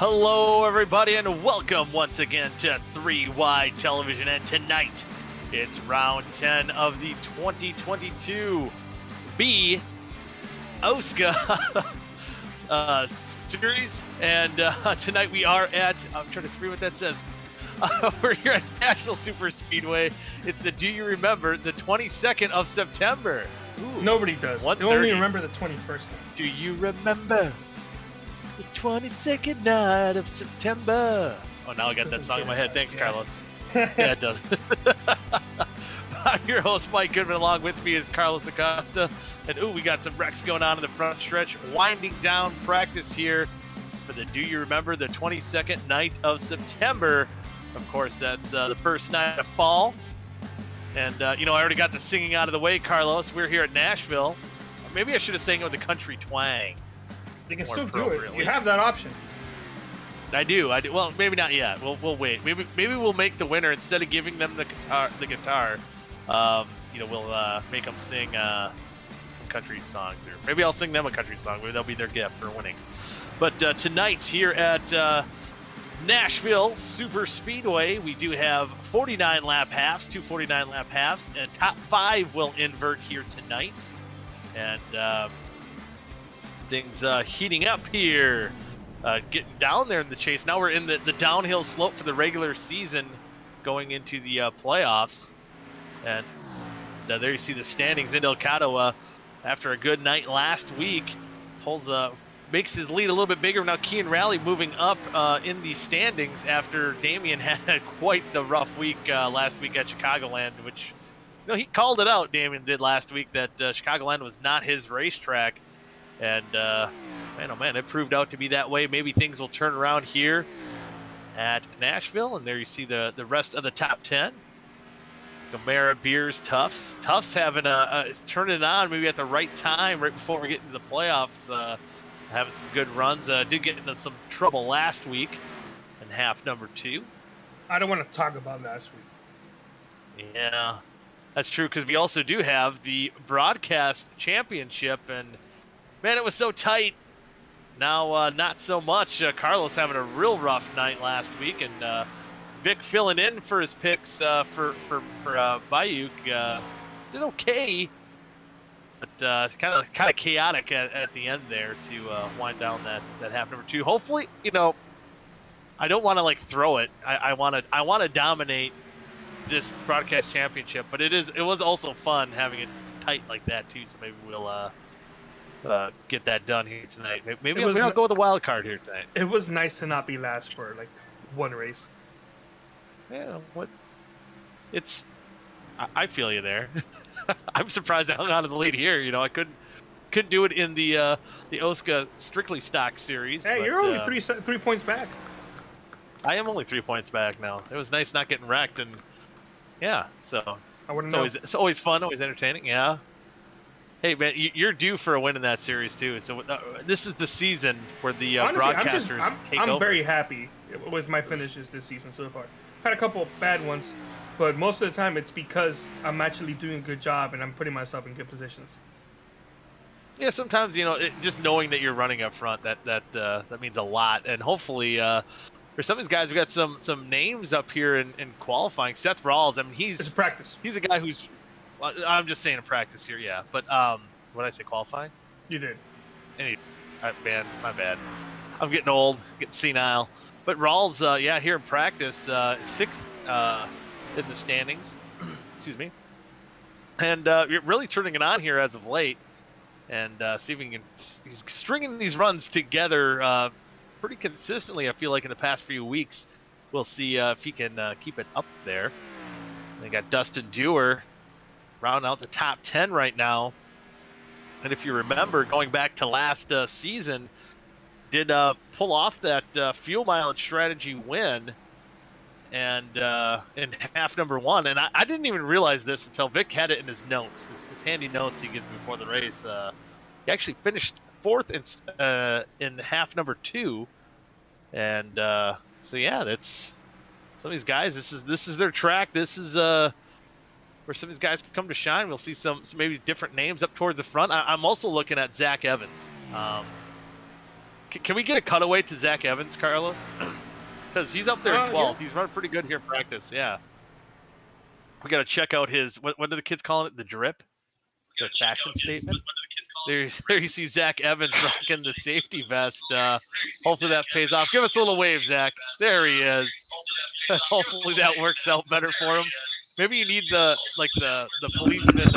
Hello, everybody, and welcome once again to 3Y Television. And tonight, it's round 10 of the 2022 OSCA series. And tonight we are at, I'm trying to read what that says. We're here at Nashville Super Speedway. It's the Do You Remember, the 22nd of September. Ooh, nobody does. They only remember the 21st one. Do you remember the 22nd night of September? Oh, now I got that song in my head. Thanks, Carlos. Yeah, it does. I'm your host, Mike Goodman. Along with me is Carlos Acosta. And, we got some wrecks going on in the front stretch. Winding down practice here for the Do You Remember the 22nd night of September. Of course, that's the first night of fall. And, I already got the singing out of the way, Carlos. We're here at Nashville. Maybe I should have sang it with a country twang. You can still do it. You have that option. I do. Well, maybe not yet. We'll wait. Maybe we'll make the winner, instead of giving them the guitar. We'll make them sing some country songs, or maybe I'll sing them a country song. Maybe that'll be their gift for winning. But tonight here at Nashville Super Speedway, we do have 49 lap halves, two 49 lap halves, and top 5 will invert here tonight. And things heating up here, getting down there in the chase. Now we're in the downhill slope for the regular season, going into the playoffs. And there you see the standings. Indel after a good night last week, makes his lead a little bit bigger. Now Kean Rally moving up in the standings after Damian had quite the rough week last week at Chicagoland, which he called it out. Damian did last week that Chicagoland was not his racetrack, and man, it proved out to be that way. Maybe things will turn around here at Nashville, and there you see the rest of the top 10. Gamera, Beers, Tufts having turning it on maybe at the right time, right before we get into the playoffs. Having some good runs. Did get into some trouble last week in half number 2. I don't want to talk about last week. Yeah, that's true, because we also do have the broadcast championship, and man, it was so tight. Now not so much. Carlos having a real rough night last week, and Vic filling in for his picks for Bayuk. Did okay. But kind of chaotic at the end there to wind down that half number 2. Hopefully, I don't want to throw it. I want to dominate this broadcast championship, but it was also fun having it tight like that too. So maybe we'll get that done here tonight. Maybe I'll go with the wild card here tonight. It was nice to not be last for one race. Yeah, I feel you there. I'm surprised I hung on to the lead here. I couldn't do it in the OSCA strictly stock series. Hey, you're only 3 points back. I am only 3 points back now. It was nice not getting wrecked, and yeah, so it's always fun, always entertaining. Yeah. Hey man, you're due for a win in that series too. So this is the season where the Honestly, broadcasters take over. I'm very happy with my finishes this season so far. Had a couple bad ones, but most of the time it's because I'm actually doing a good job and I'm putting myself in good positions. Yeah, sometimes just knowing that you're running up front, that means a lot. And hopefully, for some of these guys, we got some names up here in qualifying. Seth Rawls, I mean, it's practice. He's a guy who's. I'm just saying in practice here, yeah. But what did I say, qualifying? You did. Man, my bad. I'm getting old, getting senile. But Rawls, here in practice, 6th in the standings. Excuse me. And you're really turning it on here as of late. And see if he's stringing these runs together pretty consistently, I feel like, in the past few weeks. We'll see if he can keep it up there. They got Dustin Dewar rounding out the top 10 right now. And if you remember, going back to last season, did pull off that fuel mileage strategy win, and in half number 1. And I didn't even realize this until Vic had it in his notes, his handy notes he gives me before the race. He actually finished 4th in half number 2, and so yeah, that's some of these guys. This is their track. This is where some of these guys can come to shine. We'll see some maybe different names up towards the front. I'm also looking at Zach Evans. Can we get a cutaway to Zach Evans, Carlos? Because he's up there in 12th. Yeah. He's running pretty good here in practice. Yeah. We got to check out his, what do the kids call it? The drip? The fashion statement? There you see Zach Evans rocking the safety vest. Hopefully that pays off. Give us a little wave, Zach. There he is. Hopefully that works out better for him. Maybe you need the policeman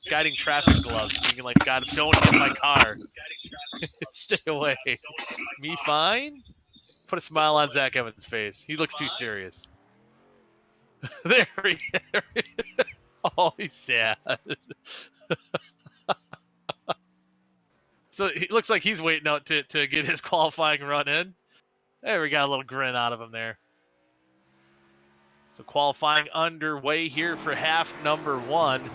guiding traffic gloves. So you can God, don't hit my car. Stay away. Me fine? Put a smile on Zach Evans' face. He looks too serious. There he is. Oh, he's sad. So he looks like he's waiting out to get his qualifying run in. There, we got a little grin out of him there. So qualifying underway here for half number 1.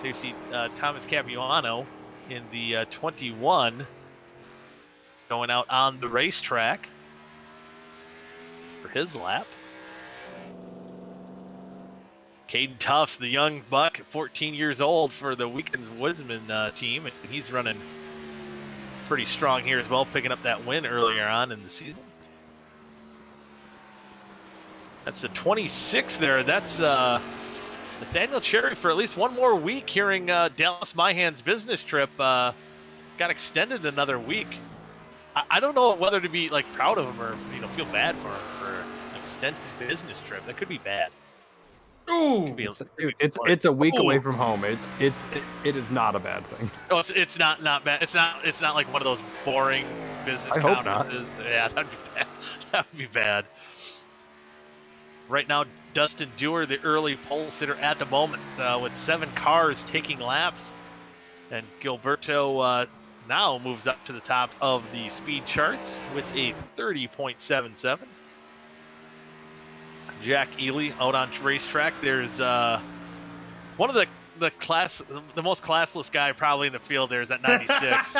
So you see Thomas Capuano in the 21 going out on the racetrack for his lap. Caden Tufts, the young buck, 14 years old for the Weekends Woodsman team, and he's running pretty strong here as well, picking up that win earlier on in the season. That's the 26 there. That's Nathaniel Cherry for at least one more week here in Dallas Myhan's business trip. Got extended another week. I don't know whether to be proud of him or feel bad for him for an extended business trip. That could be bad. Ooh, it's a week away from home. It is not a bad thing. Oh, it's not bad. It's not like one of those boring business conferences. Hope not. Yeah, that'd be bad. That would be bad. Right now, Dustin Dewar, the early pole sitter at the moment, with 7 cars taking laps, and Gilberto now moves up to the top of the speed charts with a 30.77. Jack Ely out on racetrack. There's one of the most classless guy probably in the field. There's at 96.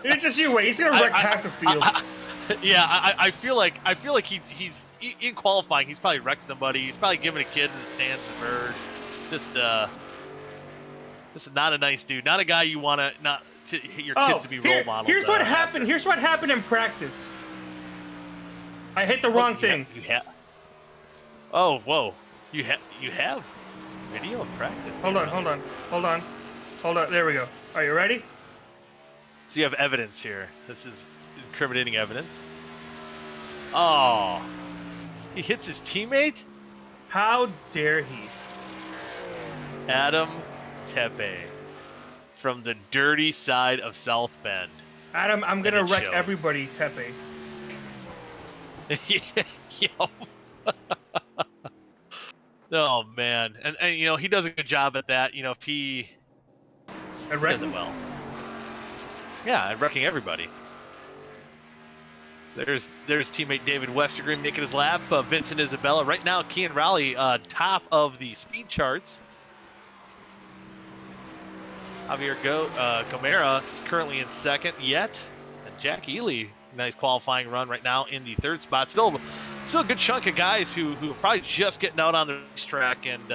It's just you wait. He's gonna wreck half the field. I feel like he's in qualifying. He's probably wrecked somebody. He's probably giving a kid in the stands a bird. Just not a nice dude. Not a guy you want your kids to be role models. Here's what happened. Here's what happened in practice. I hit the wrong thing. Oh, whoa. You have video of practice. Hold on. There we go. Are you ready? So you have evidence here. This is incriminating evidence. Oh. He hits his teammate? How dare he? Adam Tepe from the dirty side of South Bend. Adam, I'm going to wreck everybody, Tepe. Yo. Oh man, and he does a good job at that. If he does it well, yeah, at wrecking everybody. There's teammate David Westergren making his lap. Vincent Isabella right now. Kean Raleigh top of the speed charts. Javier Gomera is currently in second yet, and Jack Ely. Nice qualifying run right now in the 3rd spot. Still a good chunk of guys who are probably just getting out on the racetrack and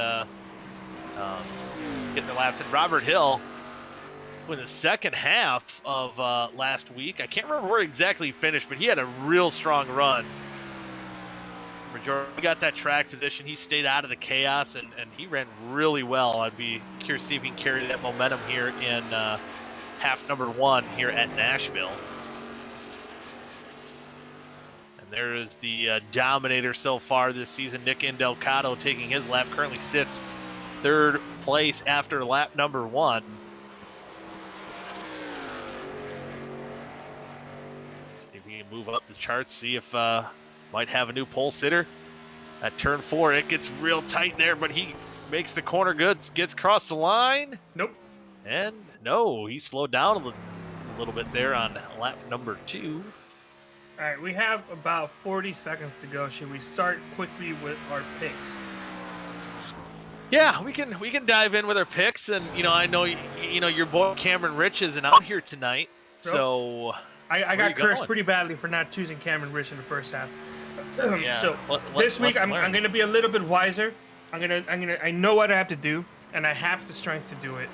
getting their laps. And Robert Hill, in the second half of last week, I can't remember where exactly he finished, but he had a real strong run. Majority got that track position. He stayed out of the chaos and he ran really well. I'd be curious to see if he can carry that momentum here in half number 1 here at Nashville. There is the dominator so far this season, Nick Indelcato, taking his lap. Currently sits 3rd place after lap number 1. Let's see if we can move up the charts, see if might have a new pole sitter. At turn 4, it gets real tight there, but he makes the corner good, gets across the line. Nope. And no, he slowed down a little bit there on lap number 2. All right, we have about 40 seconds to go. Should we start quickly with our picks? Yeah, we can dive in with our picks, and I know your boy Cameron Rich isn't out here tonight, so I got cursed pretty badly for not choosing Cameron Rich in the first half. Yeah. So this week I'm gonna be a little bit wiser. I know what I have to do, and I have the strength to do it.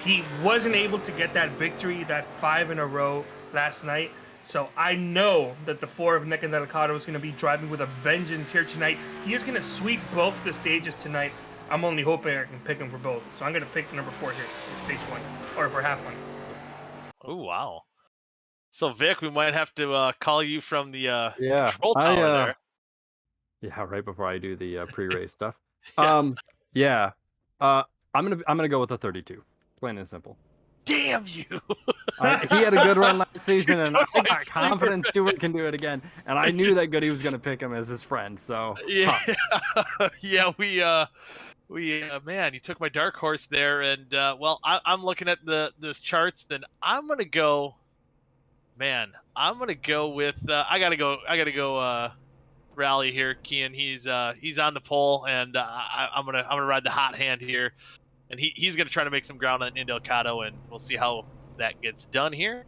He wasn't able to get that victory, that 5 in a row last night. So I know that the 4 of Nick and Delicado is going to be driving with a vengeance here tonight. He is going to sweep both the stages tonight. I'm only hoping I can pick him for both. So I'm going to pick number 4 here for stage 1, or for half one. Oh, wow. So, Vic, we might have to call you from the Yeah, control tower there. Yeah, right before I do the pre-race stuff. Yeah. Yeah. I'm gonna go with a 32. Plain and simple. Damn you! He had a good run last season, and I took my got confidence Stewart can do it again. And I knew that Goody was gonna pick him as his friend. So Yeah, yeah, man, you took my dark horse there, and well, I'm looking at the charts, and I'm gonna go. Man, I'm gonna go with. I gotta go. Rally here, Kian. He's on the pole, and I'm gonna ride the hot hand here, and he's gonna try to make some ground on Indelcato, and we'll see how that gets done here.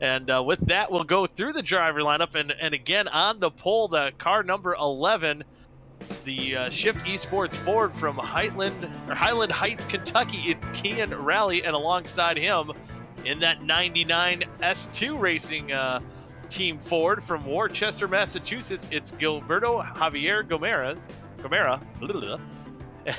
And with that, we'll go through the driver lineup, and again on the pole, the car number 11, the Shift Esports Ford from Highland Heights, Kentucky, Kian Rally, and alongside him in that 99 S2 Racing Team Ford from Worcester, Massachusetts, it's Gilberto Javier Gomera.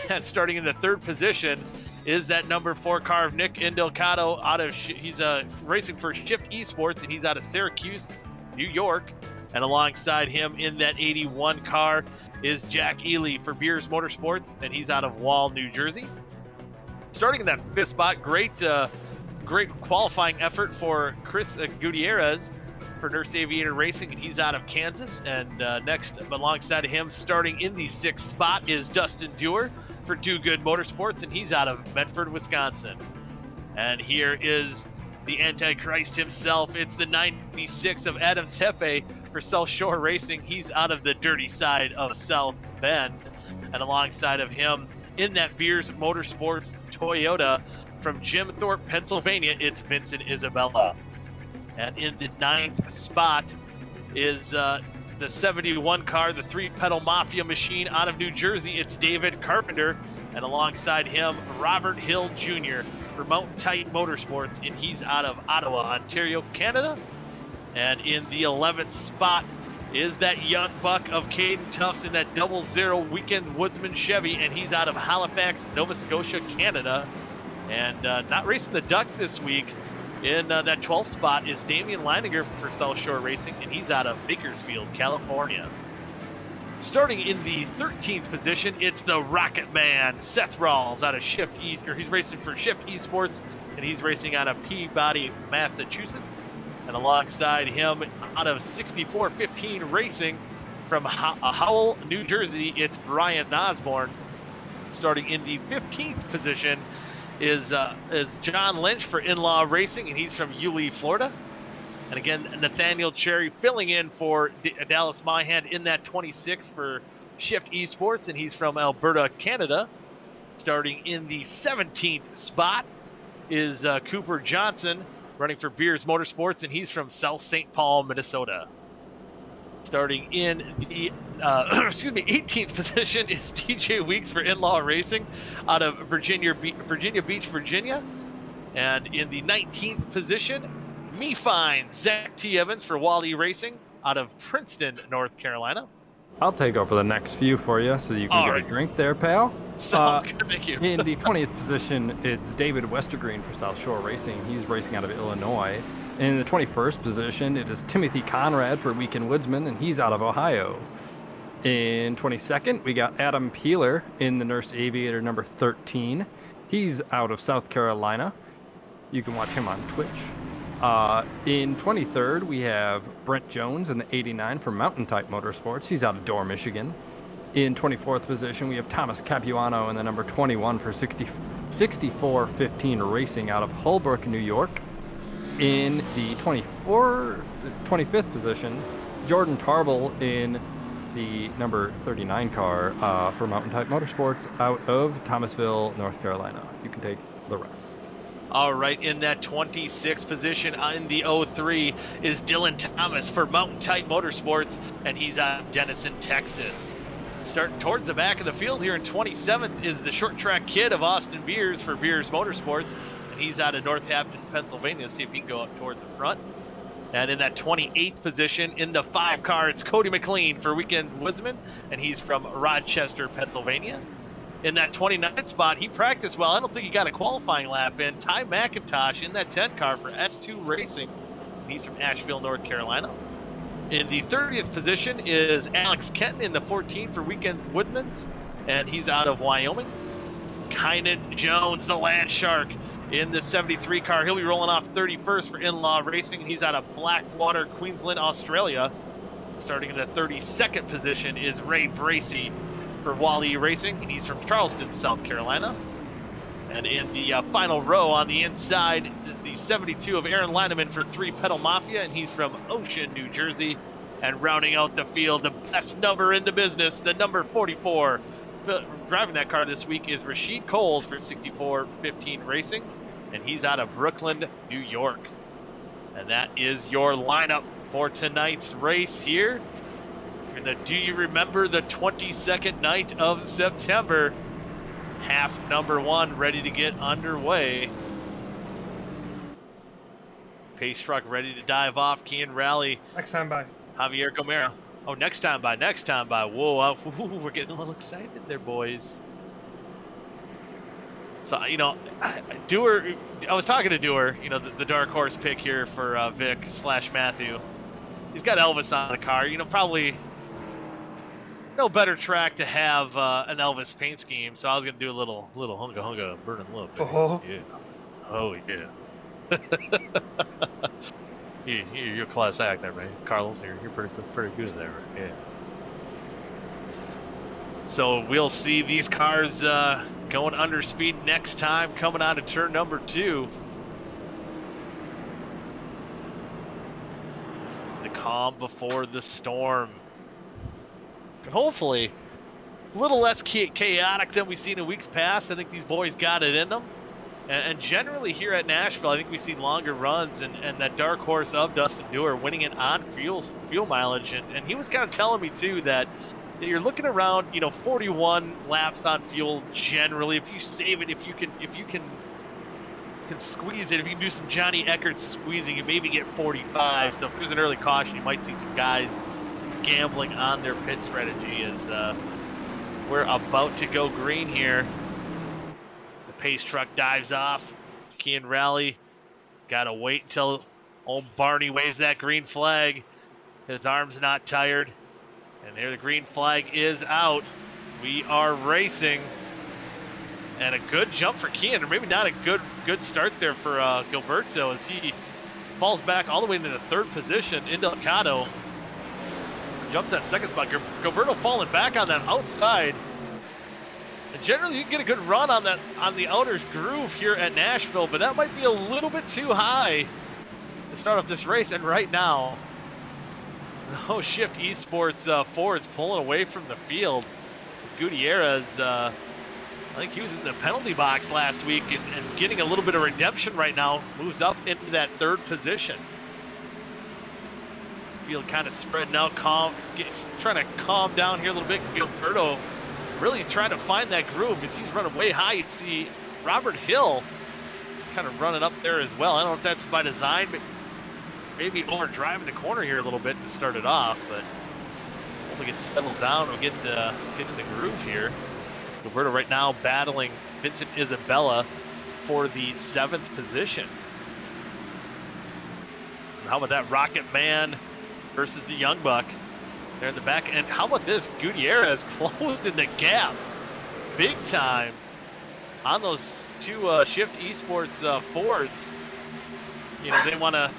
And starting in the 3rd position is that number 4 car of Nick Indelcato he's racing for Shift Esports, and he's out of Syracuse, New York. And alongside him in that 81 car is Jack Ely for Beers Motorsports, and he's out of Wall, New Jersey. Starting in that 5th spot, great qualifying effort for Chris Gutierrez for Nurse Aviator Racing, and he's out of Kansas. And next alongside him, starting in the 6th spot, is Dustin Dewar for Do Good Motorsports, and he's out of Medford, Wisconsin. And here is the Antichrist himself. It's the 96 of Adam Tepe for South Shore Racing. He's out of the dirty side of South Bend. And alongside of him in that Beers Motorsports Toyota from Jim Thorpe, Pennsylvania, it's Vincent Isabella. And in the 9th spot is the 71 car, the 3-pedal Mafia machine out of New Jersey. It's David Carpenter. And alongside him, Robert Hill Jr. for Mountain Tight Motorsports, and he's out of Ottawa, Ontario, Canada. And in the 11th spot is that young buck of Caden Tufts in that 00 Weekend Woodsman Chevy, and he's out of Halifax, Nova Scotia, Canada. And not racing the Duck this week, in that 12th spot is Damian Leininger for South Shore Racing, and he's out of Bakersfield, California. Starting in the 13th position, it's the Rocket Man, Seth Rawls, out of he's racing for Shift Esports, and he's racing out of Peabody, Massachusetts. And alongside him, out of 6415 Racing from Howell, New Jersey, it's Brian Osborne. Starting in the 15th position is John Lynch for In-Law Racing, and he's from Yulee, Florida. And again, Nathaniel Cherry filling in for Dallas Myhand in that 26 for Shift Esports, and he's from Alberta, Canada. Starting in the 17th spot is Cooper Johnson running for Beers Motorsports, and he's from South St. Paul, Minnesota. Starting in the 18th position is TJ Weeks for In-Law Racing out of Virginia Beach, Virginia. And in the 19th position, me fine Zach T. Evans for Wally Racing out of Princeton, North Carolina. I'll take over the next few for you so you can get a drink there, pal. Sounds good, thank you. In the 20th position, it's David Westergreen for South Shore Racing. He's racing out of Illinois. In the 21st position, it is Timothy Conrad for Weekend Woodsman, and he's out of Ohio. In 22nd, we got Adam Peeler in the Nurse Aviator number 13. He's out of South Carolina. You can watch him on Twitch. In 23rd, we have Brent Jones in the 89 for Mountain Type Motorsports. He's out of Dorr, Michigan. In 24th position, we have Thomas Capuano in the number 21 for 6415 Racing out of Holbrook, New York. In the 25th position, Jordan Tarble in the number 39 car for Mountain Type Motorsports out of Thomasville, North Carolina. You can take the rest. All right, in that 26th position in the 03 is Dylan Thomas for Mountain Type Motorsports, and he's out of Denison, Texas. Starting towards the back of the field here in 27th is the short track kid of Austin Beers for Beers Motorsports, and he's out of Northampton, Pennsylvania. See if he can go up towards the front. And in that 28th position in the 5 car, it's Cody McLean for Weekend Woodsman, and he's from Rochester, Pennsylvania. In that 29th spot, he practiced well. I don't think he got a qualifying lap in. Ty McIntosh in that 10 car for S2 Racing. He's from Nashville, North Carolina. In the 30th position is Alex Kenton in the 14 for Weekend Woodman's, and he's out of Wyoming. Kynan Jones, the Land Shark, in the 73 car. He'll be rolling off 31st for In-Law Racing. He's out of Blackwater, Queensland, Australia. Starting in the 32nd position is Ray Bracey for Wally Racing. He's from Charleston, South Carolina. And in the final row on the inside is the 72 of Aaron Lineman for 3 Pedal Mafia, and he's from Ocean, New Jersey. And rounding out the field, the best number in the business, the number 44. Driving that car this week is Rashid Coles for 6415 Racing, and he's out of Brooklyn, New York. And that is your lineup for tonight's race here. In the Do You Remember the 22nd night of September? Half number 1 ready to get underway. Pace truck ready to dive off. Kean Rally. Next time by. Javier Gomera. Oh, next time by. Whoa, we're getting a little excited there, boys. So, you know, Dewar, I was talking to Dewar, you know, the dark horse pick here for Vic/Matthew. He's got Elvis on the car. You know, probably no better track to have an Elvis paint scheme. So I was going to do a little hunga burning love. Yeah. Oh, yeah. You're a class act there, man. Carlos, you're pretty good there, yeah. So we'll see these cars going under speed next time, coming out of turn number 2. The calm before the storm. And hopefully a little less chaotic than we've seen in weeks past. I think these boys got it in them. And generally here at Nashville, I think we see longer runs, and that dark horse of Dustin Dewar winning it on fuel mileage. And he was kind of telling me too that you're looking around, you know, 41 laps on fuel generally. If you save it, if you can squeeze it, if you can do some Johnny Eckert squeezing, you maybe get 45. So if there's an early caution, you might see some guys gambling on their pit strategy as we're about to go green here. Pace truck dives off. Kean Rally gotta wait until old Barney waves that green flag. His arm's not tired. And there the green flag is out. We are racing. And a good jump for Kean, or maybe not a good start there for Gilberto, as he falls back all the way into the 3rd position. Indelicato jumps that 2nd spot. Gilberto falling back on that outside. And generally, you can get a good run on the outer groove here at Nashville, but that might be a little bit too high to start off this race. And right now, no Shift Esports Ford's pulling away from the field. It's Gutierrez. I think he was in the penalty box last week and getting a little bit of redemption right now. Moves up into that 3rd position. Field kind of spreading out, trying to calm down here a little bit. Gilberto really trying to find that groove as he's running way high. You see Robert Hill kind of running up there as well. I don't know if that's by design, but maybe over driving the corner here a little bit to start it off. But when we get settled down, we'll get in the groove here. Gilberto right now battling Vincent Isabella for the 7th position. And how about that Rocket Man versus the Young Buck? There in the back. And how about this? Gutierrez closed in the gap big time on those 2 Shift Esports Fords. You know, they want to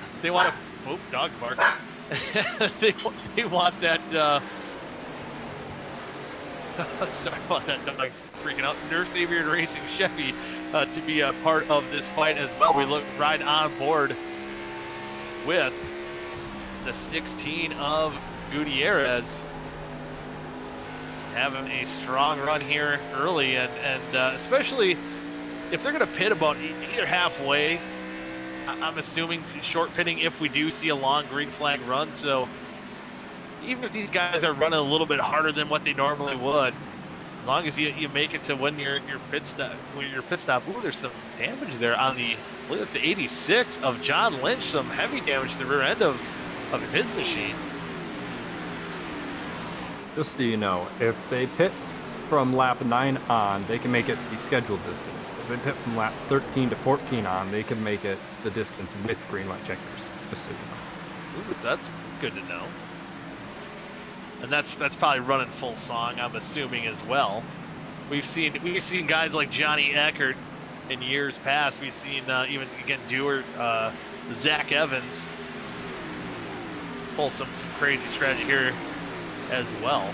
oh, dogs bark. they want that sorry about that, dog's freaking out. Nurse Aviator Racing Chevy to be a part of this fight as well. We look right on board with the 16 of Gutierrez, having a strong run here early, and especially if they're going to pit about either halfway. I'm assuming short pitting if we do see a long green flag run. So even if these guys are running a little bit harder than what they normally would, As long as you make it to when your pit stop. Ooh, there's some damage there on the. Look at the 86 of John Lynch. Some heavy damage to the rear end of his machine. Just so you know, if they pit from lap 9 on, they can make it the scheduled distance. If they pit from lap 13 to 14 on, they can make it the distance with green light checkers. Just so you know. Ooh, so that's good to know. And that's probably running full song, I'm assuming as well. We've seen guys like Johnny Eckert in years past. We've seen even again Dewar, Zach Evans pull some crazy strategy here as well.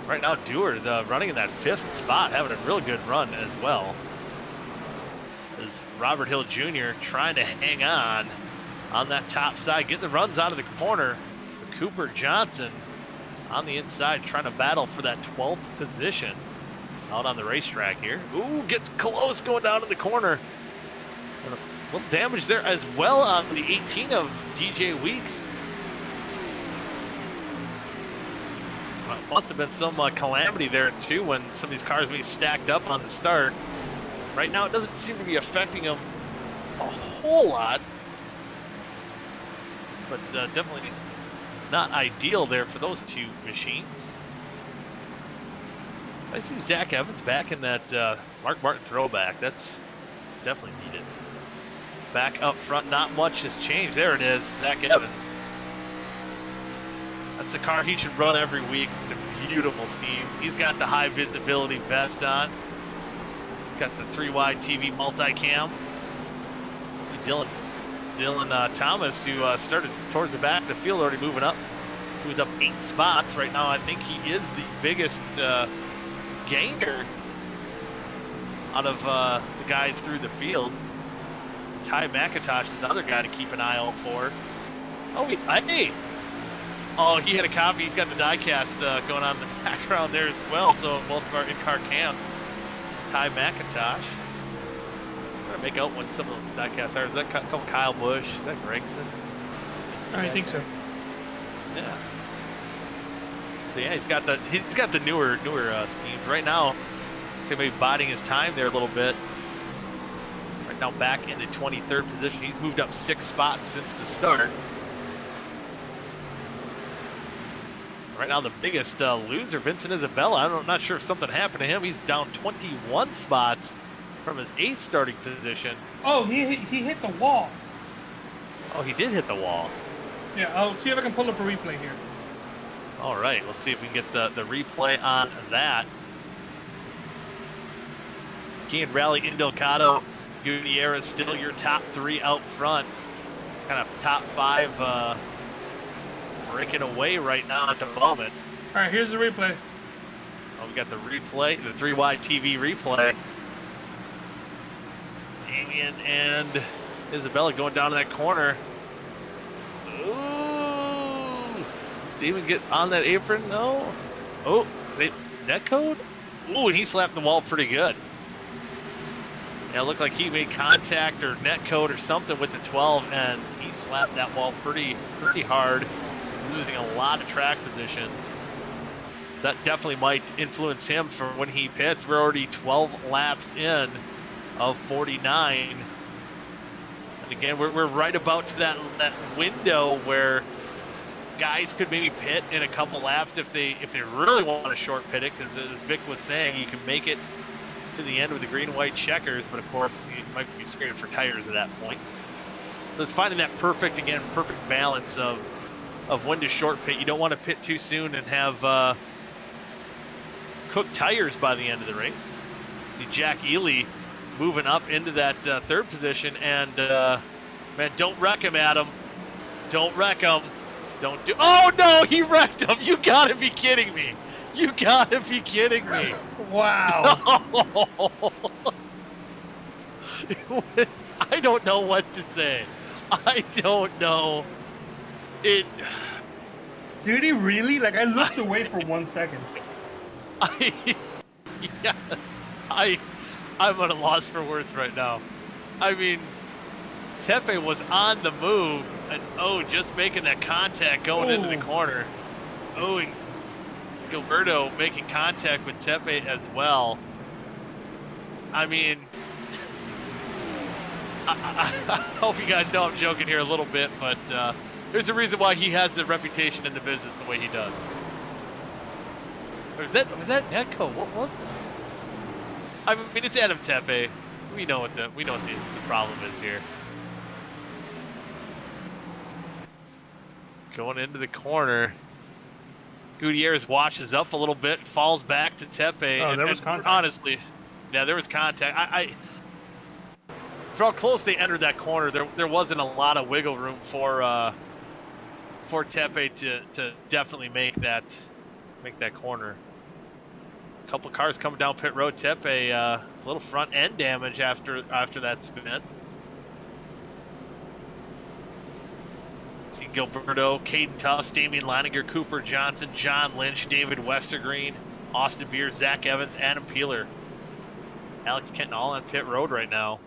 Right now, Dewar running in that 5th spot, having a real good run as well. As Robert Hill Jr. trying to hang on that top side, get the runs out of the corner. Cooper Johnson on the inside trying to battle for that 12th position out on the racetrack here. Ooh, gets close going down in the corner. And a little damage there as well on the 18 of DJ Weeks. Well, must have been some calamity there too when some of these cars be stacked up on the start. Right now it doesn't seem to be affecting them a whole lot. But definitely not ideal there for those two machines. I see Zach Evans back in that Mark Martin throwback. That's definitely needed. Back up front, not much has changed. There it is, Zach Evans. That's a car he should run every week. It's a beautiful scheme. He's got the high visibility vest on. Got the 3-wide TV multicam. Dylan Thomas, who started towards the back of the field, already moving up. He was up 8 spots. Right now, I think he is the biggest gainer out of the guys through the field. Ty McIntosh is another guy to keep an eye out for. Oh, hey! Oh, he had a copy. He's got the diecast going on in the background there as well. So both of our in-car cams. Ty McIntosh. Trying to make out what some of those diecasts are. Is that Kyle Busch? Is that Gregson? I think so. Yeah. So yeah, he's got the newer schemes right now. So maybe biding his time there a little bit. Right now back in the 23rd position. He's moved up 6 spots since the start. Right now the biggest loser, Vincent Isabella. I'm not sure if something happened to him. He's down 21 spots from his 8th starting position. Oh, he hit the wall. Oh, he did hit the wall. Yeah, I'll see if I can pull up a replay here. All right, let's see if we can get the replay on that. Kean Rally, Indocado, Gutierrez still your top 3 out front. Kind of top 5 breaking away right now at the moment. All right, here's the replay. Oh, we got the replay, the 3-wide TV replay. Damian and Isabella going down to that corner. Ooh! Does Damian get on that apron? No. Oh, net code? Ooh, and he slapped the wall pretty good. Yeah, it looked like he made contact or net code or something with the 12, and he slapped that wall pretty hard, losing a lot of track position. So that definitely might influence him for when he pits. We're already 12 laps in of 49. And again, we're right about to that window where guys could maybe pit in a couple laps if they really want to short pit it, because as Vic was saying, you can make it to the end with the green and white checkers, but of course you might be screaming for tires at that point. So it's finding that perfect balance of when to short pit. You don't want to pit too soon and have cooked tires by the end of the race. See Jack Ely moving up into that 3rd position, and man, don't wreck him, Adam. Don't wreck him. Don't do. Oh no, he wrecked him. You gotta be kidding me. You gotta be kidding me. Wow. I don't know what to say. I don't know. Did he really? Like, I looked away for 1 second. I'm at a loss for words right now. I mean, Tepe was on the move and just making that contact going into the corner. Gilberto making contact with Tepe as well. I mean, I hope you guys know I'm joking here a little bit, but there's a reason why he has the reputation in the business the way he does. Or was that Netco? What was that? I mean, it's Adam Tepe. We know what the problem is here. Going into the corner. Gutierrez washes up a little bit, falls back to Tepe. Oh, there was contact. Honestly, yeah, there was contact. For how close they entered that corner, there wasn't a lot of wiggle room for Tepe to definitely make that corner. A couple cars coming down pit road. Tepe a little front end damage after that spin. See Gilberto, Caden Tufts, Damian Leininger, Cooper Johnson, John Lynch, David Westergreen, Austin Beer, Zach Evans, Adam Peeler, Alex Kenton, all on pit road right now.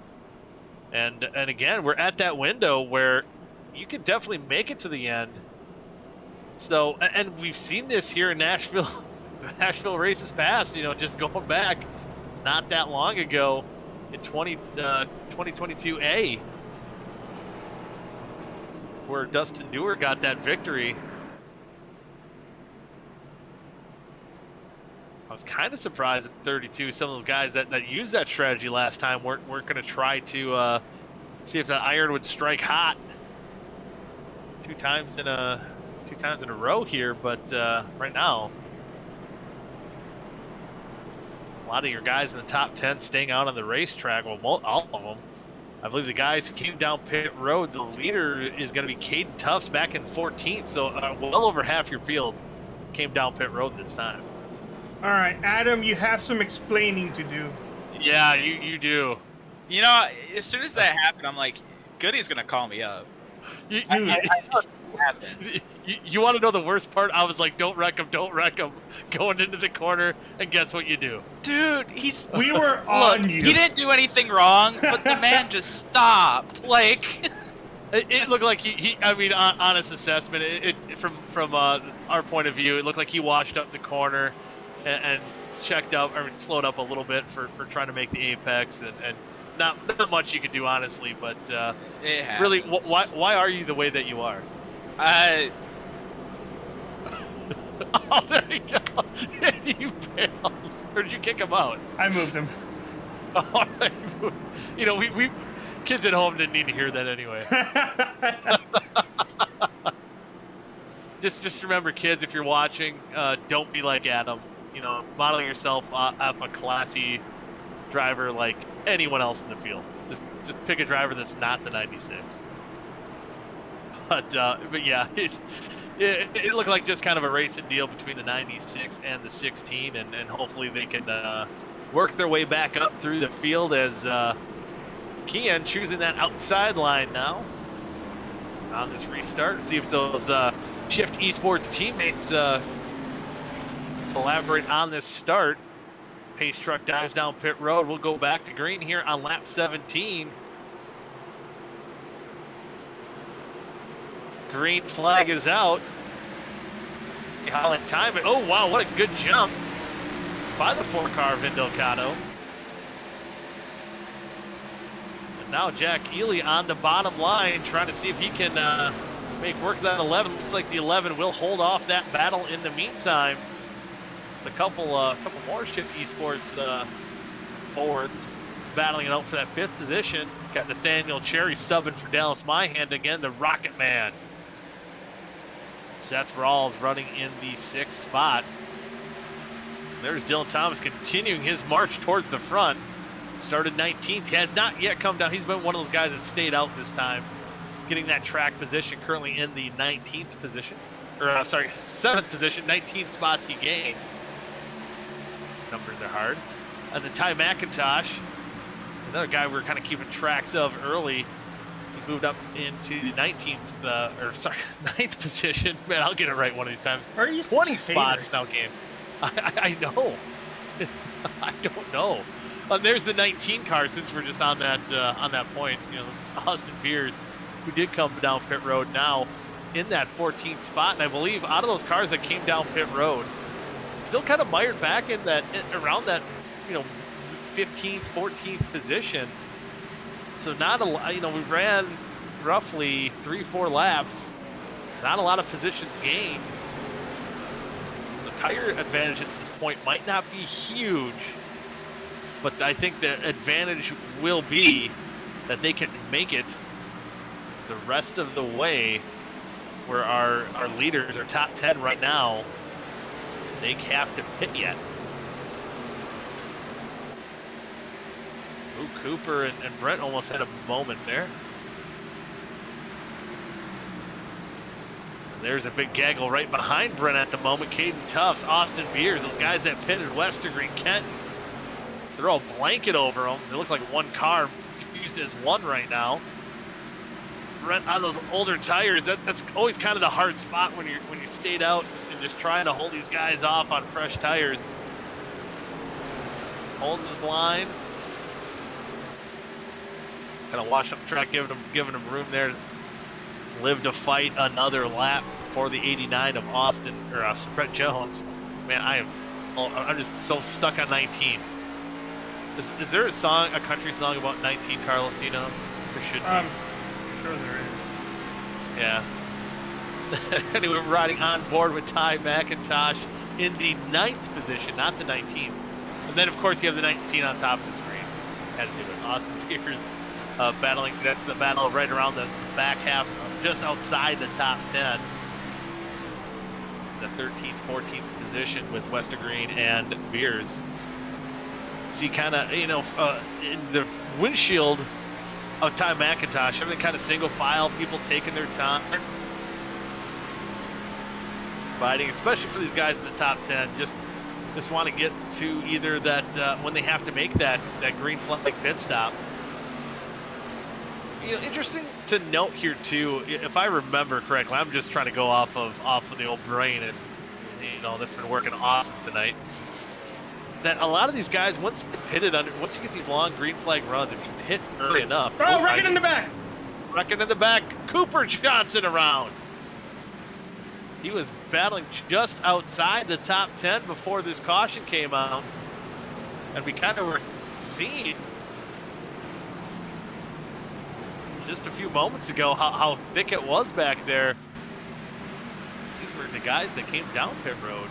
And again, we're at that window where you can definitely make it to the end. So, and we've seen this here in Nashville, the Nashville races past, you know, just going back not that long ago in 2022A, where Dustin Dewar got that victory. I was kind of surprised at 32. Some of those guys that used that strategy last time weren't going to try to see if that iron would strike hot two times in a row here. But right now, a lot of your guys in the top 10 staying out on the racetrack. Well, all of them. I believe the guys who came down pit road, the leader is going to be Caden Tufts back in 14th. So well over half your field came down pit road this time. All right, Adam, you have some explaining to do. Yeah, you do. You know, as soon as that happened, I'm like, Goody's going to call me up. You I know it happened. You want to know the worst part? I was like, don't wreck him, going into the corner, and guess what you do? Dude, We were on look, you. he didn't do anything wrong, but the man just stopped. Like, it looked like he I mean, honest assessment, from our point of view, it looked like he washed up the corner and checked up, or slowed up a little bit for trying to make the apex, and not much you could do, honestly, but it happens. really, why are you the way that you are? Oh, there you go. He fails. Or did you kick him out? I moved him. Oh, you know, we kids at home didn't need to hear that anyway. Just remember, kids, if you're watching, don't be like Adam. You know, model yourself off a classy driver like anyone else in the field. Just pick a driver that's not the 96. But yeah, it looked like just kind of a racing deal between the 96 and the 16, and hopefully they can work their way back up through the field as Kian choosing that outside line now on this restart. See if those Shift Esports teammates collaborate on this start. Pace truck dives down pit road. We'll go back to green here on lap 17. Green flag is out. See how in time it. Oh wow, what a good jump by the 4-car Vindelcato. And now Jack Ely on the bottom line, trying to see if he can make work of that 11. Looks like the 11 will hold off that battle in the meantime. A couple more Shift Esports forwards battling it out for that 5th position. Got Nathaniel Cherry subbing for Dallas Myhand again, the Rocket Man. Seth Rawls running in the 6th spot. There's Dylan Thomas continuing his march towards the front. Started 19th, has not yet come down. He's been one of those guys that stayed out this time, getting that track position. Currently in the 19th position, or sorry, 7th position. 19 spots he gained. Numbers are hard. And then Ty McIntosh, another guy we were kind of keeping tracks of early. He's moved up into the 9th position. Man, I'll get it right one of these times. Are you 20 spots now gained. I know. I don't know. There's the 19 car, since we're just on that point. You know, it's Austin Beers, who did come down pit road, now in that 14th spot. And I believe out of those cars that came down pit road, still kind of mired back in that, around that, 15th, 14th position. So not a lot, we ran roughly 3-4 laps. Not a lot of positions gained. So tire advantage at this point might not be huge, but I think the advantage will be that they can make it the rest of the way, where our leaders are top 10 right now. They have to pit yet. Ooh, Cooper and Brent almost had a moment there. There's a big gaggle right behind Brent at the moment. Caden Tufts, Austin Beers, those guys that pitted Westergreen, Kent, throw a blanket over them. They look like one car used as one right now. Brent on those older tires, that's always kind of the hard spot when you stayed out and just trying to hold these guys off on fresh tires. Just holding his line. Kind of wash up the track, giving them room there. Live to fight another lap for the 89 of Austin or Brett Jones. Man, I'm just so stuck on 19. Is there a country song about 19, Carlos? Do you know? There should be. Sure there is. Yeah. Anyway, we're riding on board with Ty McIntosh in the 9th position, not the 19th. And then, of course, you have the 19 on top of the screen. Had to do it. Austin Peters battling. That's the battle right around the back half, just outside the top 10. The 13th, 14th position with Westergreen and Beers. See, kind of, in the windshield of Ty McIntosh, everything kind of single file, people taking their time. Fighting, especially for these guys in the top 10, just want to get to either that, when they have to make that green flag pit stop. Interesting to note here too, if I remember correctly, I'm just trying to go off of the old brain, and that's been working awesome tonight. That a lot of these guys, once they pitted once you get these long green flag runs, if you pit early enough. Oh, Reckon in the back! Reckon in the back, Cooper Johnson around. He was battling just outside the top 10 before this caution came out, and we kind of were seeing just a few moments ago how thick it was back there. These were the guys that came down pit road.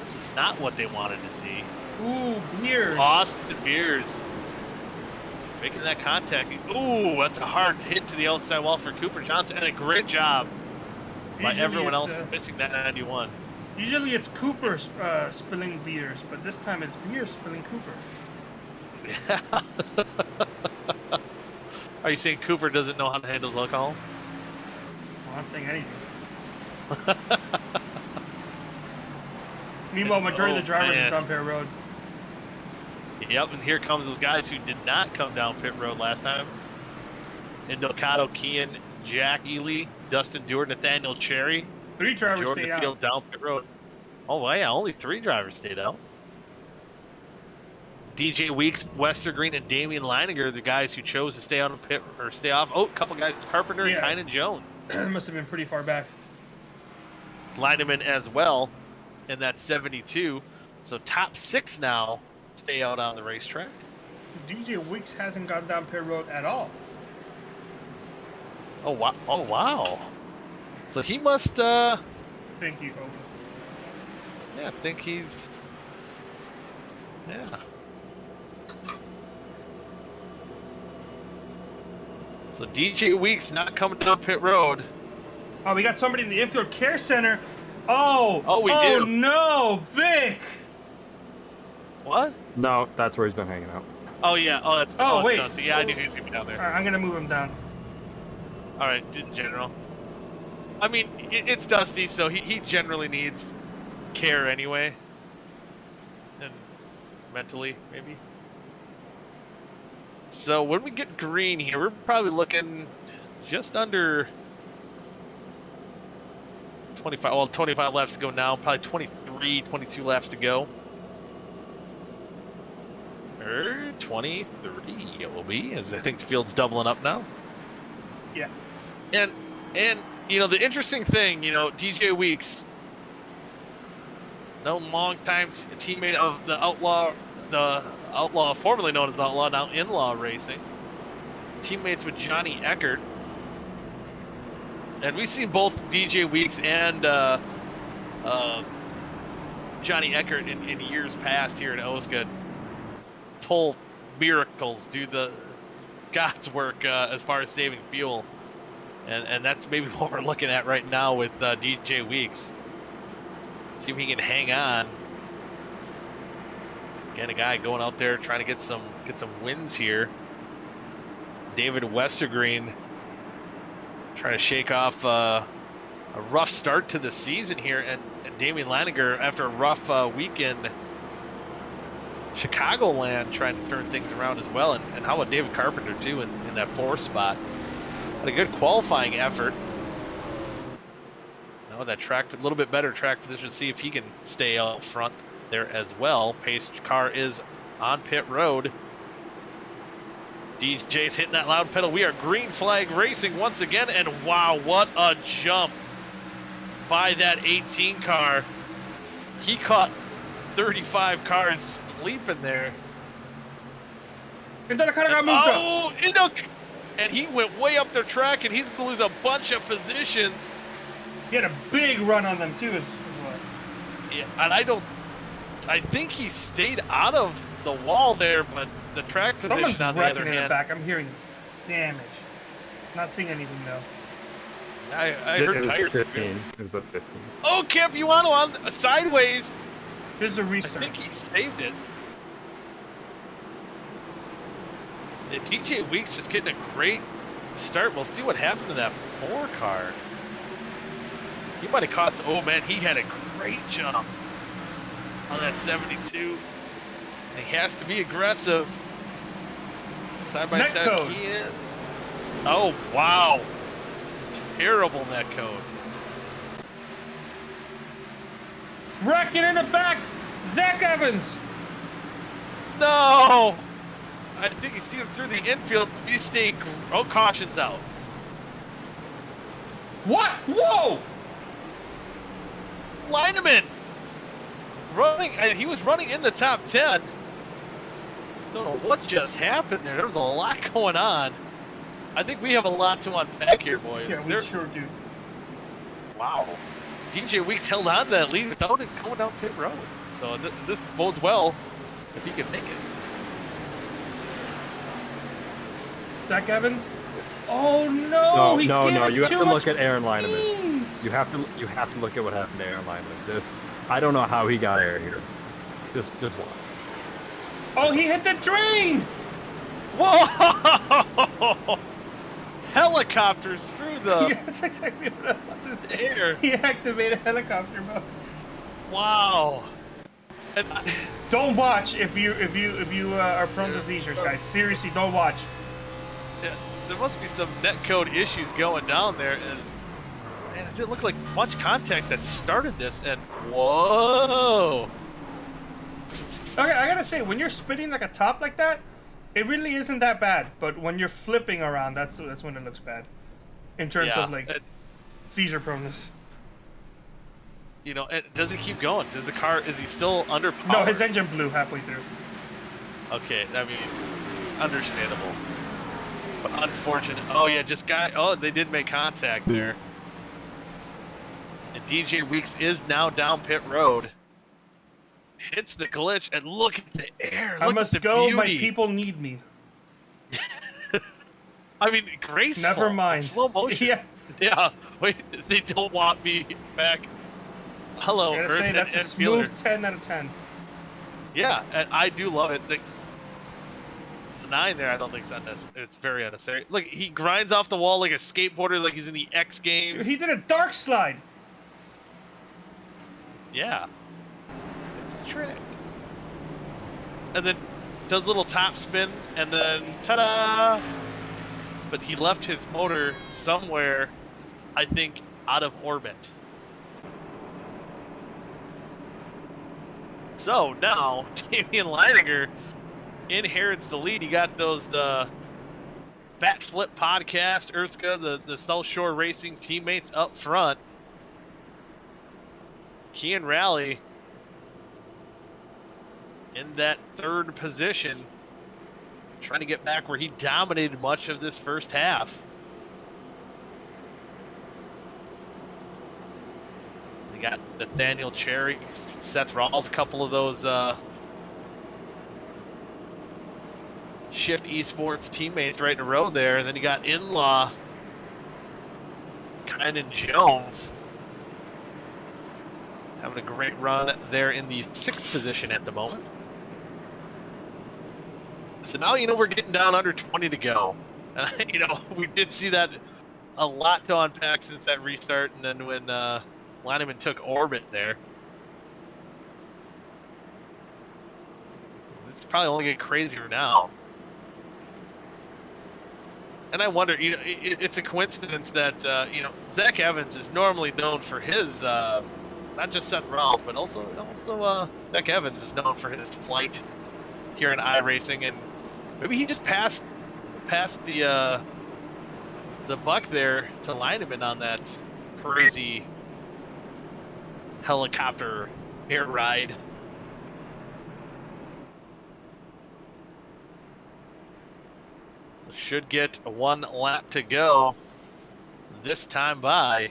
This is not what they wanted to see. Ooh, Beers. Austin Beers making that contact. Ooh, that's a hard hit to the outside wall for Cooper Johnson, and a great job by everyone else missing that 91. Usually it's Cooper spilling Beers, but this time it's Beers spilling Cooper. Yeah. Are you saying Cooper doesn't know how to handle alcohol? Well, I'm saying anything. Meanwhile, majority of the drivers are down pit road. Yep, and here comes those guys who did not come down pit road last time. Indocado, Kean, Jack Ely, Dustin Dewar, Nathaniel Cherry. 3 drivers Jordan stayed Field out. down pit road. Oh, yeah, only 3 drivers stayed out. DJ Weeks, Westergreen, and Damian Leininger are the guys who chose to stay on a pit or stay off. Oh, a couple guys, Carpenter and Kynan Jones. Must have been pretty far back. Lineman as well, and that's 72. So top 6 now stay out on the racetrack. DJ Weeks hasn't gone down pit road at all. Oh wow! Oh wow! So he must. Thank you, Hogan. Yeah, I think he's. Yeah. So DJ Weeks not coming down pit road. Oh, we got somebody in the infield care center. Oh! Oh, we do. Oh no, Vic! What? No, that's where he's been hanging out. Oh yeah. Oh, that's. Oh, wait. Dusty. Yeah, I knew he was gonna be down there. All right, I'm gonna move him down. All right, in general. I mean, it's Dusty, so he generally needs care anyway. And mentally, maybe. So when we get green here, we're probably looking just under 25. Well, 25 laps to go now. Probably 23, 22 laps to go. Or 23 it will be, as I think the field's doubling up now. Yeah. And the interesting thing, DJ Weeks, no longtime teammate of the Outlaw formerly known as the Outlaw, now In-Law Racing. Teammates with Johnny Eckert. And we've seen both DJ Weeks and Johnny Eckert in years past here at OSCA pull miracles, do the God's work as far as saving fuel. And that's maybe what we're looking at right now with DJ Weeks. See if he can hang on. Again, a guy going out there trying to get some wins here. David Westergreen trying to shake off a rough start to the season here, and Damian Leininger, after a rough weekend, Chicagoland, trying to turn things around as well. And how about David Carpenter too in that 4th spot? Had a good qualifying effort. Now that track, a little bit better track position. See if he can stay out front there as well. Pace car is on pit road. DJ's hitting that loud pedal. We are green flag racing once again, and wow, what a jump by that 18 car. He caught 35 cars sleeping there. Oh, and he went way up their track, and he's going to lose a bunch of positions. He had a big run on them too. Is what? Yeah, and I think he stayed out of the wall there, but the track position Someone's on the other wrecking in the hand. back. I'm hearing damage. Not seeing anything though. I heard It was tires. 15. It was at 15. Oh, Campiano on sideways. Here's the I restart. think he saved it. And DJ Weeks just getting a great start. We'll see what happened to that 4 car. He might have caught. Oh man, he had a great jump on that 72. And he has to be aggressive. Side by side, Netcode. he is. Oh wow, terrible net code. Wrecking in the back, Zach Evans. No! I think he's steered through the infield. We stay. Oh, caution's out. What? Whoa! Lineman running, and he was running in the top 10. Don't know what just happened there. There was a lot going on. I think we have a lot to unpack here, boys. Yeah, we sure do. Wow. DJ Weeks held on to that lead without it going down pit road. So this bodes well if he can make it. Zach Evans. Oh no! He gave it You have too to much look at Aaron Lineman. beans. You have to look at what happened to Aaron Lineman. I don't know how he got air here. Just watch. Oh, he hit the drain. Whoa! Helicopters through the Yeah, that's exactly what I wanted to say. air. He activated helicopter mode. Wow. And Don't watch if you are prone to seizures, guys. Seriously, don't watch. there must be some netcode issues going down there. Man, it didn't look like much contact that started this, and whoa! Okay, I gotta say, when you're spinning like a top like that, it really isn't that bad. But when you're flipping around, that's when it looks bad. In terms Yeah, of like seizure proneness. You know, does it keep going? Does the car? Is he still under power? No, his engine blew halfway through. Okay, I mean, understandable. But unfortunate. Oh yeah, oh, they did make contact there. And DJ Weeks is now down pit road. Hits the glitch, and look at the air. I Look must at the go. beauty. My people need me. I mean, graceful. Never mind. Slow motion. Yeah. Yeah. Wait, they don't want me back. Hello, I gotta Earth say, that's a and smooth Fielder. 10 out of 10. Yeah, and I do love it. The 9 there, I don't think it's very unnecessary. Look, he grinds off the wall like a skateboarder, like he's in the X Games. Dude, he did a dark slide. Yeah. It's a trick. And then does a little top spin, and then ta-da! But he left his motor somewhere, I think, out of orbit. So now, Damian Leininger inherits the lead. He got those Bat Flip Podcast, OSCA, the South Shore Racing teammates up front. Kean Rally in that third position, trying to get back where he dominated much of this first half. We got Nathaniel Cherry, Seth Rawls, a couple of those Shift Esports teammates right in a row there. And then you got In-Law, Kynan Jones, having a great run there in the 6th position at the moment. So now, we're getting down under 20 to go. And, we did see that a lot to unpack since that restart. And then when Lineman took orbit there, it's probably only getting crazier now. And I wonder, it's a coincidence that, Zach Evans is normally known for his, not just Seth Rawls, but also Zach Evans is known for his flight here in iRacing, and maybe he just passed the buck there to Lineman on that crazy helicopter air ride. So should get 1 lap to go this time by.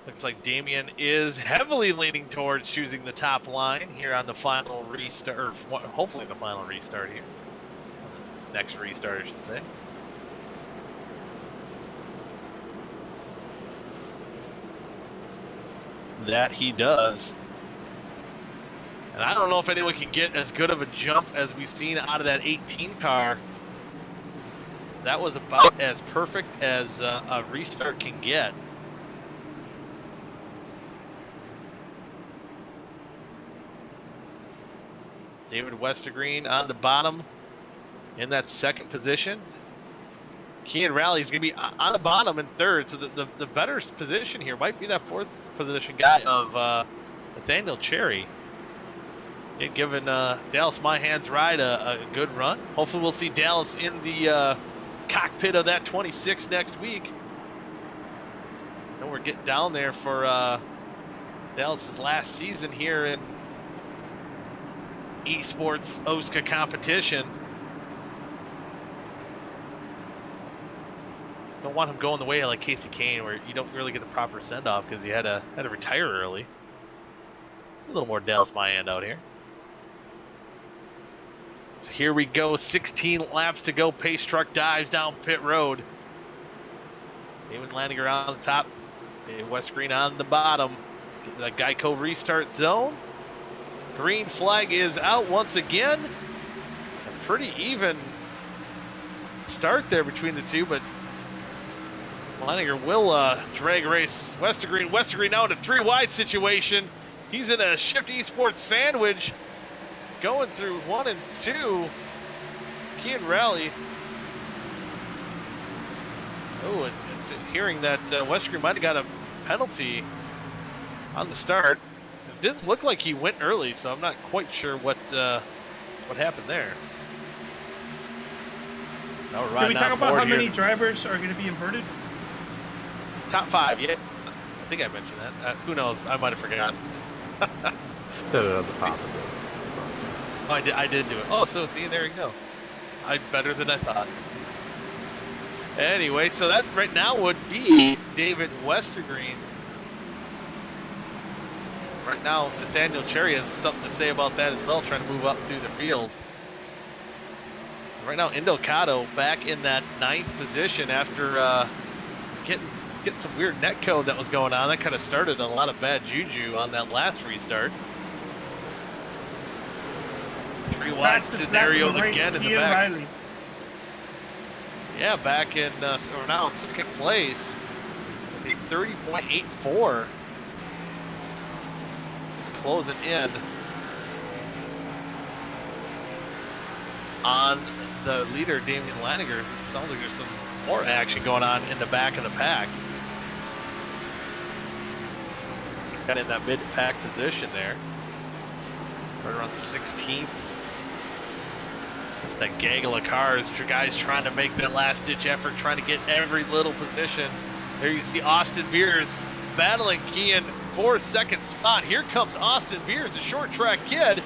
Looks like Damian is heavily leaning towards choosing the top line here on the final restart, or hopefully the final restart here. Next restart, I should say. That he does. And I don't know if anyone can get as good of a jump as we've seen out of that 18 car. That was about as perfect as a restart can get. David Westergreen on the bottom in that 2nd position. Kean Rally is going to be on the bottom in 3rd, so the better position here might be that 4th position guy of Nathaniel Cherry. And giving Dallas Myhan's ride a good run. Hopefully we'll see Dallas in the cockpit of that 26 next week. And we're getting down there for Dallas's last season here in esports OSCA competition. Don't want him going the way like Casey Kane, where you don't really get the proper send-off because he had to retire early. A little more Dallas Myhan out here. So here we go, 16 laps to go. Pace truck dives down pit road. David Lanninger on the top, Westergreen on the bottom. Get the Geico restart zone. Green flag is out once again. A pretty even start there between the two, but Leininger will drag race Westergreen. Westergreen now in a 3 wide situation. He's in a Shift Esports sandwich going through 1 and 2. Kean Rally. Oh, and it's hearing that Westergreen might have got a penalty on the start. It didn't look like he went early, so I'm not quite sure what happened there. Now we're Can we talk about how many here. drivers are going to be inverted? Top 5, yeah. I think I mentioned that. Who knows? I might have forgotten. Put it at the top of it. Oh, I did do it. Oh, so see, there you go. Better than I thought. Anyway, so that right now would be David Westergreen. Right now, Nathaniel Cherry has something to say about that as well, trying to move up through the field. Right now, Indocado back in that 9th position after getting some weird netcode that was going on. That kind of started a lot of bad juju on that last restart. 3 wide scenario again in the back. Riley. Yeah, back in, we're now in 2nd place. 30.84. Closing in on the leader, Damian Leininger. Sounds like there's some more action going on in the back of the pack. Got in that mid-pack position there. Right around 16th. Just that gaggle of cars. Guys trying to make their last-ditch effort, trying to get every little position. There you see Austin Beers battling Kean for second spot. Here comes Austin Beers, a short track kid.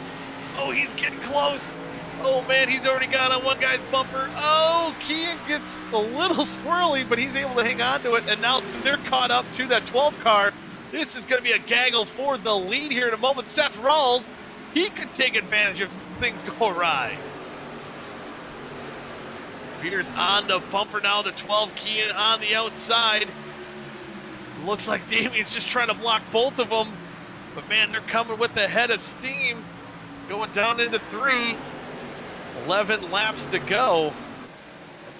Oh, he's getting close. Oh man, he's already got on one guy's bumper. Oh, Kian gets a little squirrely, but he's able to hang on to it, and now they're caught up to that 12 car. This is going to be a gaggle for the lead here in a moment. Seth Rawls, he could take advantage if things go awry. Peters on the bumper now, the 12 Kian on the outside. Looks like Damien's just trying to block both of them, but man, they're coming with the head of steam. Going down into 3. 11 laps to go.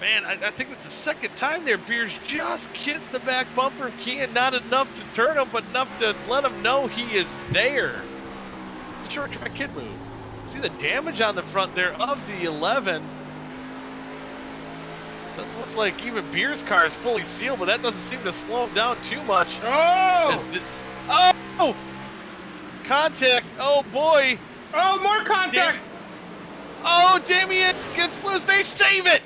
Man, I think it's the second time there. Beers just kissed the back bumper of Kian. Not enough to turn him, but enough to let him know he is there. It's a short track kid move. See the damage on the front there of the 11. Doesn't look like even Beers' car is fully sealed, but that doesn't seem to slow him down too much. Oh! Contact. Oh boy. Oh, more contact. Oh, Damien gets loose. They save it.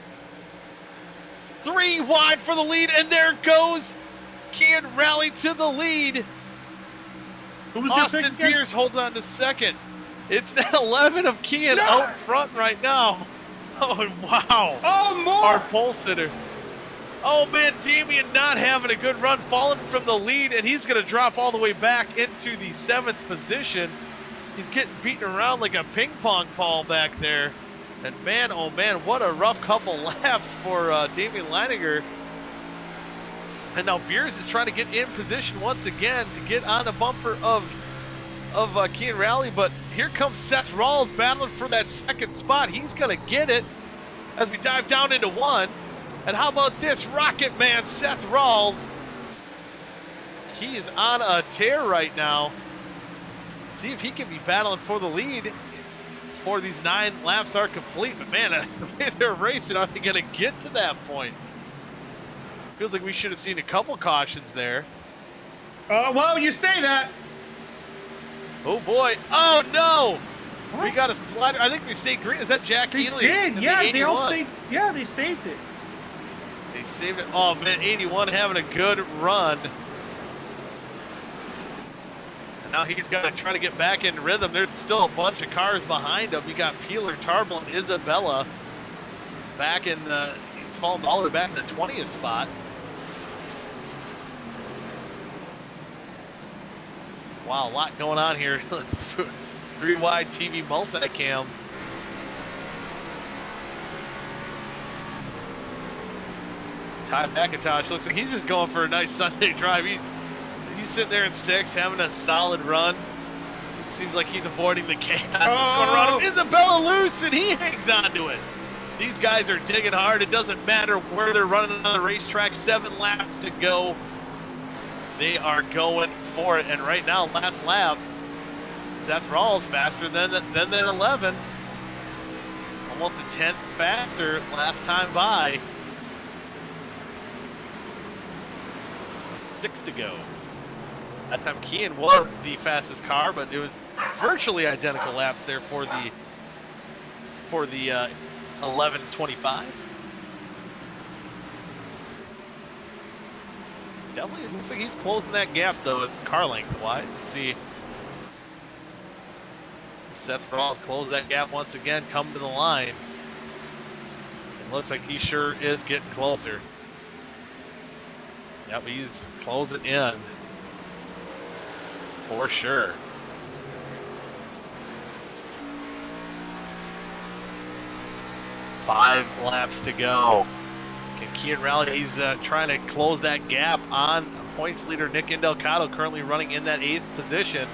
3 wide for the lead, and there goes Kian Rally to the lead. Who was Austin Beers holds on to second. It's that 11 of Kian out front right now. Oh, wow. Oh, more. Our pole sitter. Oh, man, Damien not having a good run, falling from the lead, and he's going to drop all the way back into the 7th position. He's getting beaten around like a ping pong ball back there. And man, oh man, what a rough couple laps for Damian Leininger. And now Beers is trying to get in position once again to get on the bumper of Kian Rally. But here comes Seth Rawls battling for that second spot. He's going to get it as we dive down into 1. And how about this Rocket Man, Seth Rawls? He is on a tear right now. See if he can be battling for the lead before these 9 laps are complete. But man, the way they're racing, are they going to get to that point? Feels like we should have seen a couple cautions there. Well, you say that. Oh boy. Oh no! What? We got a slider. I think they stayed green. Is that Jack They Ely? did, yeah, they all stayed. Yeah, they saved it. They saved it. Oh man, 81 having a good run. Now he's got to try to get back in rhythm. There's still a bunch of cars behind him. You got Peeler, Tarble, and Isabella back in the, he's fallen all the way back in the 20th spot. Wow, a lot going on here. 3 wide TV multicam. Ty McIntosh looks like he's just going for a nice Sunday drive. He's sitting there in 6th, having a solid run. It seems like he's avoiding the chaos that's going around him. Isabella loose, and he hangs on to it. These guys are digging hard. It doesn't matter where they're running on the racetrack. 7 laps to go. They are going for it. And right now, last lap, Seth Rawls faster than 11. Almost a 10th faster last time by. 6 to go. That time Kian was the fastest car, but it was virtually identical laps there for the 11:25. Definitely looks like he's closing that gap though. It's car length wise. Let's see. Seth Rawls closed that gap once again, come to the line. It looks like he sure is getting closer. Yep, he's closing in. For sure. Five laps to go. Can Kian Rally? He's trying to close that gap on points leader Nick Indelcato, currently running in that 8th position.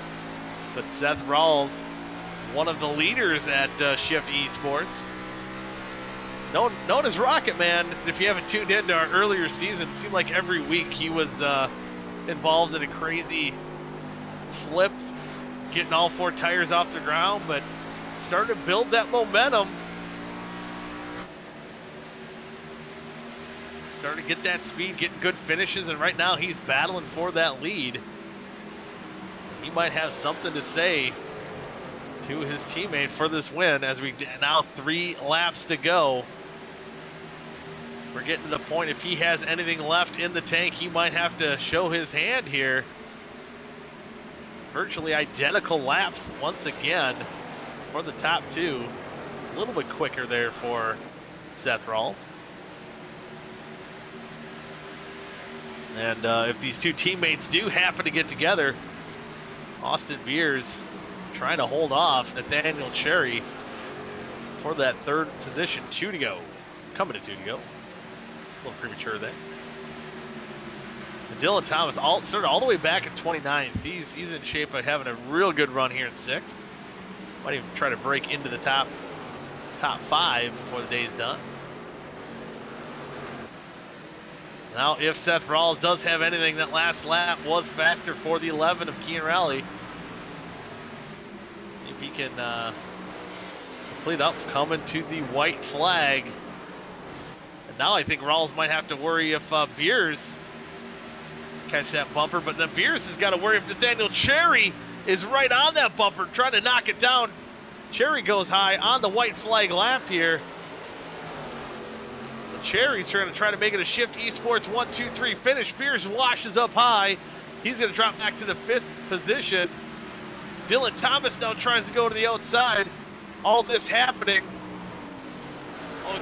But Seth Rawls, one of the leaders at Shift Esports, known as Rocket Man. If you haven't tuned into our earlier season, it seemed like every week he was involved in a crazy flip, getting all 4 tires off the ground, but starting to build that momentum. Starting to get that speed, getting good finishes, and right now he's battling for that lead. He might have something to say to his teammate for this win as we now 3 laps to go. We're getting to the point, if he has anything left in the tank, he might have to show his hand here. virtually identical laps once again for the top two. A little bit quicker there for Seth Rawls. And if these two teammates do happen to get together, Austin Beers trying to hold off Nathaniel Cherry for that third position. 2 to go. Coming to 2 to go. A little premature there. And Dylan Thomas started all the way back at 29th. He's in shape of having a real good run here in 6th. Might even try to break into the top 5 before the day's done. Now, if Seth Rawls does have anything, that last lap was faster for the 11 of Kean Rowley. See if he can complete up, coming to the white flag. And now I think Rawls might have to worry if Beers catch that bumper, but then Beers has got to worry if Nathaniel Cherry is right on that bumper, trying to knock it down. Cherry goes high on the white flag lap here. Cherry's trying to make it a Shift Esports 1-2-3 finish. Beers washes up high. He's going to drop back to the 5th position. Dylan Thomas now tries to go to the outside. All this happening.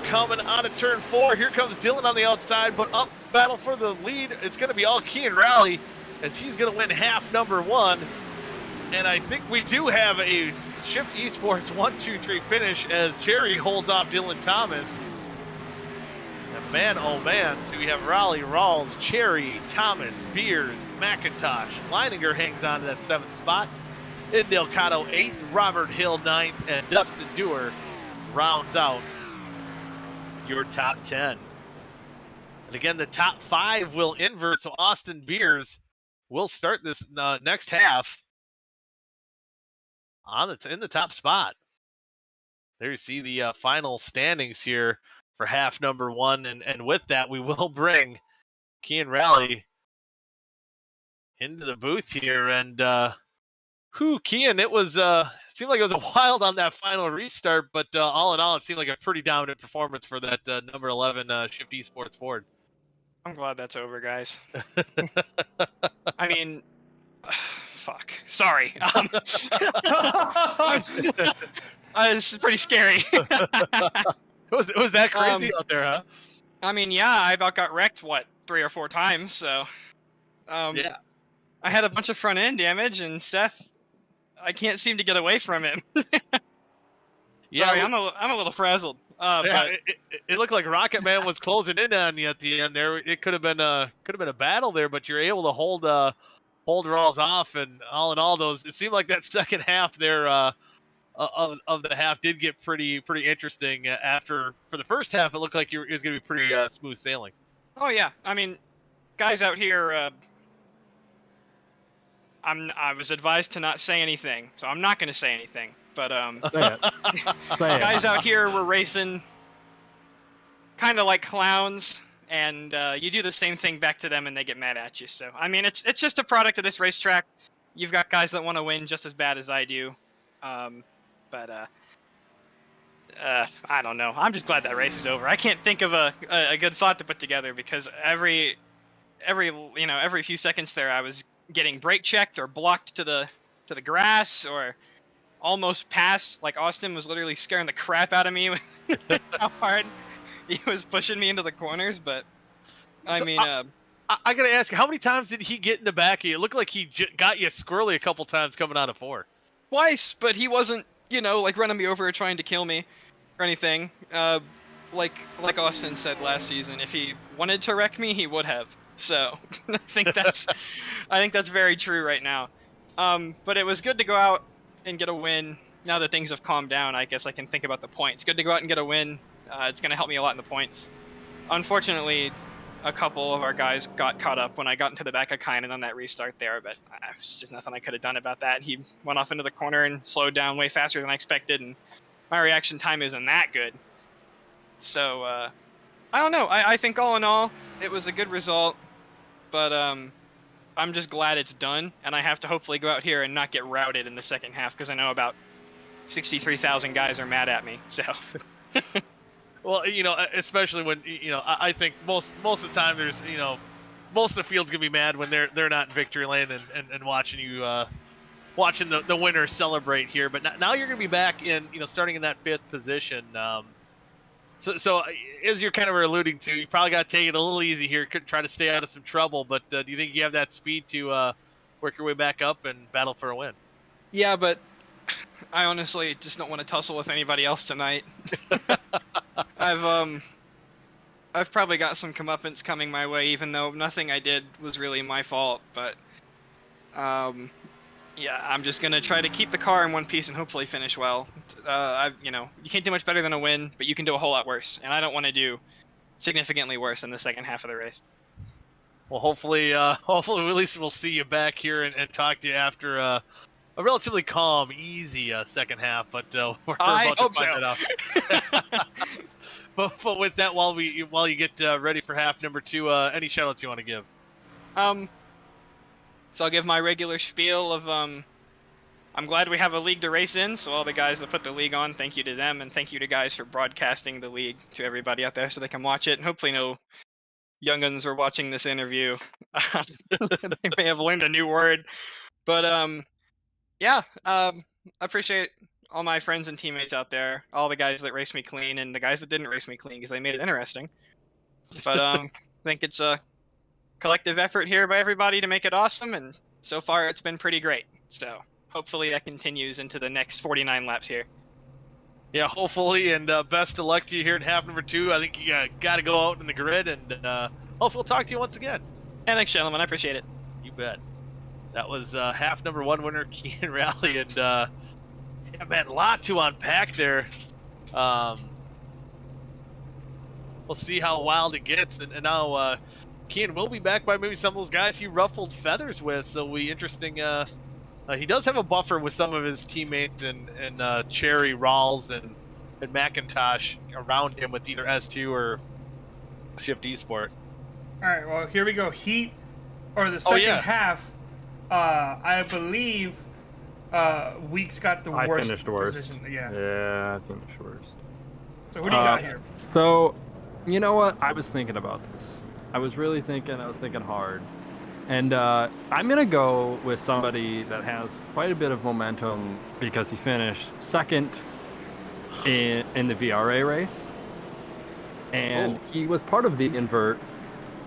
Coming out of turn 4. Here comes Dylan on the outside, but up battle for the lead. It's going to be all Kean Rowley as he's going to win half number 1. And I think we do have a Shift Esports 1-2-3 finish as Cherry holds off Dylan Thomas. And man, oh man, so we have Rowley, Rawls, Cherry, Thomas, Beers, McIntosh. Leininger hangs on to that 7th spot. Indale Cotto 8th, Robert Hill 9th, and Dustin Dewar rounds out your top 10. And again, the top 5 will invert, so Austin Beers will start this next half in the top spot. There you see the final standings here for half number 1, and with that, we will bring Kean Rowley into the booth here. And Kean, it was seemed like it was a wild on that final restart, but all in all, it seemed like a pretty dominant performance for that number 11 Shift Esports Ford. I'm glad that's over, guys. I mean, fuck. Sorry. This is pretty scary. It was that crazy out there, huh? I mean, yeah, I about got wrecked, 3 or 4 times, so... yeah. I had a bunch of front end damage, and Seth, I can't seem to get away from him. Yeah, sorry, I'm a little frazzled. But it looked like Rocket Man was closing in on you at the end there. It could have been a battle there, but you're able to hold Rawls off, and all in all, it seemed like that second half there of the half did get pretty interesting. For the first half, it looked like it was going to be pretty smooth sailing. Oh yeah, I mean, guys out here, I was advised to not say anything, so I'm not going to say anything. But guys out here were racing kind of like clowns, and you do the same thing back to them, and they get mad at you. So I mean, it's just a product of this racetrack. You've got guys that want to win just as bad as I do, but I don't know. I'm just glad that race is over. I can't think of a good thought to put together because every few seconds there, I was getting brake checked or blocked to the grass or almost passed. Like Austin was literally scaring the crap out of me with how hard he was pushing me into the corners. But I mean, I gotta ask you, how many times did he get in the back of you? It looked like he got you squirrely a couple times coming out of 4. Twice, but he wasn't, like running me over or trying to kill me or anything. Like Austin said last season, if he wanted to wreck me, he would have. So I think that's very true right now. But it was good to go out and get a win. Now that things have calmed down, I guess I can think about the points. Good to go out and get a win. It's going to help me a lot in the points. Unfortunately, a couple of our guys got caught up when I got into the back of Kynan on that restart there, but there's just nothing I could have done about that. He went off into the corner and slowed down way faster than I expected, and my reaction time isn't that good. So, I don't know. I think all in all, it was a good result, but I'm just glad it's done, and I have to hopefully go out here and not get routed in the second half, because I know about 63,000 guys are mad at me, so... Well, especially when, I think most of the time there's, most of the field's going to be mad when they're not in victory lane and watching you watching the winner celebrate here. But now you're going to be back in, starting in that 5th position. So as you're kind of alluding to, you probably got to take it a little easy here, try to stay out of some trouble. But do you think you have that speed to work your way back up and battle for a win? Yeah, but I honestly just don't want to tussle with anybody else tonight. I've probably got some comeuppance coming my way, even though nothing I did was really my fault. But yeah, I'm just gonna try to keep the car in one piece and hopefully finish well. You can't do much better than a win, but you can do a whole lot worse, and I don't want to do significantly worse in the second half of the race. Well, hopefully at least we'll see you back here and talk to you after a relatively calm, easy second half. But we're about to find that out. But with that, while you get ready for half number 2, any shout-outs you want to give? So I'll give my regular spiel of I'm glad we have a league to race in, so all the guys that put the league on, thank you to them, and thank you to guys for broadcasting the league to everybody out there so they can watch it. And hopefully no young'uns are watching this interview. They may have learned a new word. But I appreciate all my friends and teammates out there, all the guys that raced me clean and the guys that didn't race me clean because they made it interesting. But I think it's a collective effort here by everybody to make it awesome, and so far it's been pretty great. So hopefully that continues into the next 49 laps here. Yeah, hopefully, and best of luck to you here in half number 2. I think you got to go out in the grid, and hopefully we'll talk to you once again. And thanks, gentlemen. I appreciate it. You bet. That was half number 1 winner, Kean Rally, and yeah, man, a lot to unpack there. We'll see how wild it gets, and now Kean will be back by maybe some of those guys he ruffled feathers with, so we interesting. He does have a buffer with some of his teammates and Cherry, Rawls, and McIntosh around him with either S2 or Shift Esport. All right, well, here we go. Heat, or the second half, I believe Weeks got the worst. I finished worst. Position. Yeah, I finished worst. So who do you got here? So, you know what? I was thinking about this. I was thinking hard. And I'm going to go with somebody that has quite a bit of momentum because he finished second in the VRA race. And he was part of the invert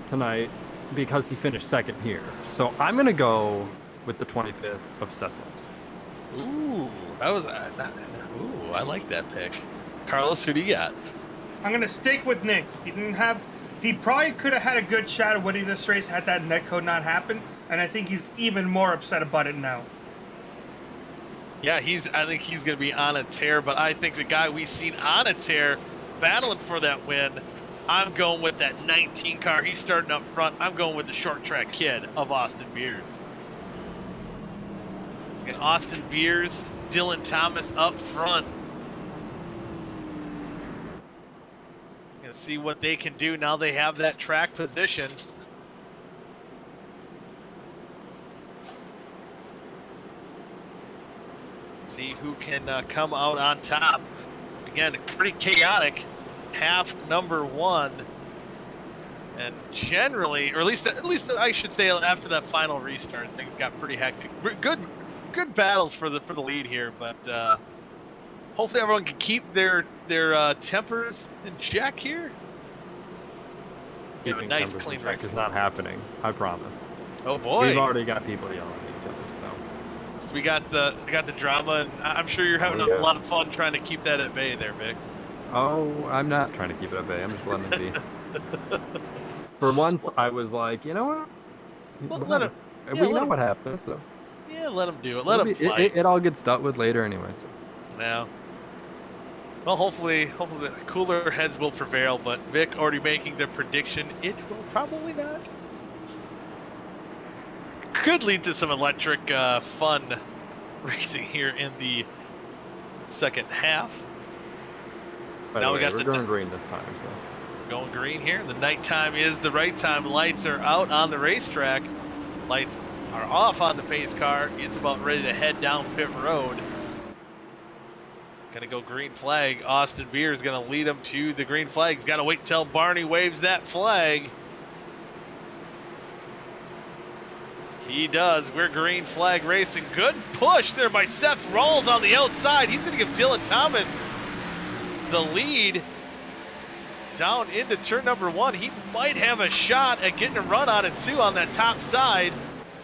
tonight because he finished second here. So I'm going to go with the 25th of Seth Woods. Ooh, that was I like that pick. Carlos, who do you got? I'm going to stick with Nick. He probably could have had a good shot at winning this race had that netcode not happened, and I think he's even more upset about it now. Yeah, I think he's going to be on a tear, but I think the guy we've seen on a tear battling for that win, I'm going with that 19 car. He's starting up front. I'm going with the short track kid of Austin Beers. Let's get Austin Beers, Dylan Thomas up front. See what they can do now they have that track position. See who can come out on top. Again, pretty chaotic half number 1, and generally, or at least I should say, after that final restart, things got pretty hectic. Good battles for the lead here, but hopefully everyone can keep their tempers in check here. Keeping nice tempers clean in check race. is not happening. I promise. Oh boy! We've already got people yelling at each other. So we got the drama, and I'm sure you're having a lot of fun trying to keep that at bay there, Vic. Oh, I'm not trying to keep it at bay. I'm just letting it be. For once, I was like, you know what? Let him. We know what happens, so. Yeah, let him do it. Let him fight. It all gets dealt with later anyway. So. Yeah. Well, hopefully the cooler heads will prevail, but Vic already making the prediction, it will probably not. Could lead to some electric fun racing here in the second half. By now the way, we got we're going green this time, so. Going green here. The nighttime is the right time. Lights are out on the racetrack. Lights are off on the pace car. It's about ready to head down pit road. Gonna go green flag. Austin Beer is gonna lead him to the green flag. He's gotta wait till Barney waves that flag. He does. We're green flag racing. Good push there by Seth Rawls on the outside. He's going to give Dylan Thomas the lead down into turn number 1. He might have a shot at getting a run on it too on that top side.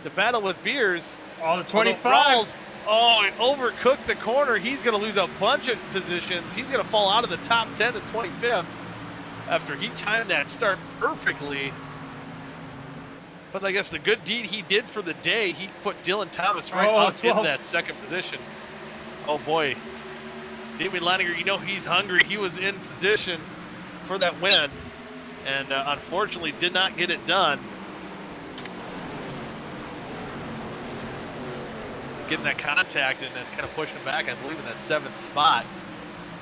The battle with Beers. Oh, the 25. Rawls, oh, it overcooked the corner. He's going to lose a bunch of positions. He's going to fall out of the top 10 to 25th after he timed that start perfectly. But I guess the good deed he did for the day, he put Dylan Thomas right up in that second position. Oh boy. Damien Leininger, you know he's hungry. He was in position for that win, and unfortunately did not get it done. Getting that contact and then kind of pushing him back, I believe, in that 7th spot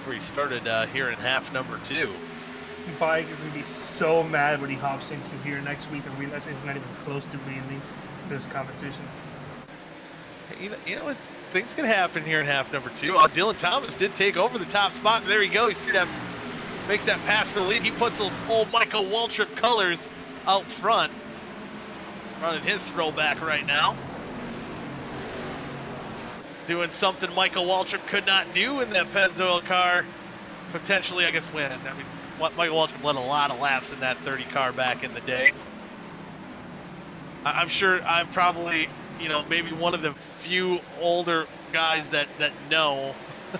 where he started here in half number 2. Bike is going to be so mad when he hops into here next week and realizes he's not even close to winning this competition. You know, things can happen here in half number 2. Dylan Thomas did take over the top spot. There you go. You see that, makes that pass for the lead. He puts those old Michael Waltrip colors out front. Running his throwback right now. Doing something Michael Waltrip could not do in that Pennzoil car. Potentially, I guess, win. I mean, Michael Waltrip led a lot of laps in that 30 car back in the day. I'm sure I'm probably, you know, maybe one of the few older guys that know,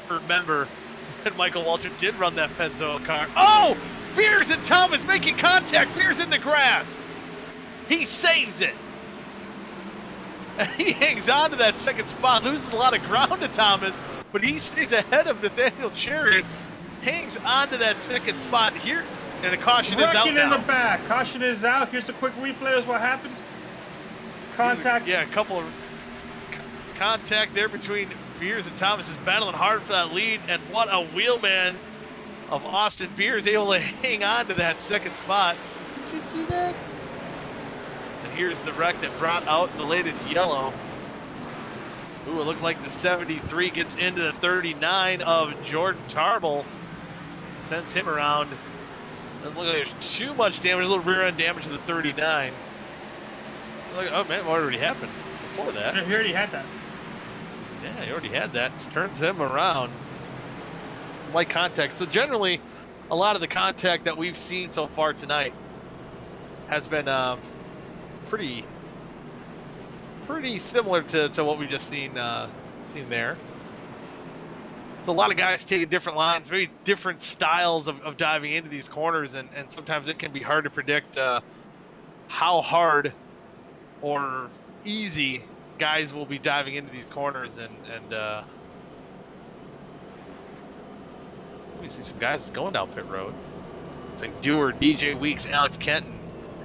remember when Michael Waltrip did run that Pennzoil car. Oh! Beers and Thomas making contact. Beers in the grass. He saves it. And he hangs on to that second spot, loses a lot of ground to Thomas, but he stays ahead of Nathaniel Cherry. Hangs on to that second spot here, and the caution is out now. In the back. Caution is out. Here's a quick replay of what happened. Contact. Yeah, a couple of contact there between Beers and Thomas, just battling hard for that lead, and what a wheelman of Austin Beers able to hang on to that second spot. Did you see that? And here's the wreck that brought out the latest yellow. Ooh, it looked like the 73 gets into the 39 of Jordan Tarble. Sends him around. Doesn't look like there's too much damage, a little rear end damage to the 39. Like, oh man, what already happened before that? He already had that. Yeah, he already had that. Turns him around. Some light contact. So generally, a lot of the contact that we've seen so far tonight has been pretty similar to what we just seen there. So a lot of guys taking different lines, very different styles of diving into these corners, and sometimes it can be hard to predict how hard or easy guys will be diving into these corners. And we see some guys going down pit road. It's like Dewar, DJ Weeks, Alex Kenton,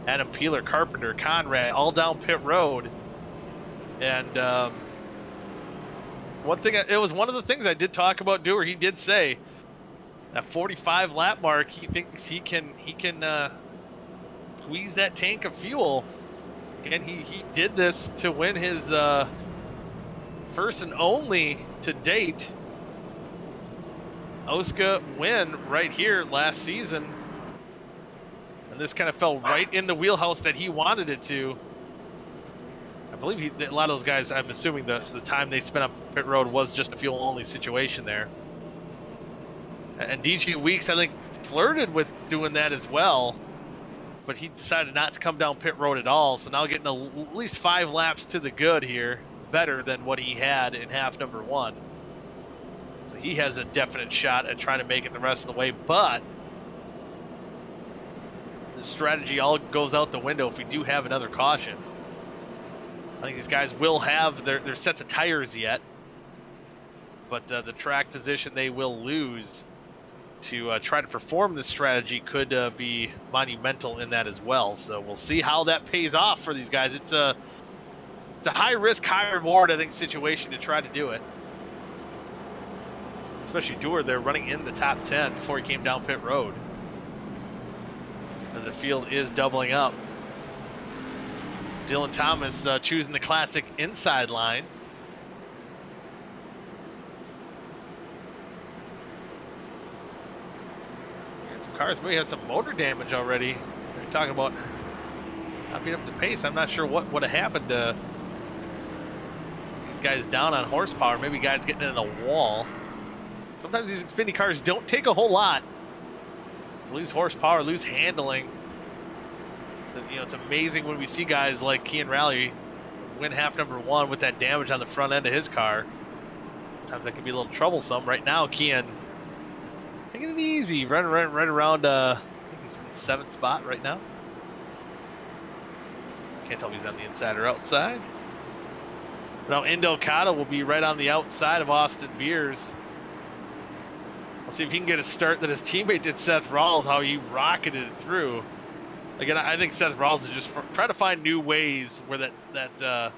Adam Peeler, Carpenter, Conrad, all down pit road. And one thing, it was one of the things I did talk about Dewar. He did say that 45 lap mark, he thinks he can squeeze that tank of fuel. And he did this to win his first and only to date OSCA win right here last season. And this kind of fell right in the wheelhouse that he wanted it to. I believe a lot of those guys, I'm assuming the time they spent up pit road was just a fuel-only situation there. And DJ Weeks, I think, flirted with doing that as well, but he decided not to come down pit road at all. So now getting at least 5 laps to the good here, better than what he had in half number 1. So he has a definite shot at trying to make it the rest of the way, but the strategy all goes out the window if we do have another caution. I think these guys will have their sets of tires yet, but the track position they will lose to try to perform this strategy could be monumental in that as well. So we'll see how that pays off for these guys. It's a high risk, high reward, I think, situation to try to do it. Especially Dewar, they're running in the top 10 before he came down pit road, as the field is doubling up. Dylan Thomas choosing the classic inside line. And some cars may have some motor damage already. They're talking about not being up to pace. I'm not sure what would have happened to these guys down on horsepower. Maybe guys getting in the wall. Sometimes these Xfinity cars don't take a whole lot. Lose horsepower, lose handling. So, it's amazing when we see guys like Kean Raleigh win half number 1 with that damage on the front end of his car. Sometimes that can be a little troublesome. Right now, Kean taking it easy, right around. I think he's in the 7th spot right now. Can't tell if he's on the inside or outside. Now Indel Cotto will be right on the outside of Austin Beers. We'll see if he can get a start that his teammate did, Seth Rawls, how he rocketed it through. Again, I think Seth Rawls is just trying to find new ways where that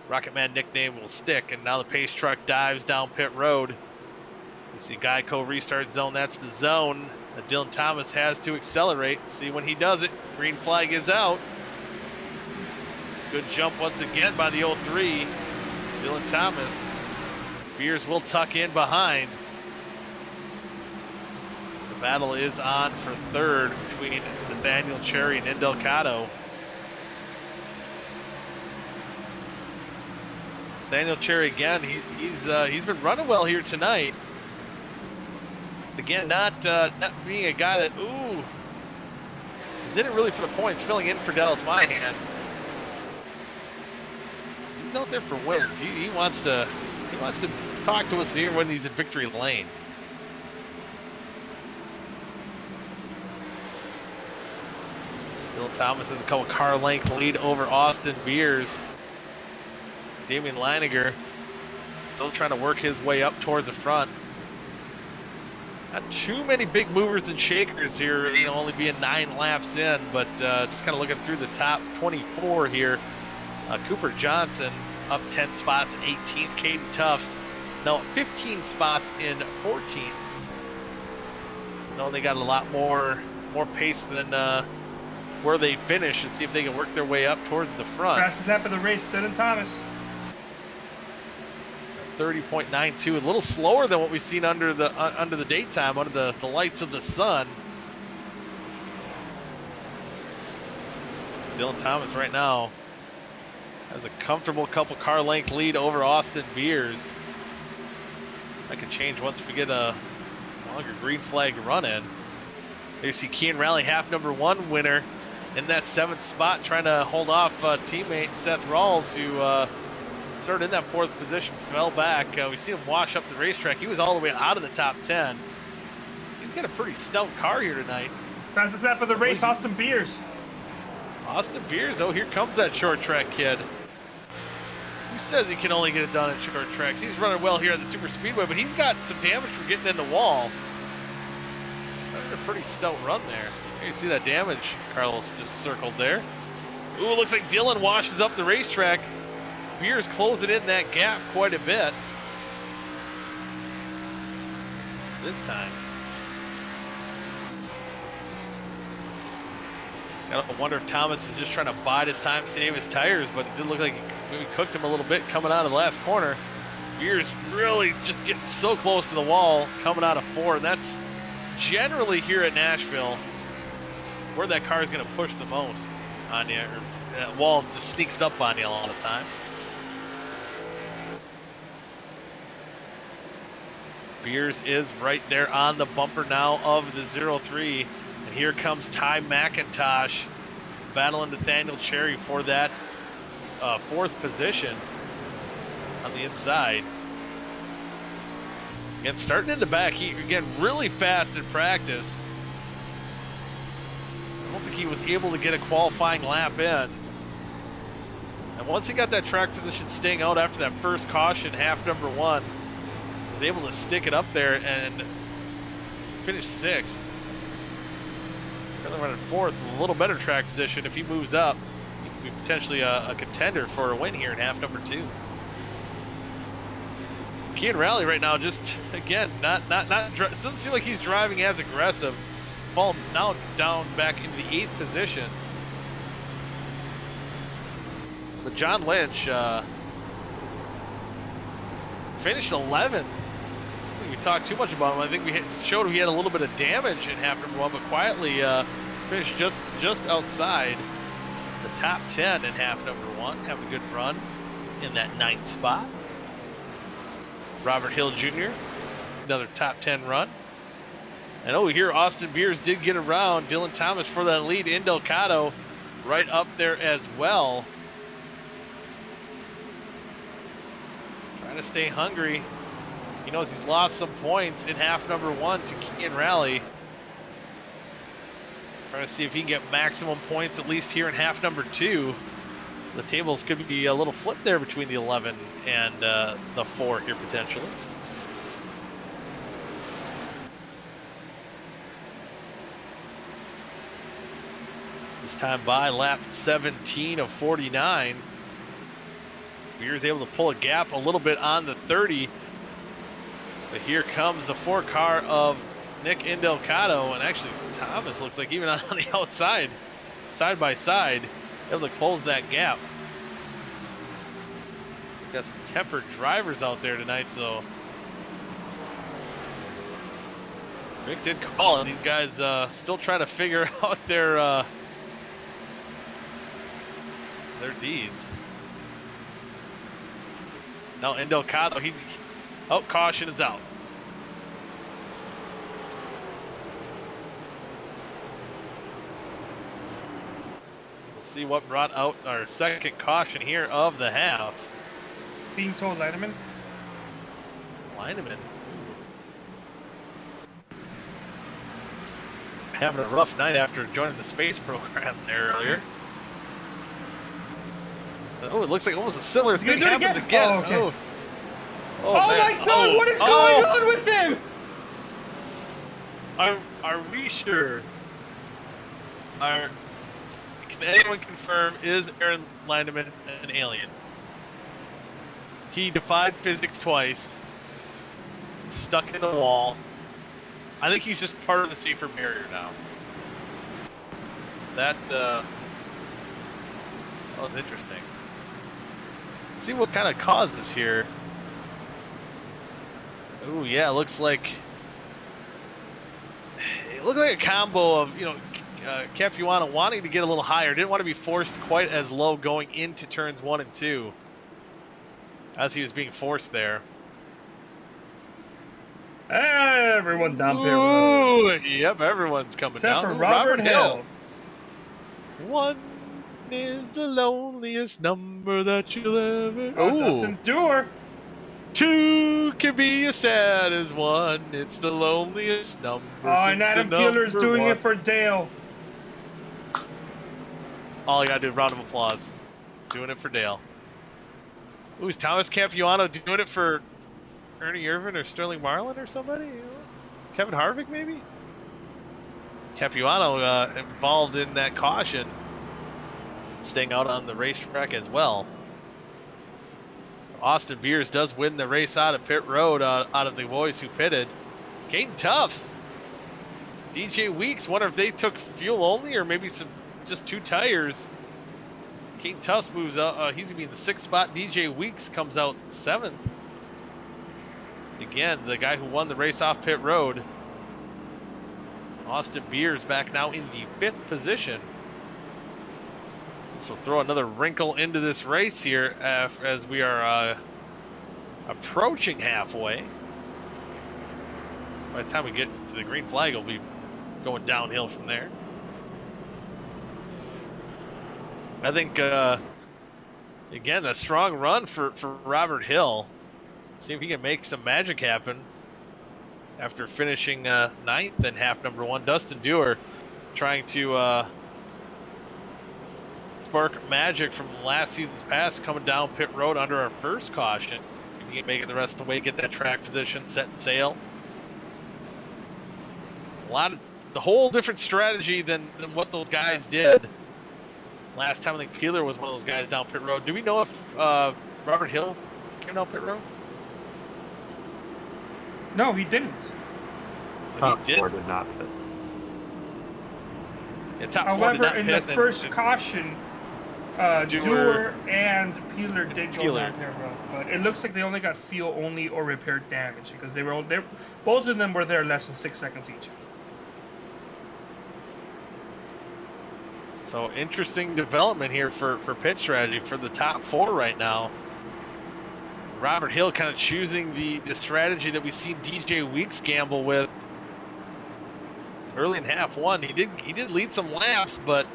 Rocket Man nickname will stick. And now the pace truck dives down pit road. We see Geico restart zone. That's the zone that Dylan Thomas has to accelerate. See when he does it. Green flag is out. Good jump once again by the 03, Dylan Thomas. Beers will tuck in behind. The battle is on for 3rd between Nathaniel Cherry and Indel Cotto. Nathaniel Cherry again, he's been running well here tonight. Again, not being a guy that he's in it really for the points, filling in for Dallas Myhan. He's out there for wins. He wants to talk to us here when he's in victory lane. Dylan Thomas has a couple car length lead over Austin Beers. Damian Leininger still trying to work his way up towards the front. Not too many big movers and shakers here, only being 9 laps in, but just kind of looking through the top 24 here. Cooper Johnson up 10 spots, 18th. Caden Tufts now 15 spots in 14th. They got a lot more pace than where they finish, to see if they can work their way up towards the front. Fastest lap of the race, Dylan Thomas. 30.92, a little slower than what we've seen under the daytime, under the lights of the sun. Dylan Thomas right now has a comfortable couple car length lead over Austin Beers. That could change once we get a longer green flag run in. There you see Kean Raleigh, half number 1 winner in that 7th spot, trying to hold off teammate Seth Rawls, who started in that 4th position, fell back. We see him wash up the racetrack. He was all the way out of the top 10. He's got a pretty stout car here tonight. Fastest lap of the race, Austin Beers. Austin Beers, here comes that short track kid. Who says he can only get it done at short tracks? He's running well here at the Super Speedway, but he's got some damage for getting in the wall. That's a pretty stout run there. Here you see that damage Carlos just circled there. Ooh, looks like Dylan washes up the racetrack. Beers closing in that gap quite a bit this time. I wonder if Thomas is just trying to bide his time, save his tires, but it did look like he maybe cooked him a little bit coming out of the last corner. Beers really just getting so close to the wall coming out of 4, and that's generally here at Nashville where that car is going to push the most on you, or that wall just sneaks up on you a lot of times. Beers is right there on the bumper now of the 03. And here comes Ty McIntosh battling Nathaniel Cherry for that 4th position on the inside. Again, starting in the back, again, really fast in practice. I don't think he was able to get a qualifying lap in. And once he got that track position staying out after that first caution, half number 1, was able to stick it up there and finish 6th. Running 4th, a little better track position. If he moves up, he could be potentially a contender for a win here in half number 2. Kean Raleigh right now, just again, doesn't seem like he's driving as aggressive. Falling now down back into the 8th position. But John Lynch finished 11th. We talked too much about him. I think we showed he had a little bit of damage in half number 1, but quietly finished just outside the top 10 in half number 1. Having a good run. in that 9th spot. Robert Hill Jr., another top 10 run. And oh, here Austin Beers did get around Dylan Thomas for that lead. Indelcato right up there as well. Trying to stay hungry. He knows he's lost some points in half number 1 to Kean Rally. Trying to see if he can get maximum points at least here in half number 2. The tables could be a little flip there between the 11 and the 4 here potentially. This time by lap 17 of 49. Beers able to pull a gap a little bit on the 30. But here comes the 4 car of Nick Indelcato, and actually Thomas looks like even on the outside, side by side, able to close that gap. Got some tempered drivers out there tonight, so Rick did call it. These guys still trying to figure out their deeds. Now Indelcato, caution is out. Let's see what brought out our second caution here of the half. Being told Lineman. Lineman. Having a rough night after joining the space program there earlier. Oh, it looks like almost a similar thing happens again. Oh, okay. Oh, my God! What is going on with him? Are we sure? Can anyone confirm, is Aaron Lindemann an alien? He defied physics twice, stuck in a wall. I think he's just part of the safer barrier now. That was interesting. Let's see what kind of caused this here. Oh yeah, it looks like a combo of, Capuano wanting to get a little higher, didn't want to be forced quite as low going into turns 1 and 2 as he was being forced there. Everyone down there. Ooh, yep, everyone's coming Except down. for Robert Hill. 1 is the loneliest number that you'll ever. Dustin Dewar. 2 can be as sad as 1. It's the loneliest number. And Adam Peeler's doing it for Dale. All I gotta do is round of applause. Doing it for Dale. Ooh, is Thomas Capuano doing it for Ernie Irvin or Sterling Marlin or somebody? Kevin Harvick maybe? Capuano involved in that caution, staying out on the racetrack as well. Austin Beers does win the race out of pit road, out of the boys who pitted. Caden Tufts, DJ Weeks, wonder if they took fuel only or maybe just 2 tires. Caden Tufts moves up, he's gonna be in the 6th spot. DJ Weeks comes out 7th. Again, the guy who won the race off pit road. Austin Beers back now in the 5th position. This will throw another wrinkle into this race here as we are approaching halfway. By the time we get to the green flag, we'll be going downhill from there. I think, again, a strong run for Robert Hill. See if he can make some magic happen after finishing 9th in half number 1. Dustin Dewar trying to spark magic from last season's pass, coming down pit road under our first caution. See if he can make it the rest of the way, get that track position, set sail. The whole different strategy than what those guys did. Last time I think Peeler was one of those guys down pit road. Do we know if Robert Hill came down pit road? No, he didn't. So he did. Did not pit. Yeah, top However, in the pit, first caution, Dewar and Peeler did go down pit road, but it looks like they only got fuel only or repaired damage because they were both of them were there less than 6 seconds each. So interesting development here for pit strategy for the top 4 right now. Robert Hill kind of choosing the strategy that we seen DJ Weeks gamble with early in half one. He did lead some laps, but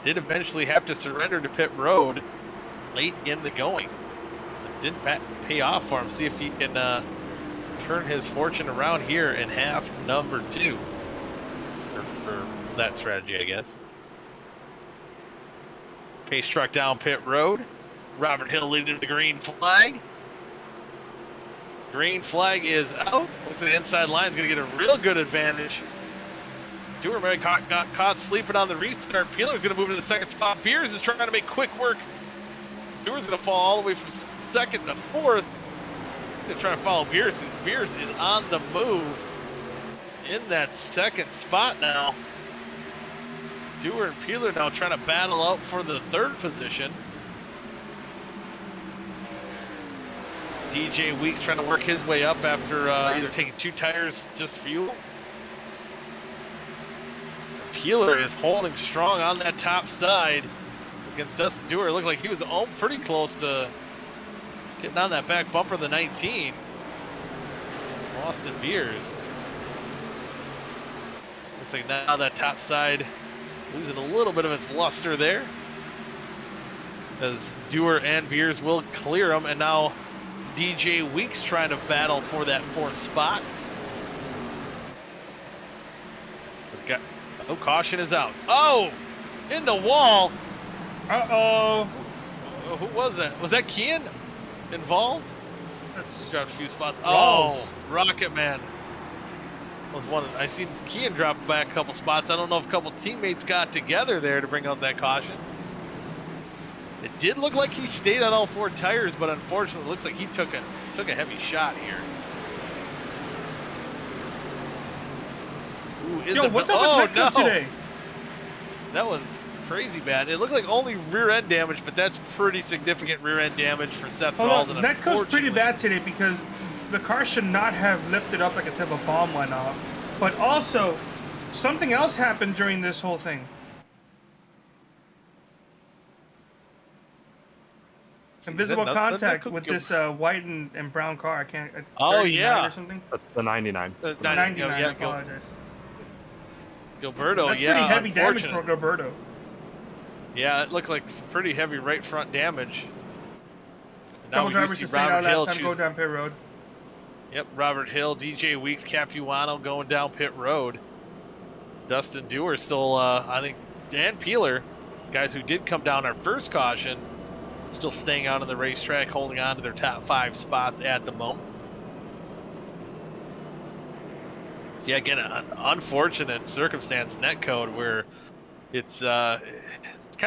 did eventually have to surrender to pit road late in the going. So it didn't pay off for him. See if he can turn his fortune around here in half number 2 for that strategy, I guess. Pace truck down pit road. Robert Hill leading the green flag. Green flag is out. Looks like the inside line is going to get a real good advantage. Dewar got caught sleeping on the restart. Peeler's going to move to the second spot. Beers is trying to make quick work. Dewar's going to fall all the way from second to fourth. He's going to try to follow Beers because Beers is on the move in that second spot now. Dewar and Peeler now trying to battle out for the third position. DJ Weeks trying to work his way up after either taking 2 tires just fuel. Peeler is holding strong on that top side against Dustin Dewar. It looked like he was pretty close to getting on that back bumper of the 19. Austin Beers. Looks like now that top side losing a little bit of its luster there, as Dewar and Beers will clear them, and now DJ Weeks trying to battle for that 4th spot. No caution is out. Oh, in the wall. Uh-oh. Who was that? Was that Kian involved? That's Dropped a few spots. Rawls. Oh, Rocket Man was one. I seen Kian drop back a couple spots. I don't know if a couple teammates got together there to bring out that caution. It did look like he stayed on all 4 tires, but unfortunately, it looks like he took a heavy shot here. Ooh, Yo, what's up with Netcode today? That one's crazy bad. It looked like only rear end damage, but that's pretty significant rear end damage for Seth Rawls. Netcode's pretty bad today because the car should not have lifted up like I said, a bomb went off. But also, something else happened during this whole thing. Invisible contact with this white and brown car. I can't. Oh yeah. Or something. That's the 99. 99. Yeah, I apologize. Gilberto, That's yeah. pretty heavy damage for Gilberto. Yeah, it looked like pretty heavy right front damage. Double drivers to stay out last time go down pit road. Yep, Robert Hill, DJ Weeks, Capuano going down pit road. Dustin Dewar still, I think, Dan Peeler, guys who did come down our first caution, still staying out on the racetrack, holding on to their top 5 spots at the moment. Yeah, again, an unfortunate circumstance, netcode, where it's kind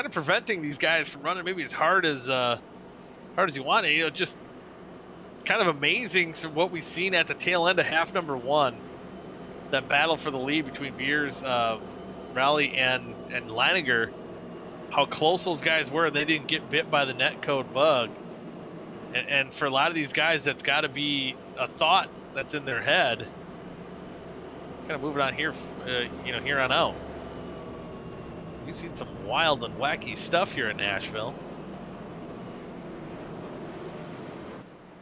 of preventing these guys from running maybe as hard as you want. You know, just kind of amazing what we've seen at the tail end of half number 1. That battle for the lead between Beers, Rowley, and Leininger. How close those guys were. They didn't get bit by the netcode bug. And for a lot of these guys, that's got to be a thought that's in their head. Kind of moving on here, here on out. We've seen some wild and wacky stuff here in Nashville.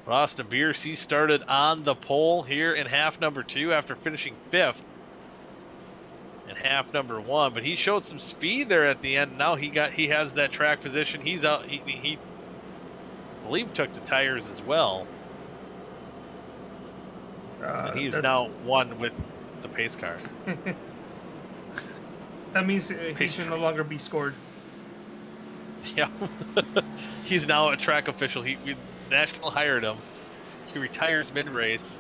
But Austin Beers, he started on the pole here in half number 2 after finishing 5th in half number 1. But he showed some speed there at the end. Now he has that track position. He's out. He I believe took the tires as well. And he's now one with the pace car. That means he should no longer be scored. Yeah. He's now a track official. Nashville hired him. He retires mid-race.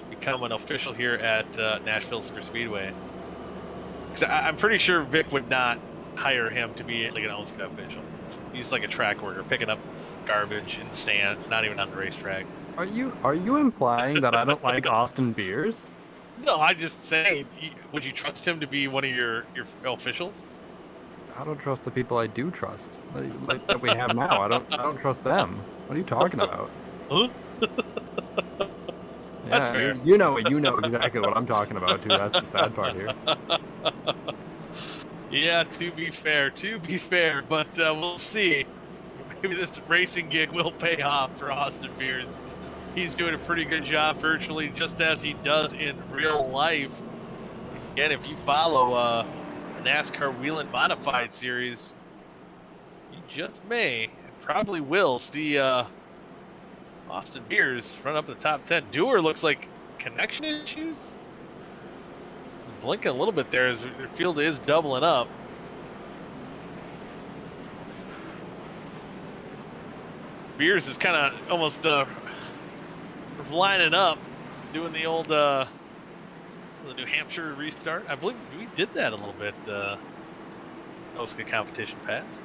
Become an official here at Nashville Superspeedway. Because I'm pretty sure Vic would not hire him to be like an OSCA official. He's like a track worker, picking up garbage in stands, not even on the racetrack. Are you implying that I don't like Austin Beers? No, I just say, would you trust him to be one of your officials? I don't trust the people I do trust, like that we have now. I don't trust them. What are you talking about? Huh? That's fair. You know exactly what I'm talking about too. That's the sad part here. Yeah, to be fair, but we'll see. maybe this racing gig will pay off for Austin Beers. He's doing a pretty good job virtually, just as he does in real life. Again, if you follow the NASCAR Wheel and Modified series, you just may, and probably will, see Austin Beers run up the top 10. Dewar looks like connection issues. Blinking a little bit there as the field is doubling up. Beers is kind of almost lining up, doing the old the New Hampshire restart. I believe we did that a little bit. OSCA competition pass.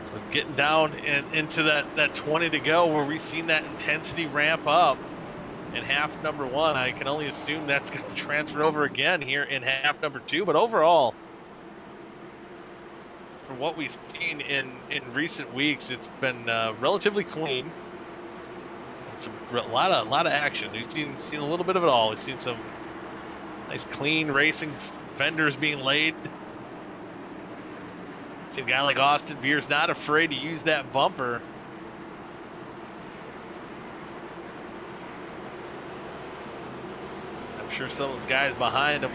So getting down and into that 20 to go, where we've seen that intensity ramp up in half number 1. I can only assume that's going to transfer over again here in half number 2. But overall, from what we've seen in recent weeks, it's been relatively clean. It's a lot of action. We've seen a little bit of it all. We've seen some nice clean racing, fenders being laid. See a guy like Austin Beers not afraid to use that bumper. I'm sure some of those guys behind him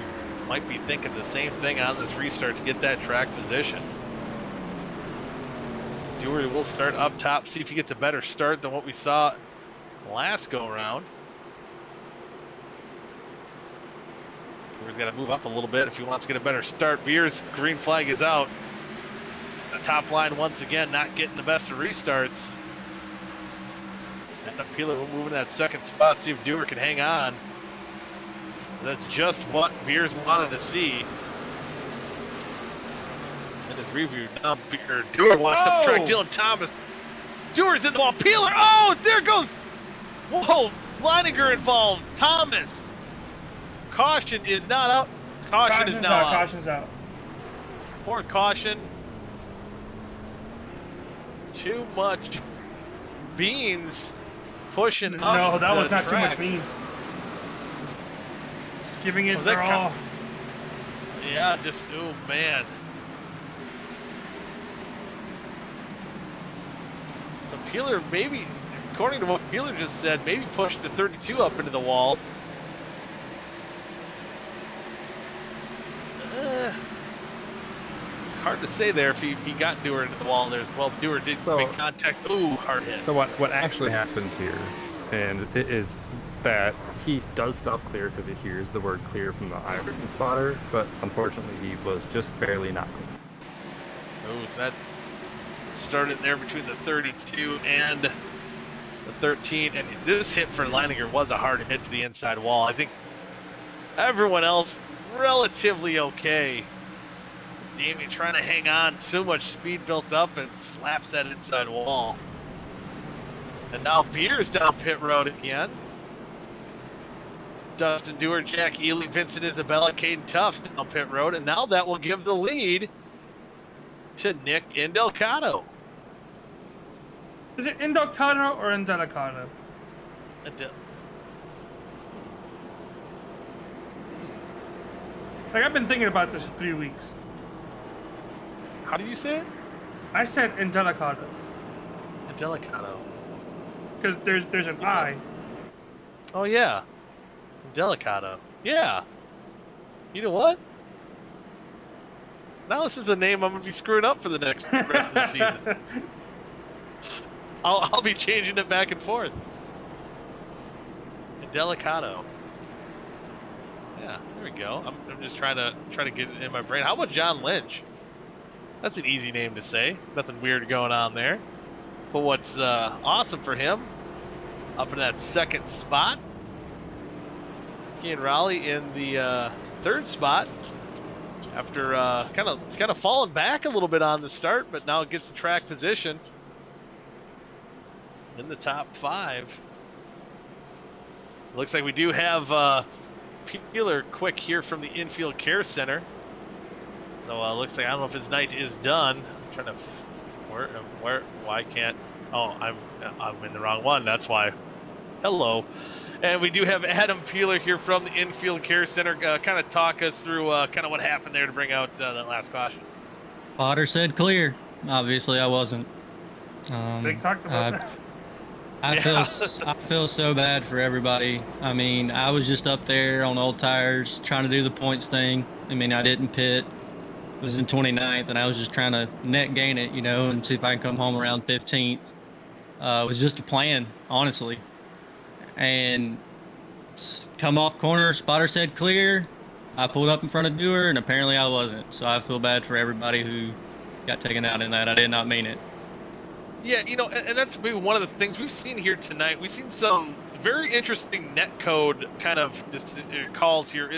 might be thinking the same thing on this restart to get that track position. Dewey will start up top, see if he gets a better start than what we saw last go around. Dewey's got to move up a little bit if he wants to get a better start. Beers, green flag is out. The top line once again not getting the best of restarts. And Peeler will move in that second spot, see if Dewar can hang on. That's just what Beers wanted to see in his review. Now Dewar wants to track Dylan Thomas. Dewar's in the wall. Peeler, oh, there goes. Whoa, Leininger involved. Thomas. Caution is not out. Caution is now out. Caution's out. Fourth caution. Too much beans pushing up. No, that was not track. too much beans. Just giving it Was their that all. Yeah, just, oh man. So Peeler maybe, according to what Peeler just said, maybe pushed the 32 up into the wall. Hard to say there if he got Dewar into the wall there. Well, Dewar did make contact. Ooh, hard hit. So what actually happens here, and it is that he does self-clear because he hears the word clear from the eyewitness spotter, but unfortunately he was just barely not clear. Oh, so that started there between the 32 and the 13, and this hit for Leininger was a hard hit to the inside wall. I think everyone else relatively okay. Damien trying to hang on, so much speed built up and slaps that inside wall. And now Beers down pit road again. Dustin Dewar, Jack Ely, Vincent Isabella, Caden Tufts down pit road, and now that will give the lead to Nick Indelicato. Is it Indelicato or Indelicato? Like, I've been thinking about this for 3 weeks. How do you say it? I said Indelicato. Indelicato. Because there's an I. Oh yeah. Indelicato. Yeah. You know what? Now this is a name I'm gonna be screwing up for the next rest of the season. I'll be changing it back and forth. Indelicato. Yeah, there we go. I'm just trying to get it in my brain. How about John Lynch? That's an easy name to say. Nothing weird going on there. But what's awesome for him, up in that second spot. Ian Raleigh in the third spot after kind of falling back a little bit on the start, but now gets the track position in the top 5. Looks like we do have Peeler quick here from the infield care center. So looks like, I don't know if his night is done. I'm trying to, why can't, oh, I'm in the wrong one. That's why. Hello. And we do have Adam Peeler here from the Infield Care Center. Kind of talk us through kind of what happened there to bring out that last caution. Potter said clear. Obviously, I wasn't. They talked about that. I feel so bad for everybody. I mean, I was just up there on old tires trying to do the points thing. I mean, I didn't pit. It was in 29th, and I was just trying to net gain it, you know, and see if I can come home around 15th. It was just a plan, honestly. And come off corner, spotter said clear. I pulled up in front of Dewar, and apparently I wasn't. So I feel bad for everybody who got taken out in that. I did not mean it. Yeah, you know, and that's maybe one of the things we've seen here tonight. We've seen some very interesting net code kind of calls here.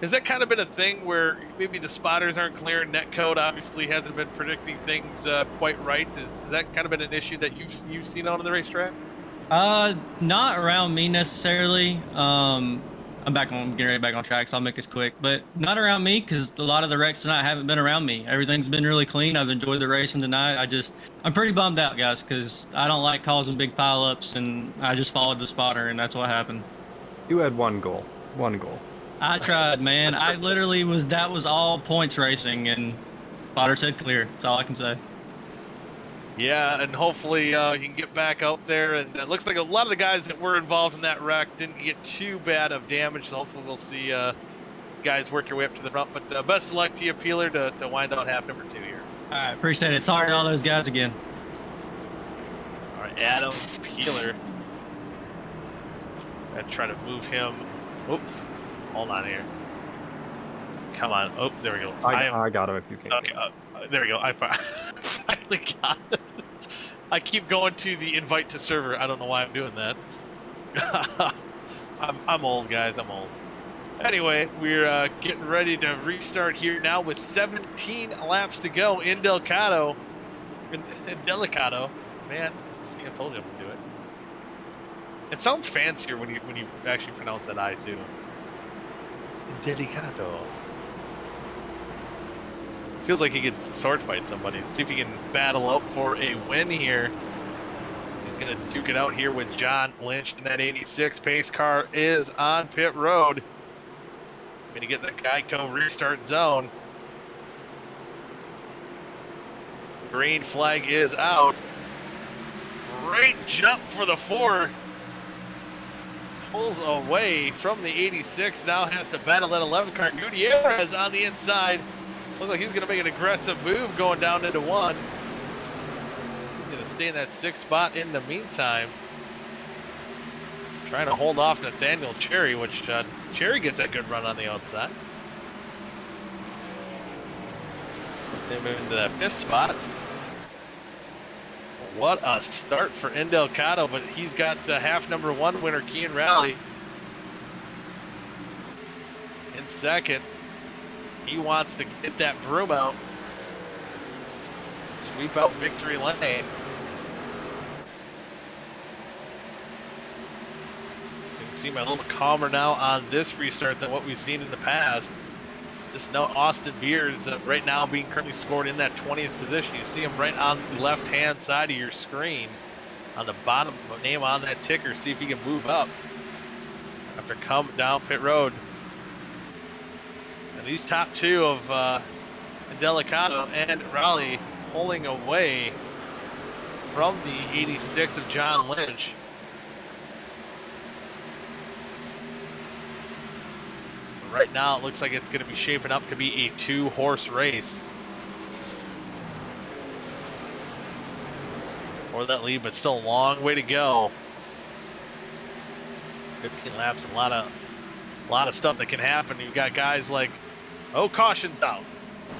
Has that kind of been a thing where maybe the spotters aren't clear and net code obviously hasn't been predicting things quite right? Is that kind of been an issue that you've seen on the racetrack? Not around me necessarily. I'm getting ready back on track, so I'll make this quick. But not around me, because a lot of the wrecks tonight haven't been around me. Everything's been really clean. I've enjoyed the racing tonight. I'm pretty bummed out, guys, because I don't like causing big pileups, and I just followed the spotter, and that's what happened. You had one goal. One goal. I tried, man. I literally that was all points racing, and spotter said clear. That's all I can say. Yeah, and hopefully you can get back out there. And it looks like a lot of the guys that were involved in that wreck didn't get too bad of damage. So hopefully we'll see guys work your way up to the front. But best of luck to you, Peeler, to wind out half number 2 here. All right, appreciate it. Sorry to all those guys again. All right, Adam Peeler. And try to move him. Oh, hold on here. Come on. Oh, there we go. I got him if you can. Okay, there we go. I finally got it. I keep going to the invite to server. I don't know why I'm doing that. I'm old, guys. I'm old. Anyway, we're getting ready to restart here now with 17 laps to go in Delicado. In Delicado. Man, see, I told you I'm going to do it. It sounds fancier when you actually pronounce that I, too. Delicado. Feels like he could sword fight somebody. Let's see if he can battle out for a win here. He's going to duke it out here with John Lynch in that 86. Pace car is on pit road. Going to get the Geico restart zone. Green flag is out. Great jump for the 4. Pulls away from the 86. Now has to battle that 11 car. Gutierrez on the inside. Looks like he's going to make an aggressive move going down into 1. He's going to stay in that 6th spot in the meantime. Trying to hold off Nathaniel Cherry, which Cherry gets that good run on the outside. Puts him into that 5th spot. What a start for Delicado, but he's got half number 1 winner, Kean Rally, in 2nd. He wants to get that broom out, sweep out victory lane. So you can see him a little calmer now on this restart than what we've seen in the past. Just note Austin Beers right now being currently scored in that 20th position. You see him right on the left-hand side of your screen, on the bottom name on that ticker. See if he can move up after coming down pit road. And these top 2 of Delicado and Raleigh pulling away from the 86 of John Lynch. Right now it looks like it's going to be shaping up to be a 2-horse race for that lead, but still a long way to go. 15 laps, a lot of stuff that can happen. You've got guys like, oh, caution's out,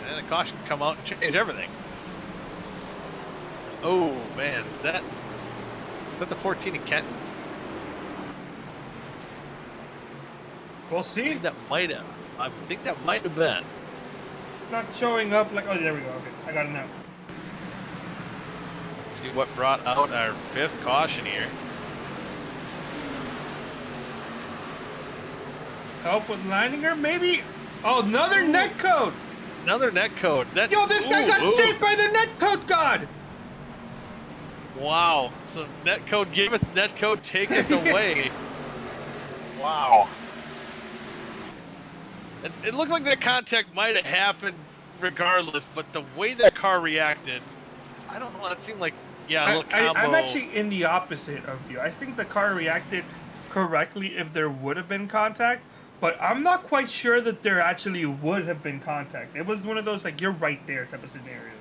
and a caution can come out and change everything. Oh man, is that the 14 in Kenton? We'll see. I think that might have been. Not showing up like, oh, there we go. Okay, I got it now. Let's see what brought out our 5th caution here. Help with lining her, maybe? Oh, another net code. Another net code. That's, Yo, this guy got saved by the net code god. Wow. So net code giveth, net code taketh away. Wow. It looked like that contact might have happened regardless, but the way that car reacted, I don't know. It seemed like, yeah, a little combo. I'm actually in the opposite of you. I think the car reacted correctly if there would have been contact, but I'm not quite sure that there actually would have been contact. It was one of those, like, you're right there type of scenarios.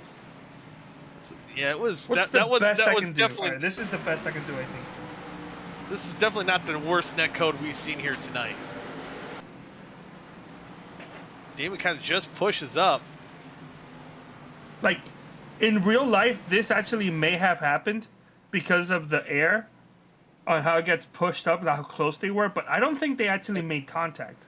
Yeah, it was. What's that the was best that I was can do? definitely. Alright, this is the best I can do, I think. This is definitely not the worst netcode we've seen here tonight. Damon kind of just pushes up. Like, in real life, this actually may have happened because of the air on how it gets pushed up and how close they were, but I don't think they actually made contact.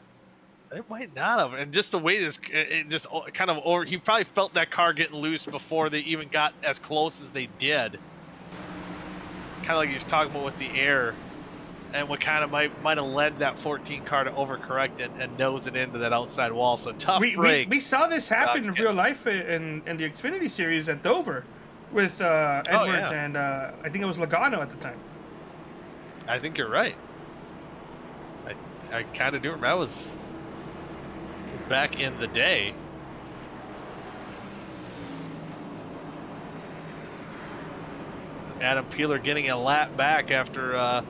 It might not have, and just the way this, it just kind of over. He probably felt that car getting loose before they even got as close as they did. Kind of like he was talking about with the air, and what kind of might have led that 14 car to overcorrect and nose it into that outside wall. So tough break. We saw this happen in real life in the Xfinity Series at Dover with Edwards and I think it was Logano at the time. I think you're right. I kind of do remember. That was back in the day. Adam Peeler getting a lap back after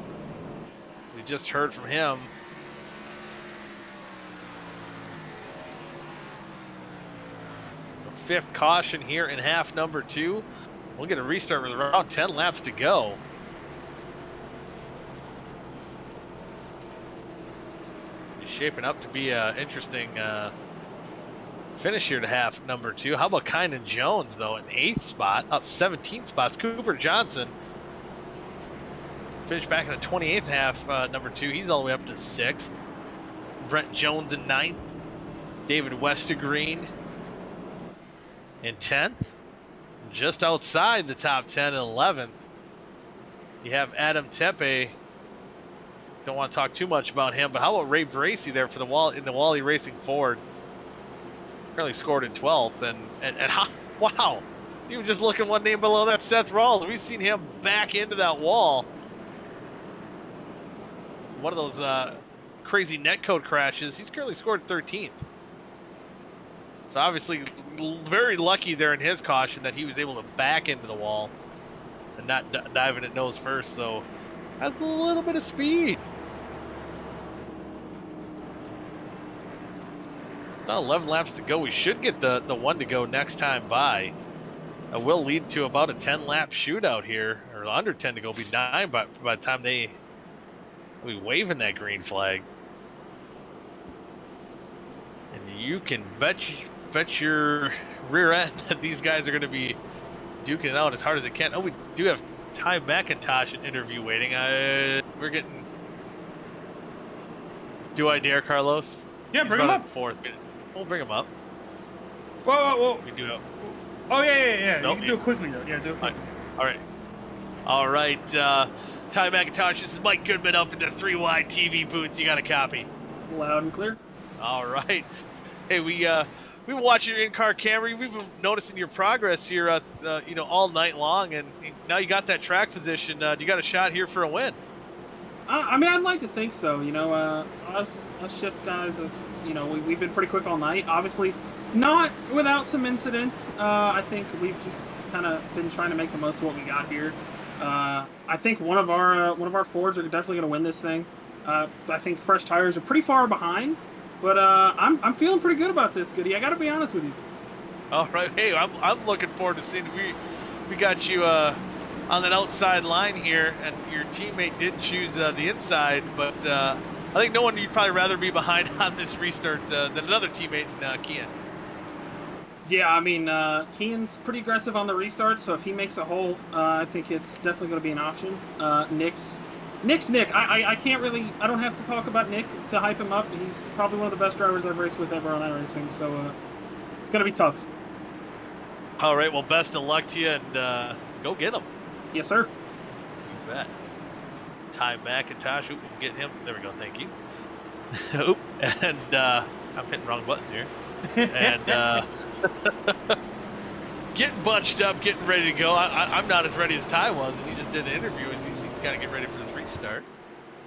we just heard from him. So fifth caution here in half number 2. We'll get a restart with around 10 laps to go. Shaping up to be an interesting finish here to half number 2. How about Kynan Jones, though, in 8th spot, up 17 spots. Cooper Johnson finished back in the 28th half number 2. He's all the way up to 6th. Brent Jones in 9th. David Westergreen in 10th. Just outside the top 10 in 11th. You have Adam Tepe. Don't want to talk too much about him, but how about Ray Bracey there for the Wally Racing Ford? Currently scored in 12th, and wow, even just looking one name below that, Seth Rawls. We've seen him back into that wall. One of those crazy netcode crashes. He's currently scored 13th. So obviously very lucky there in his caution that he was able to back into the wall and not diving at nose first. So that's a little bit of speed. It's not 11 laps to go. We should get the one to go next time by. It will lead to about a 10-lap shootout here, or under 10 to go. Be 9 by the time they will be waving that green flag. And you can bet your rear end that these guys are going to be duking it out as hard as they can. Oh, we do have Ty McIntosh an interview waiting. We're getting. Do I dare, Carlos? Yeah, bring him up. Fourth. We'll bring him up. Whoa. We do it. Oh yeah. Nope, you can do it quickly though. Yeah, do it quickly. All right. Ty McIntosh. This is Mike Goodman up in the 3-wide TV booth. You got a copy? Loud and clear. All right. Hey, we've been watching your in-car camera. We've been noticing your progress here, all night long, and now you got that track position. You got a shot here for a win. I mean, I'd like to think so. Us shift guys, we've been pretty quick all night. Obviously, not without some incidents. I think we've just kind of been trying to make the most of what we got here. I think one of our Fords are definitely going to win this thing. I think fresh tires are pretty far behind. But I'm feeling pretty good about this, Goody. I got to be honest with you. All right. Hey, I'm looking forward to seeing. We got you on that outside line here, and your teammate did choose the inside. But I think no one you'd probably rather be behind on this restart than another teammate in Kian. Yeah, I mean, Kian's pretty aggressive on the restart, so if he makes a hole, I think it's definitely going to be an option. Nick's Nick. I can't really. I don't have to talk about Nick to hype him up. He's probably one of the best drivers I've raced with ever on iRacing. So it's gonna be tough. All right. Well, best of luck to you, and go get him. Yes, sir. You bet. Ty McIntosh. Oop, we'll get him. There we go. Thank you. Oop, and I'm hitting wrong buttons here. And getting bunched up, getting ready to go. I'm not as ready as Ty was, and he just did an interview. He's got to get ready for this restart.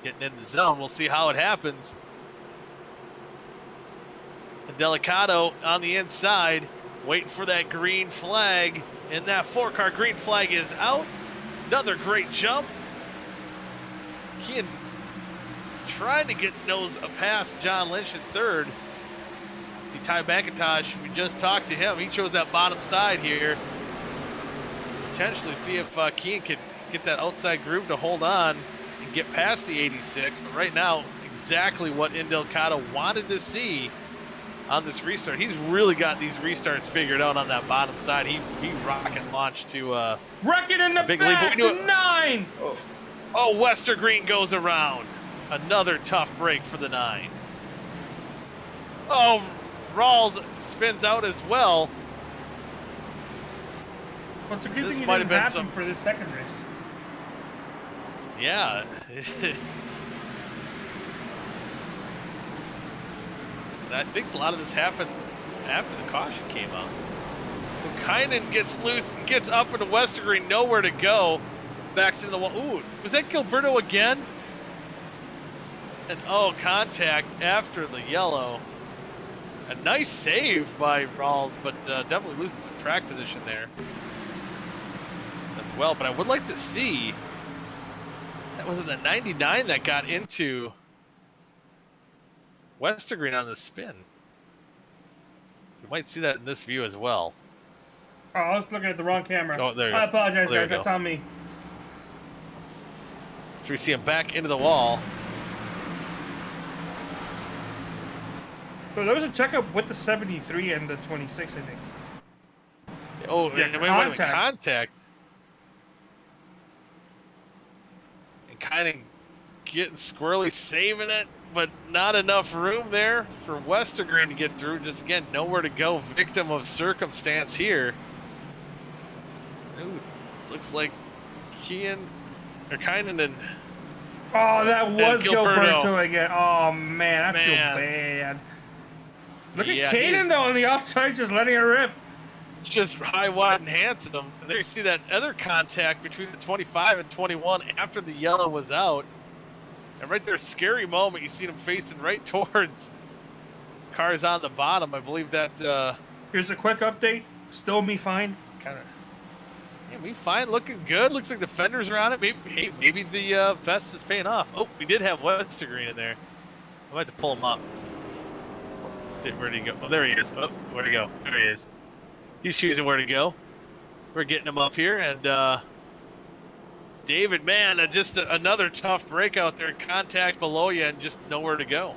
getting in the zone. We'll see how it happens. And Delicado on the inside, waiting for that green flag. And that 4-car green flag is out. Another great jump. Kean trying to get nose past John Lynch in third. See Ty McIntosh, we just talked to him. He chose that bottom side here. Potentially see if Kean can get that outside groove to hold on and get past the 86. But right now, exactly what Delicado wanted to see on this restart. He's really got these restarts figured out on that bottom side. He rocket launched to Rocket in the big back, lead. the 9! Oh, Westergreen goes around. Another tough break for the 9. Oh, Rawls spins out as well. Well, it's a good This thing it might didn't have been happen for this second race. Yeah. I think a lot of this happened after the caution came out. Kynan gets loose and gets up into Westergreen, nowhere to go. Backs into the wall. Ooh, was that Gilberto again? And oh, contact after the yellow. A nice save by Rawls, but definitely losing some track position there as well. But I would like to see, that was in the 99 that got into Westergreen on the spin. So we might see that in this view as well. Oh, I was looking at the wrong camera. Oh, there you I go. apologize, There you guys. That's go. on me. So we see him back into the wall. So there was a checkup with the 73 and the 26, I think. Oh, Yeah, wait a minute, contact. contact. And kind of getting squirrely, saving it, but not enough room there for Westergreen to get through. Just again, nowhere to go. Victim of circumstance here. Ooh, looks like Kynan and Oh, that was Gilberto. Gilberto again. Oh, man, I feel Man. bad. Look Yeah, at he Kaden, is- though, on the outside, just letting it rip. just high, wide, and handsome. And there you see that other contact between the 25 and 21 after the yellow was out. And right there, scary moment. You see him facing right towards cars on the bottom. I believe that Here's a quick update. Still me fine. kind of. Yeah, we fine, looking good. Looks like the fenders are on it. Maybe the vest is paying off. Oh, we did have Westergreen in there. I might have to pull him up. Where'd he go? Oh, there he is. Oh, where'd he go? There he is. He's choosing where to go. We're getting him up here, and David, man, just another tough break out there. Contact below you and just nowhere to go.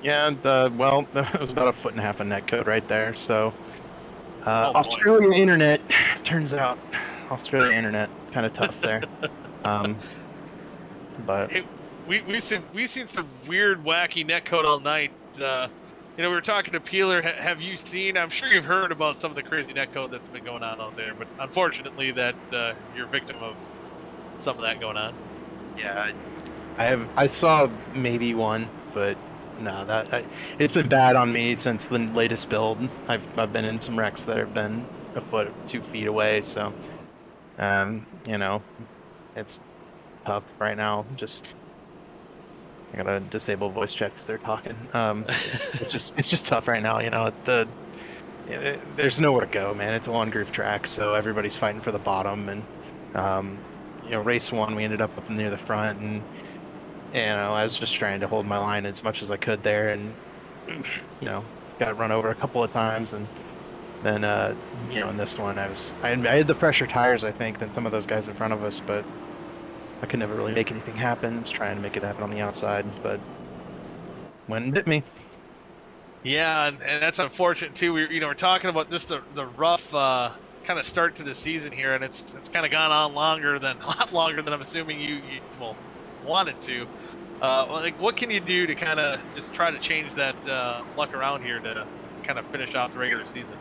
Yeah, and, well, that was about a foot and a half of net code right there. So, boy. Australian internet, turns out, Australian internet, kind of tough there. But Hey, we've seen some weird, wacky netcode all night. We were talking to Peeler. Have you seen? I'm sure you've heard about some of the crazy netcode that's been going on out there, but unfortunately, that you're a victim of some of that going on. yeah, I saw maybe one, but no, it's been bad on me since the latest build. I've been in some wrecks that have been a foot, 2 feet away. So, it's tough right now. I gotta disable voice chat because they're talking. It's just tough right now. There's nowhere to go, man. It's a one groove track, so everybody's fighting for the bottom. And race 1, we ended up near the front, and I was just trying to hold my line as much as I could there, and got run over a couple of times, and then in this one I had the fresher tires, I think, than some of those guys in front of us, but I could never really make anything happen. I was trying to make it happen on the outside, but went and bit me. Yeah, and that's unfortunate too. We're talking about just the rough kind of start to the season here, and it's kind of gone on a lot longer than I'm assuming you wanted to. What can you do to kind of just try to change that luck around here to kind of finish off the regular season?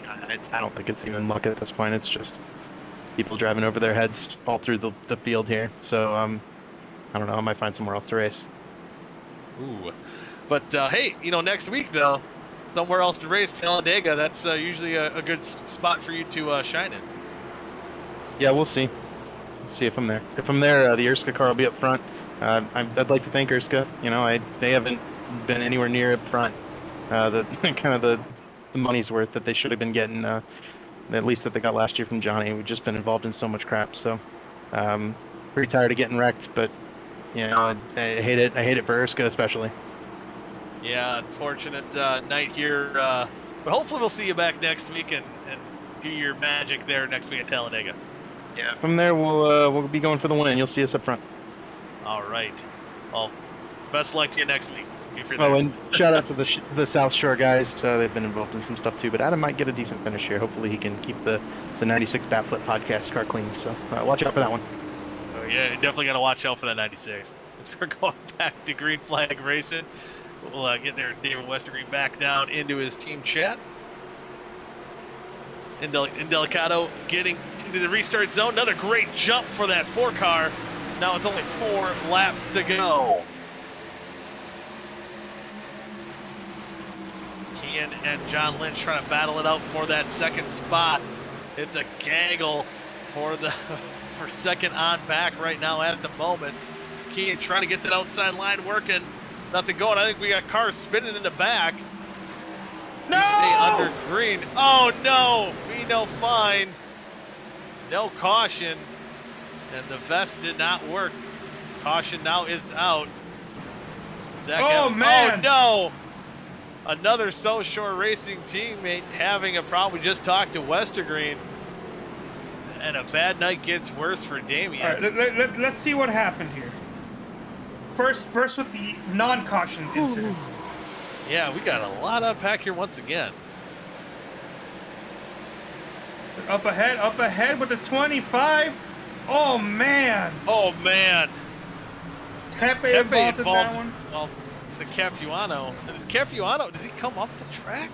I don't think it's even luck at this point. It's just people driving over their heads all through the field here. So I don't know. I might find somewhere else to race. Ooh, but hey, next week though, somewhere else to race, Talladega. That's usually a good spot for you to shine in. Yeah, we'll see. See if I'm there. If I'm there, the OSCA car will be up front. I'd like to thank OSCA. You know, they haven't been anywhere near up front. The kind of the money's worth that they should have been getting, at least that they got last year from Johnny. We've just been involved in so much crap. So, pretty tired of getting wrecked. But you know, I hate it. I hate it for OSCA especially. Yeah, unfortunate night here. But hopefully we'll see you back next week and do your magic there next week at Talladega. Yeah. From there, we'll be going for the win. You'll see us up front. All right. Well, best luck to you next week. If you're Oh, there. and shout out to the South Shore guys. They've been involved in some stuff too. But Adam might get a decent finish here. Hopefully, he can keep the 96 Bat Flip podcast car clean. So watch out for that one. Oh, yeah, definitely got to watch out for that 96. As we're going back to Green Flag Racing, we'll get there. David Westergreen back down into his team chat. Indelicado getting into the restart zone. Another great jump for that 4 car. Now with only 4 laps to go. Kean and John Lynch trying to battle it out for that second spot. It's a gaggle for second on back right now at the moment. Kean trying to get that outside line working. Nothing going. I think we got cars spinning in the back. No! We stay under green. Oh no! Vino fine. No caution. And the vest did not work. Caution now is out. Zach man! Oh no! Another South Shore Racing teammate having a problem. We just talked to Westergreen. And a bad night gets worse for Damien. All right, let's see what happened here. First with the non-caution incident. Yeah, we got a lot to unpack here once again. Up ahead with the 25. Oh man. Oh man. Tepe involved in that one. Well, the Capuano. Does Capuano, does he come up the track?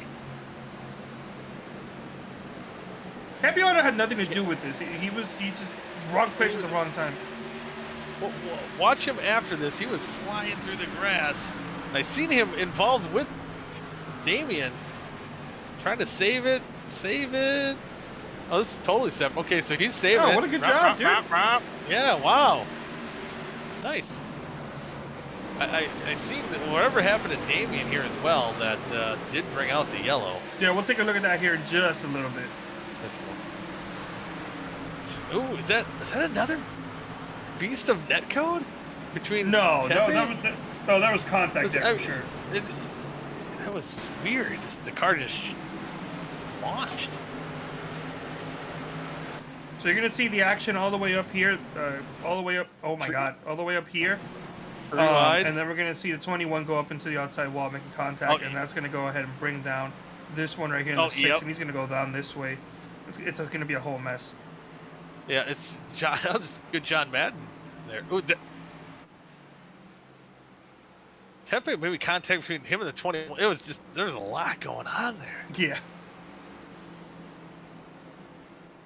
Capuano had nothing to do with this. He just wrong place at the wrong time. Watch him after this. He was flying through the grass. I seen him involved with Damien, trying to save it. Oh, this is totally separate. Okay, so he's saving it. Oh, what a good job, dude. Yeah, wow. Nice. I seen that whatever happened to Damien here as well, that did bring out the yellow. Yeah, we'll take a look at that here in just a little bit. Ooh, is that another beast of netcode between No, Tepe? that was contact there for sure. That was just weird. The car just launched. So you're gonna see the action all the way up here, all the way up. Oh my God, all the way up here. And then we're gonna see the 21 go up into the outside wall, making contact, and that's gonna go ahead and bring down this one right here in the 6, and he's gonna go down this way. It's gonna be a whole mess. Yeah, it's John. That was good, John Madden there. Ooh, Tepe maybe contact between him and the 21. It was just there was a lot going on there. Yeah.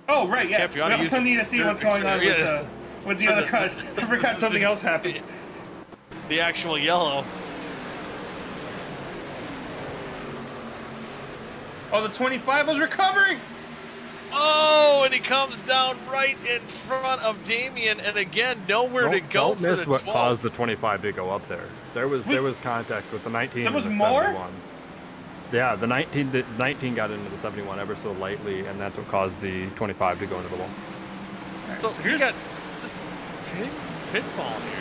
Oh right, yeah. We also need to see what's going on with the other cars. I forgot something else happened. The actual yellow. Oh, the 25 was recovering. Oh, and he comes down right in front of Damien, and again, nowhere to go. Don't miss what caused the 25 to go up there. There was contact with the 19 and the 71. Yeah, the 19 got into the 71 ever so lightly, and that's what caused the 25 to go into the wall. Right, so he got this pitfall here.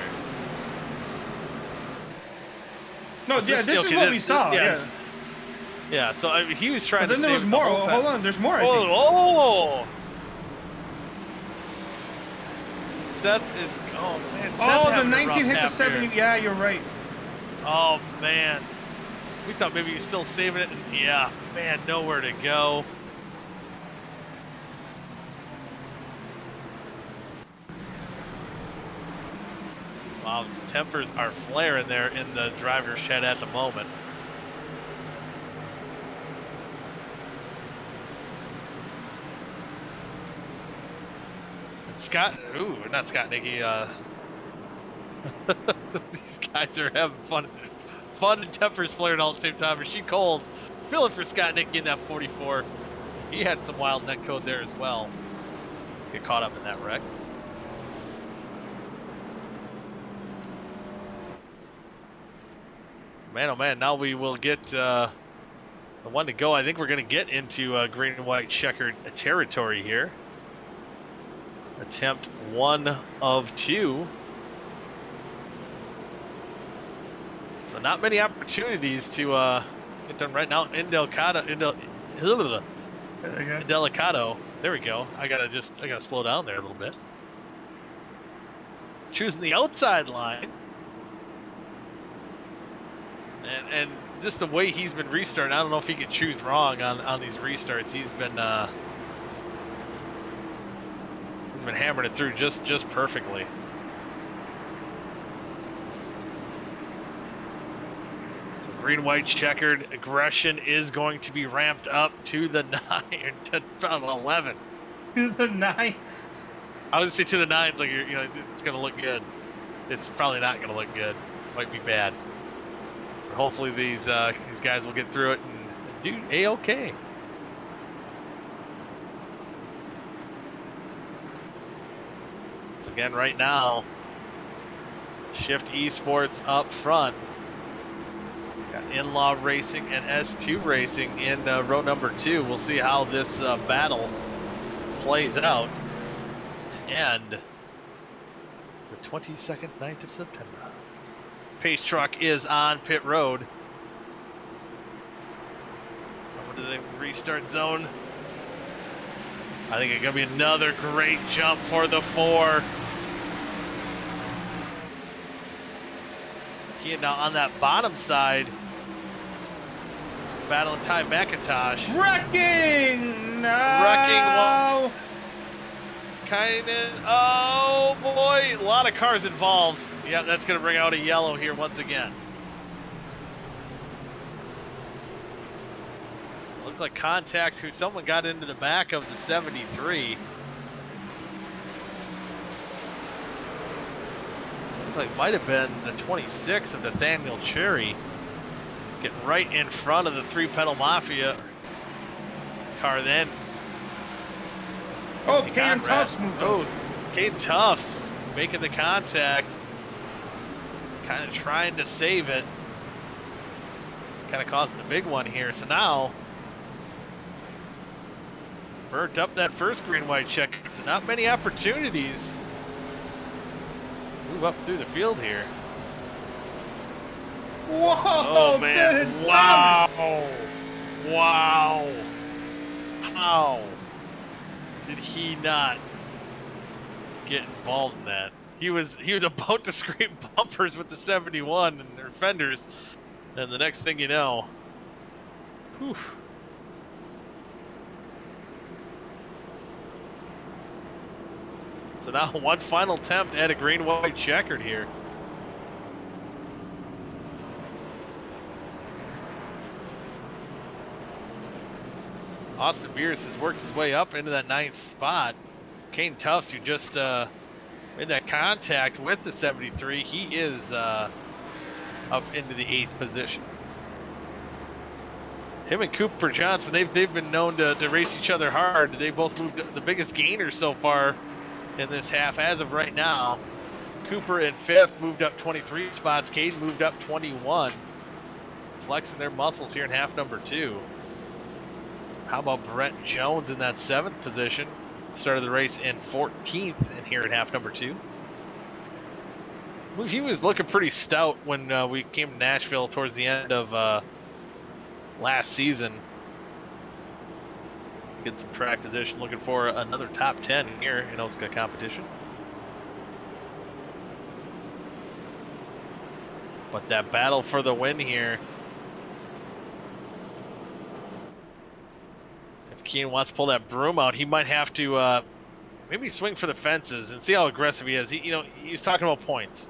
No, this is what we saw. Yeah, so I mean, he was trying to save. But then there was more. Hold on, there's more. Oh! Seth is. Oh man. Seth the 19 hit the 70. Here. Yeah, you're right. Oh man. We thought maybe he was still saving it. And yeah, man, nowhere to go. Wow, tempers are flaring there in the driver's shed at the moment. Scott, ooh, not Scott, Nicky. These guys are having fun and tempers flaring all at the same time. Rasheed Cole's feeling for Scott Nicky in that 44. He had some wild net code there as well. Get caught up in that wreck. Man, oh man, now we will get the one to go. I think we're going to get into green and white checkered territory here. Attempt 1 of 2. So not many opportunities to get done right now. Indelicado. There we go. I gotta slow down there a little bit. Choosing the outside line. And just the way he's been restarting, I don't know if he can choose wrong on these restarts. He's been hammering it through just perfectly. So green white checkered aggression is going to be ramped up to the 9 to 11. To the 9. I would say to the 9. It's like it's gonna look good. It's probably not gonna look good. Might be bad. But hopefully these guys will get through it and do a-okay. So again, right now, Shift Esports up front. Got In-Law Racing and S2 Racing in row number 2. We'll see how this battle plays out to end the 22nd night of September. Pace truck is on pit road. Over to the restart zone. I think it's going to be another great jump for the 4. Now on that bottom side, battling Ty McIntosh. Wrecking! No! Wrecking once. Kind of. Oh boy, a lot of cars involved. Yeah, that's going to bring out a yellow here once again. Looked like contact. Someone got into the back of the 73. Looked like might have been the 26 of Nathaniel Cherry. Getting right in front of the 3-pedal Mafia car then. Oh, Caden Tufts moved over. Caden Tufts making the contact. Kind of trying to save it. Kind of causing the big one here. So now, burnt up that first green-white check. So not many opportunities. Move up through the field here. Whoa! Oh man! Wow! Wow! How did he not get involved in that? He was about to scrape bumpers with the 71 and their fenders, and the next thing you know, whew. So now one final attempt at a green-white checkered here. Austin Beers has worked his way up into that 9th spot. Caden Tufts, who just made that contact with the 73, he is up into the 8th position. Him and Cooper Johnson, they've been known to race each other hard. They both moved the biggest gainers so far in this half as of right now. Cooper in 5th moved up 23 spots. Caden moved up 21. Flexing their muscles here in half number 2. How about Brett Jones in that 7th position? Started the race in 14th and here in half number 2. He was looking pretty stout when we came to Nashville towards the end of last season. Get some track position, looking for another top 10 here in OSCA competition. But that battle for the win here. If Keen wants to pull that broom out, he might have to maybe swing for the fences and see how aggressive he is. He was talking about points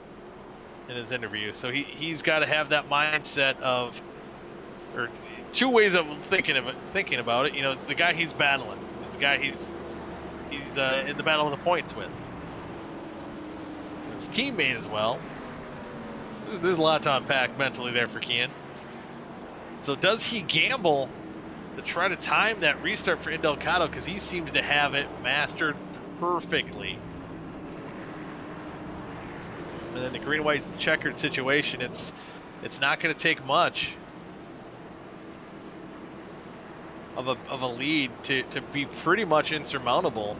in his interview, so he's got to have that mindset of, or two ways of thinking about it. The guy he's battling, the guy he's in the battle of the points with, his teammate as well. There's a lot to unpack mentally there for Kian. So does he gamble to try to time that restart for Indelicado, because he seems to have it mastered perfectly? And then the green-white checkered situation, it's it's not going to take much of a lead to be pretty much insurmountable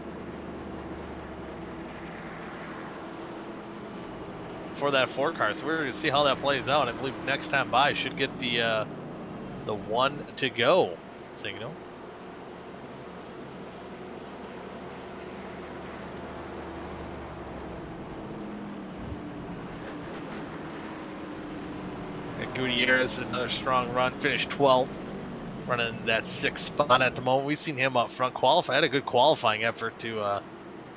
for that 4 car. So we're going to see how that plays out. I believe next time by should get the 1 to go signal. And Gutierrez, another strong run, finished 12th, running that 6th spot at the moment. We've seen him up front qualify. Had a good qualifying effort to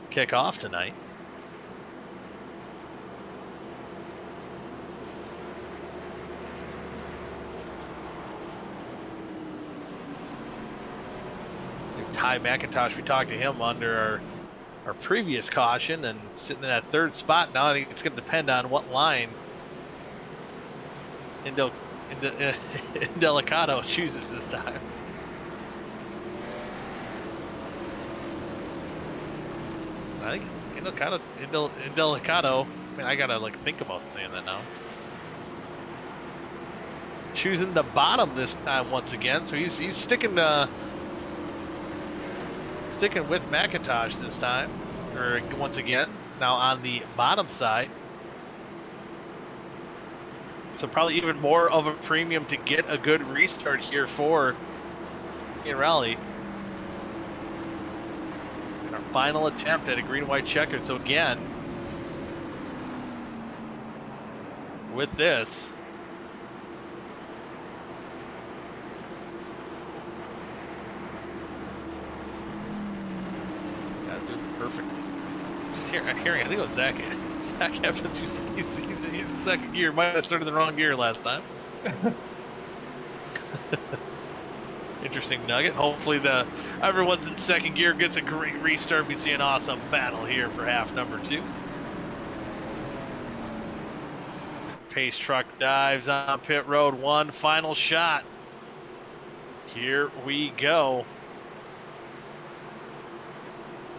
kick off tonight. Ty McIntosh, we talked to him under our previous caution, and sitting in that 3rd spot. Now I think it's going to depend on what line Indelicato chooses this time. I think Indelicato, I mean, I gotta like think about saying that now. Choosing the bottom this time once again, so he's sticking with McIntosh this time, or once again, now on the bottom side. So probably even more of a premium to get a good restart here for Ian Raleigh. And our final attempt at a green-white checkered. So again, with this, perfect. Just hearing, I think it was Zach Evans, he's in 2nd gear. Might have started the wrong gear last time. Interesting nugget. Hopefully everyone's in 2nd gear gets a great restart. We see an awesome battle here for half number 2. Pace truck dives on pit road. 1 final shot. Here we go.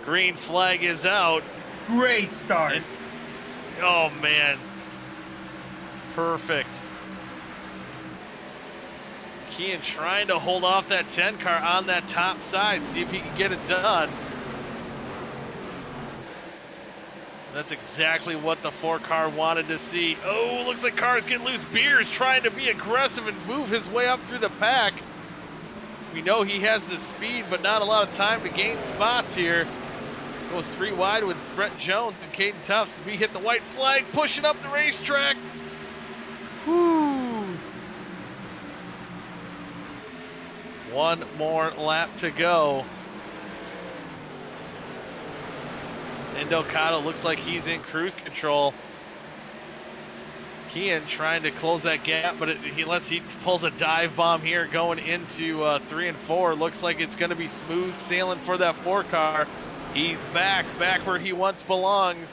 Green flag is out. Great start. And, oh, man. Perfect. Kean trying to hold off that 10 car on that top side. See if he can get it done. That's exactly what the 4 car wanted to see. Oh, looks like cars getting loose. Beers trying to be aggressive and move his way up through the pack. We know he has the speed, but not a lot of time to gain spots here. Goes 3 wide with Brett Jones and Caden Tufts. We hit the white flag, pushing up the racetrack. Woo! 1 more lap to go. Indelicato looks like he's in cruise control. Kean trying to close that gap, but unless he pulls a dive bomb here going into 3 and 4, looks like it's going to be smooth sailing for that 4 car. He's back where he once belongs.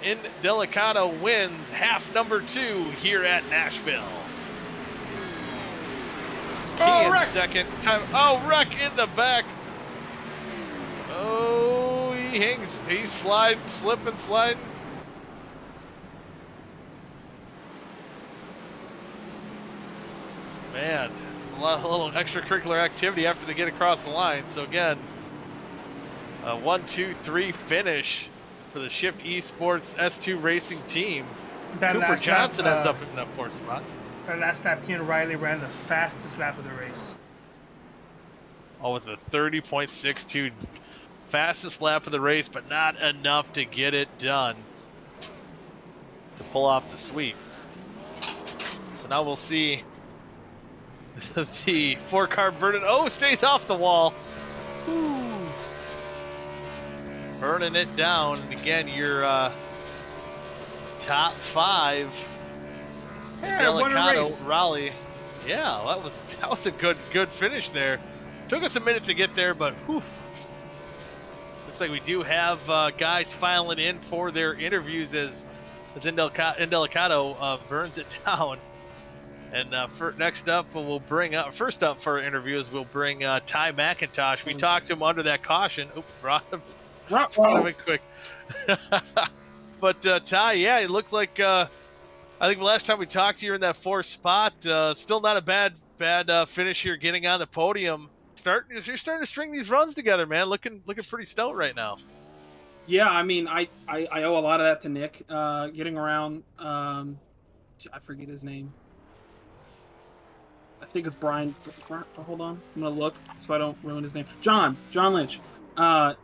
Indelicato wins half number 2 here at Nashville. Kean second time. Oh, wreck in the back. Oh, he hangs. He's slipping. Man, it's a little extracurricular activity after they get across the line. So again, a 1-2-3 finish for the Shift Esports S2 Racing team. Cooper Johnson ends up in that 4th spot. That last lap, Kean Riley ran the fastest lap of the race. Oh, with a 30.62, fastest lap of the race, but not enough to get it done to pull off the sweep. So now we'll see the 4 car burden. Oh, stays off the wall. Woo. Burning it down. And again, your top 5. Indelicato, Raleigh. Yeah, that was a good finish there. Took us a minute to get there, but whew. Looks like we do have guys filing in for their interviews as Indelicato burns it down. And next up, first up for interviews, we'll bring Ty McIntosh. We talked to him under that caution. Oops, brought him in quick. But Ty, yeah, it looked like I think the last time we talked, you're in that 4th spot. Still not a bad finish here, getting on the podium. You're starting to string these runs together, man. Looking pretty stout right now. Yeah, I mean, I owe a lot of that to Nick. Getting around. I forget his name. I think it's Brian. Hold on, I'm gonna look so I don't ruin his name. John Lynch. I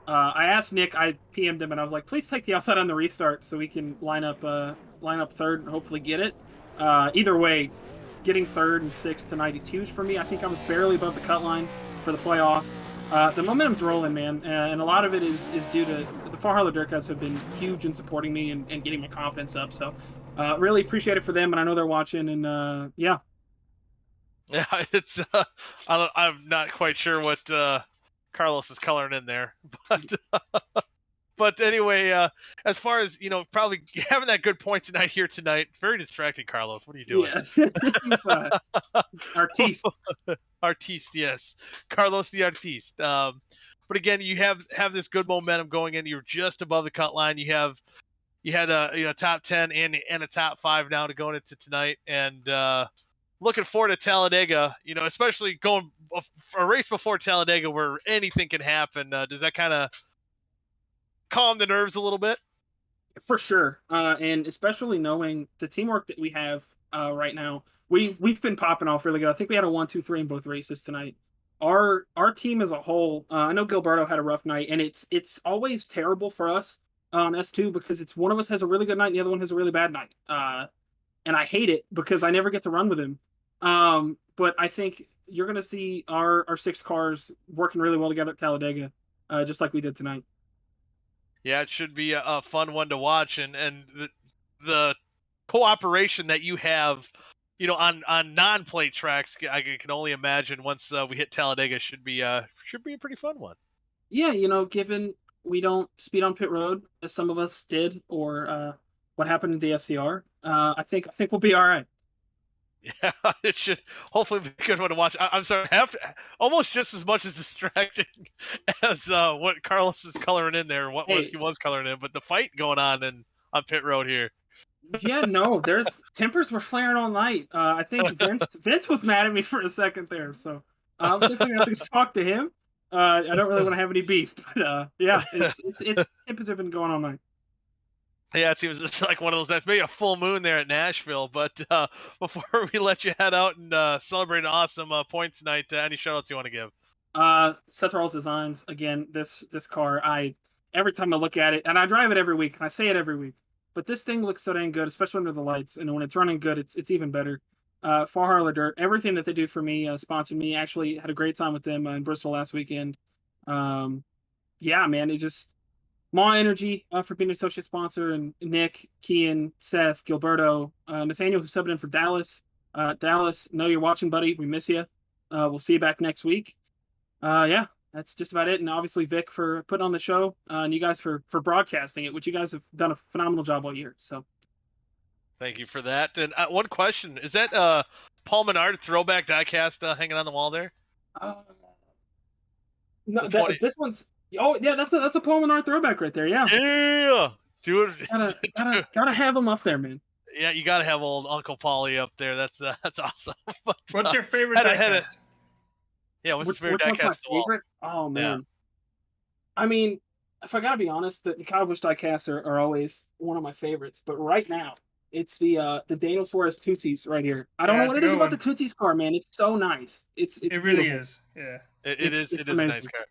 asked Nick. I PM'd him and I was like, please take the outside on the restart so we can line up third and hopefully get it. Either way, getting third and sixth tonight is huge for me. I think I was barely above the cut line for the playoffs. The momentum's rolling, man, and a lot of it is due to the Far Harlow Dirt guys have been huge in supporting me and getting my confidence up. So really appreciate it for them, and I know they're watching. And yeah. Yeah, it's I'm not quite sure what Carlos is coloring in there, but anyway, as far as probably having that good point tonight, very distracting, Carlos. What are you doing? Yes. Artiste. Artiste, yes, Carlos the artiste. But again, you have this good momentum going in. You're just above the cut line. You had a top 10 and a top 5 now to go into tonight, and looking forward to Talladega. Especially going a race before Talladega where anything can happen. Does that kind of calm the nerves a little bit? For sure, and especially knowing the teamwork that we have right now. We've been popping off really good. I think we had a 1, 2, 3 in both races tonight. Our team as a whole. I know Gilberto had a rough night, and it's always terrible for us on S2 because it's one of us has a really good night and the other one has a really bad night. And I hate it because I never get to run with him. But I think you're gonna see our 6 cars working really well together at Talladega, just like we did tonight. Yeah, it should be a fun one to watch, and the cooperation that you have, on non-plate tracks, I can only imagine once we hit Talladega should be a pretty fun one. Yeah, given we don't speed on pit road as some of us did, or what happened in DSCR, I think we'll be all right. Yeah, it should hopefully be a good one to watch. I'm sorry, almost just as much as distracting as what Carlos is coloring in there, what he was coloring in, but the fight going on pit road here. Yeah, no, there's tempers were flaring all night. I think Vince was mad at me for a second there, so I'm definitely have to talk to him. I don't really want to have any beef, but yeah, it's tempers have been going all night. Yeah, it seems just like one of those nights. Maybe a full moon there at Nashville. But before we let you head out and celebrate an awesome points tonight, any shout-outs you want to give? Seth Rawls Designs. Again, this car, every time I look at it, and I drive it every week, and I say it every week, but this thing looks so dang good, especially under the lights. And when it's running good, it's even better. Far Harlow Dirt, everything that they do for me, sponsored me. Actually had a great time with them in Bristol last weekend. Yeah, man, it just... Maw Energy for being an associate sponsor, and Nick, Kian, Seth, Gilberto, Nathaniel who's subbing in for Dallas. Dallas, know you're watching, buddy. We miss you. We'll see you back next week. Yeah, that's just about it. And obviously Vic for putting on the show, and you guys for broadcasting it, which you guys have done a phenomenal job all year. So thank you for that. And one question: is that Paul Menard throwback diecast hanging on the wall there? No, this one's. Oh yeah, that's a Paul Menard throwback right there. Yeah. Yeah, dude. Gotta have him up there, man. Yeah, you gotta have old Uncle Paulie up there. That's awesome. But, what's your favorite diecast? Yeah, what's your favorite diecast? Oh man. Yeah. I mean, if I gotta be honest, the Kyle Busch diecasts are always one of my favorites. But right now, it's the Daniel Suarez Tootsies right here. I don't know what it is about the Tootsies car, man. It's so nice. It really is. Yeah. It is a nice car.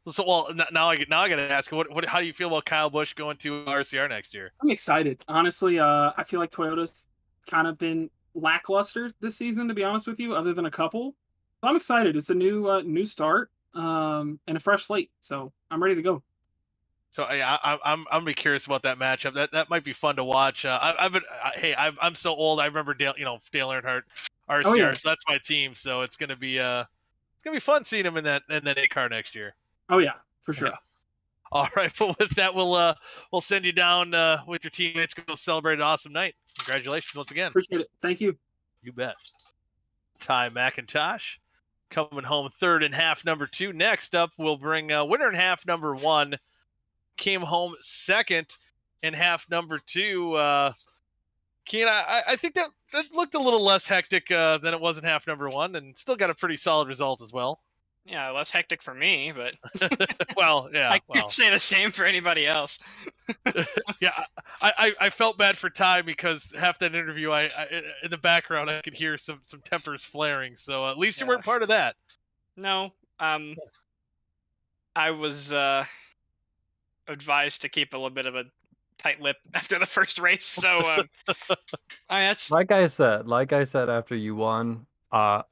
So, well, now I got to ask, how do you feel about Kyle Busch going to RCR next year? I'm excited. Honestly, I feel like Toyota's kind of been lackluster this season, to be honest with you, other than a couple. So I'm excited. It's a new start and a fresh slate. So I'm ready to go. So I'm gonna be curious about that matchup. That might be fun to watch. I'm so old. I remember Dale Earnhardt RCR. Oh, yeah. So that's my team. So it's gonna be fun seeing him in that 8 car next year. Oh yeah, for sure. Yeah. All right, but with that, we'll send you down with your teammates. Go celebrate an awesome night. Congratulations once again. Appreciate it. Thank you. You bet. Ty McIntosh coming home third in half number 2. Next up, we'll bring winner in half number 1. Came home second in half number 2. Keen, I think that looked a little less hectic than it was in half number one, and still got a pretty solid result as well. Yeah, less hectic for me, but Well, yeah, I can't say the same for anybody else. yeah. I felt bad for Ty because half that interview, in the background I could hear some tempers flaring. So at least you Yeah. weren't part of that. No, I was advised to keep a little bit of a tight lip after the first race, so that's Like I said after you won, I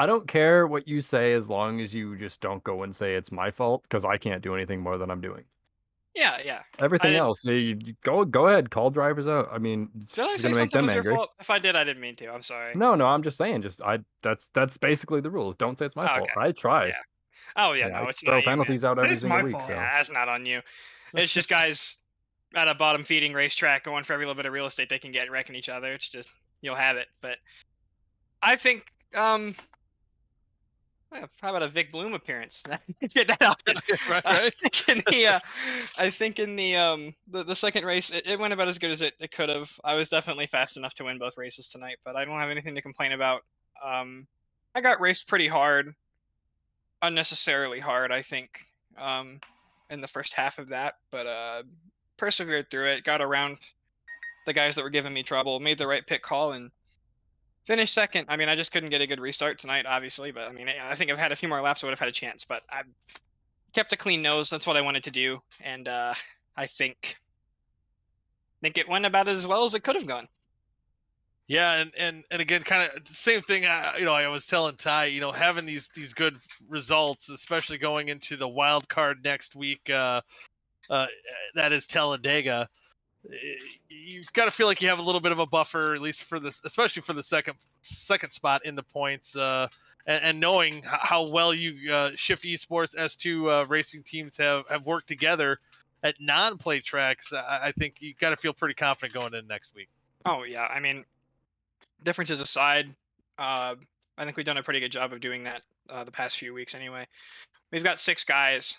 don't care what you say as long as you just don't go and say it's my fault because I can't do anything more than I'm doing. yeah. Everything didn't. else, you go ahead, call drivers out. I mean, it's Did I just say gonna make something them was your angry. fault? If I did, I didn't mean to. I'm sorry. No, I'm just saying, that's basically the rules. Don't say it's my Oh, fault. okay. I try. Yeah. Oh yeah, Yeah, I no, it's throw not you, man. penalties out every It's single my week. fault. So Yeah, that's not on you. It's just guys at a bottom feeding racetrack going for every little bit of real estate they can get, wrecking each other. It's just you'll have it. But I think how about a Vic Bloom appearance? Get that often. Right. I think in the second race, it went about as good as it could have. I was definitely fast enough to win both races tonight, but I don't have anything to complain about. I got raced pretty hard, unnecessarily hard, I think, in the first half of that, but persevered through it, got around the guys that were giving me trouble, made the right pit call, and finished second. I mean, I just couldn't get a good restart tonight, obviously, but I mean, I think if I had a few more laps, I would have had a chance. But I kept a clean nose. That's what I wanted to do, and I think it went about as well as it could have gone. Yeah, and again, kind of same thing. I was telling Ty, having these good results, especially going into the wild card next week. That is Talladega. You got to feel like you have a little bit of a buffer, at least for this, especially for the second spot in the points. And knowing how well you Shift Esports S2 racing teams have worked together at non-play tracks, I think you got to feel pretty confident going in next week. Oh yeah, I mean, differences aside, I think we've done a pretty good job of doing that the past few weeks. Anyway, we've got 6 guys,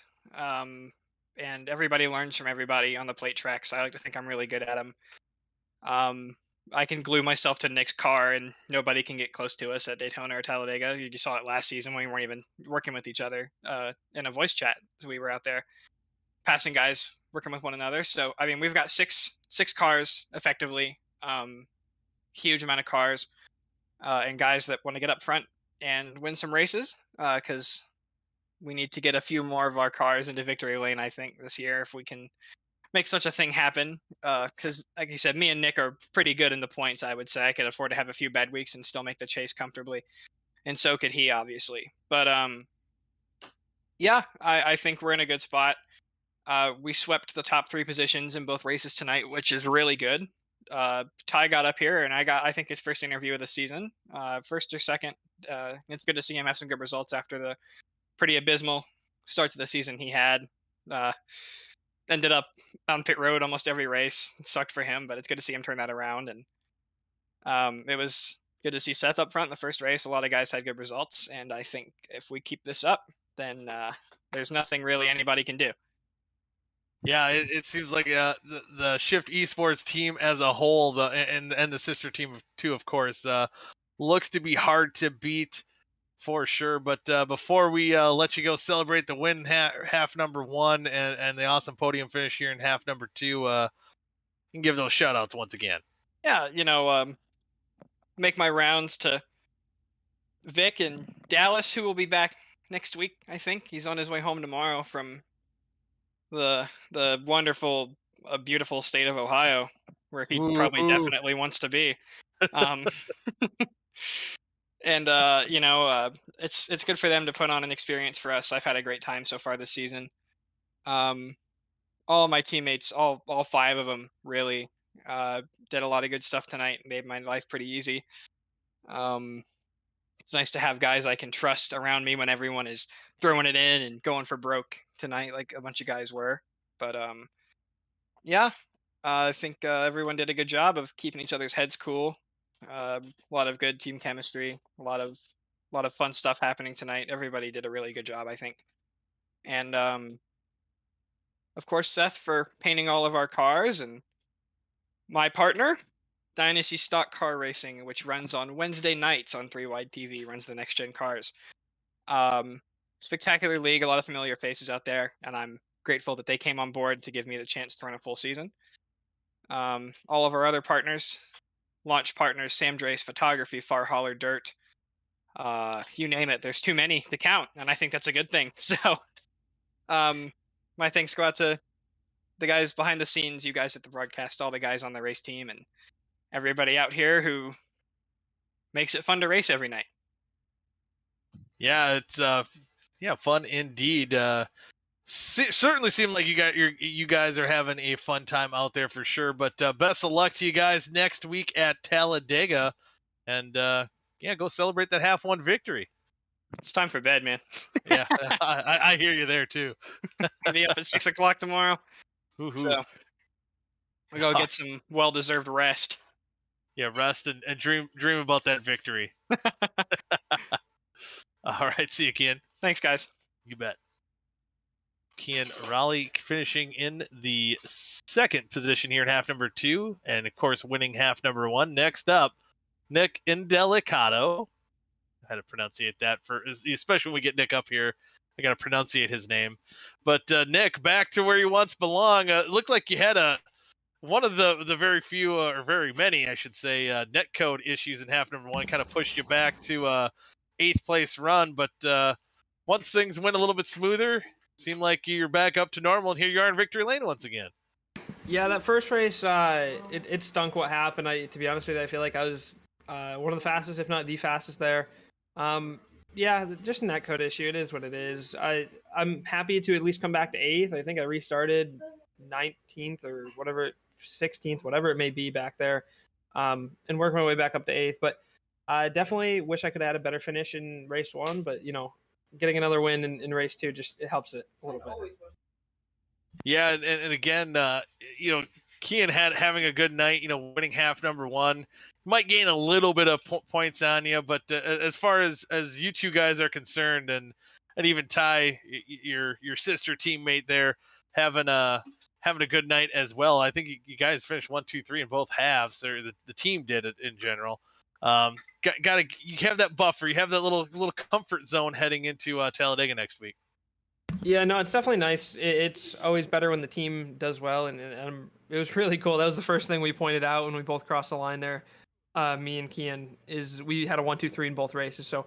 and everybody learns from everybody on the plate tracks. I like to think I'm really good at them. I can glue myself to Nick's car, and nobody can get close to us at Daytona or Talladega. You saw it last season when we weren't even working with each other in a voice chat. So we were out there passing guys, working with one another. So I mean, we've got six cars effectively. Huge amount of cars, and guys that want to get up front and win some races because we need to get a few more of our cars into victory lane. I think this year, if we can make such a thing happen, because like you said, me and Nick are pretty good in the points. I would say I could afford to have a few bad weeks and still make the chase comfortably, and so could he, obviously. But yeah, I think we're in a good spot. We swept the top 3 positions in both races tonight, which is really good. Ty got up here, and I think his first interview of the season, first or second. It's good to see him have some good results after the pretty abysmal start to the season he had. Ended up on pit road almost every race. It sucked for him, but it's good to see him turn that around. And it was good to see Seth up front in the first race. A lot of guys had good results, and I think if we keep this up, then there's nothing really anybody can do. Yeah, it seems like the Shift Esports team as a whole, and the sister team too, of course, looks to be hard to beat for sure. But before we let you go celebrate the win half number one and the awesome podium finish here in half number two, you can give those shout outs once again. Yeah, make my rounds to Vic and Dallas, who will be back next week. I think he's on his way home tomorrow from the wonderful, beautiful state of Ohio, where he probably definitely wants to be. Um, and it's good for them to put on an experience for us. I've had a great time so far this season. All of my teammates, all 5 of them, really did a lot of good stuff tonight. Made my life pretty easy. It's nice to have guys I can trust around me when everyone is throwing it in and going for broke tonight, like a bunch of guys were. But yeah, I think everyone did a good job of keeping each other's heads cool. A lot of good team chemistry, a lot of fun stuff happening tonight. Everybody did a really good job, I think. And of course, Seth for painting all of our cars, and my partner Dynasty Stock Car Racing, which runs on Wednesday nights on 3 Wide TV, runs the next gen cars. Spectacular league, a lot of familiar faces out there, and I'm grateful that they came on board to give me the chance to run a full season. All of our other partners, launch partners, Sam Drace Photography, Far Hauler Dirt, you name it. There's too many to count, and I think that's a good thing. So, my thanks go out to the guys behind the scenes, you guys at the broadcast, all the guys on the race team, and everybody out here who makes it fun to race every night. Yeah, it's fun indeed. Certainly seem like you guys are having a fun time out there for sure. But best of luck to you guys next week at Talladega, and go celebrate that half-won victory. It's time for bed, man. Yeah, I hear you there too. I'll be up at 6 o'clock tomorrow, Woo-hoo. so we go get some well-deserved rest. Yeah, rest and dream about that victory. All right, see you, Kian. Thanks, guys. You bet. Kian Raleigh finishing in the second position here in half number 2, and of course winning half number 1. Next up, Nick Indelicato. I had to pronunciate that especially when we get Nick up here. I got to pronunciate his name. But Nick, back to where you once belong. It looked like you had one of the very few, or very many, I should say, netcode issues in half number 1. Kind of pushed you back to 8th place run. But once things went a little bit smoother, seemed like you're back up to normal, and here you are in victory lane once again. Yeah, that first race, it stunk what happened. To be honest with you, I feel like I was one of the fastest, if not the fastest there. Yeah, just a netcode issue. It is what it is. I'm happy to at least come back to 8th. I think I restarted 19th or whatever, 16th, whatever it may be back there, and work my way back up to 8th. But I definitely wish I could have had a better finish in race 1, but getting another win in race 2 it helps it a little bit. Yeah, and again, Kian having a good night, winning half number 1. Might gain a little bit of points on you, but as far as you two guys are concerned, and even Ty, your sister teammate there, having a good night as well. I think you guys finished 1, 2, 3 in both halves, or the team did it in general. You have that buffer, you have that little comfort zone heading into Talladega next week. Yeah, no, it's definitely nice. It's always better when the team does well, and it was really cool. That was the first thing we pointed out when we both crossed the line there. Me and Kian, is we had a 1, 2, 3 in both races. So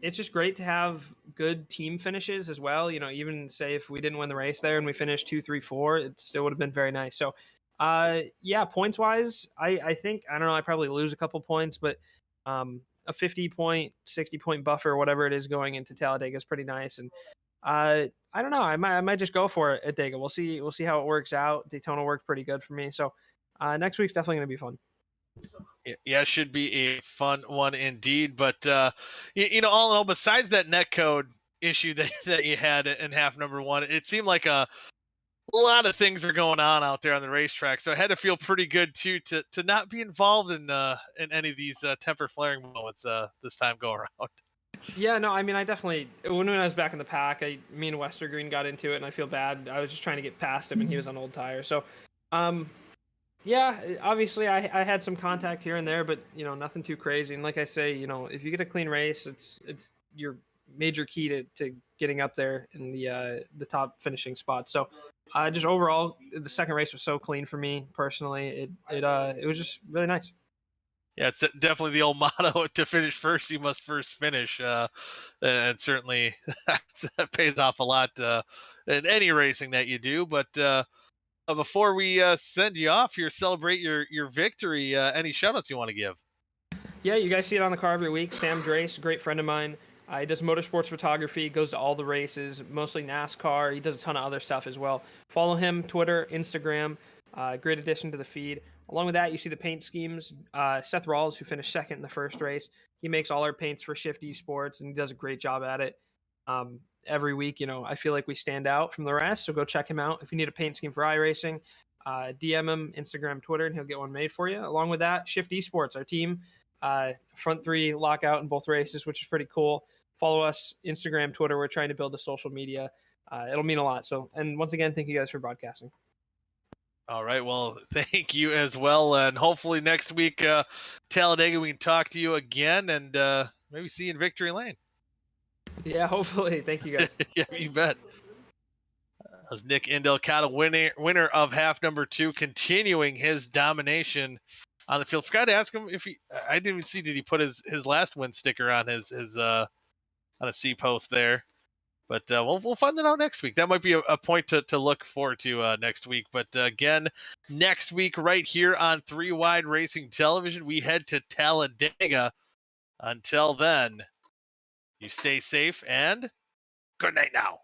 it's just great to have good team finishes as well. Even say if we didn't win the race there and we finished 2, 3, 4, it still would have been very nice. So yeah, points wise, I think, I don't know, I probably lose a couple points, but a 50 point, 60 point buffer, whatever it is, going into Talladega is pretty nice. And I don't know, I might just go for it at Dega. We'll see how it works out. Daytona worked pretty good for me. So next week's definitely going to be fun. Yeah, it should be a fun one indeed. But all in all, besides that netcode issue that you had in half number 1, it seemed like a lot of things are going on out there on the racetrack. So I had to feel pretty good too to not be involved in any of these temper flaring moments this time go around. Yeah, no, I mean, I definitely, when I was back in the pack, me and Westergreen got into it, and I feel bad. I was just trying to get past him, and he was on old tires. So, yeah, obviously I had some contact here and there, but nothing too crazy. And like I say, if you get a clean race, it's your major key to getting up there in the top finishing spot. So, just overall, the second race was so clean for me personally. It was just really nice. Yeah, it's definitely the old motto: to finish first, you must first finish. And certainly that pays off a lot in any racing that you do. But before we send you off here, celebrate your victory, any shout-outs you want to give? Yeah, you guys see it on the car every week. Sam Drace, a great friend of mine. He does motorsports photography, goes to all the races, mostly NASCAR. He does a ton of other stuff as well. Follow him, Twitter, Instagram. Great addition to the feed. Along with that, you see the paint schemes. Seth Rawls, who finished second in the first race, he makes all our paints for Shifty Sports, and he does a great job at it. Every week, I feel like we stand out from the rest, so go check him out. If you need a paint scheme for iRacing, DM him, Instagram, Twitter, and he'll get one made for you. Along with that, Shifty Sports, our team, front 3 lockout in both races, which is pretty cool. Follow us, Instagram, Twitter. We're trying to build the social media. It'll mean a lot. So, and once again, thank you guys for broadcasting. All right. Well, thank you as well. And hopefully next week, Talladega, we can talk to you again and maybe see you in Victory Lane. Yeah, hopefully. Thank you guys. Yeah, you bet. That was Nick Indelcata, winner of half number 2, continuing his domination on the field. Forgot to ask him if I didn't even see, did he put his last win sticker on his on a C post there? But we'll find that out next week. That might be a point to look forward to next week. But again, next week right here on 3 Wide Racing Television, we head to Talladega. Until then, you stay safe and good night now.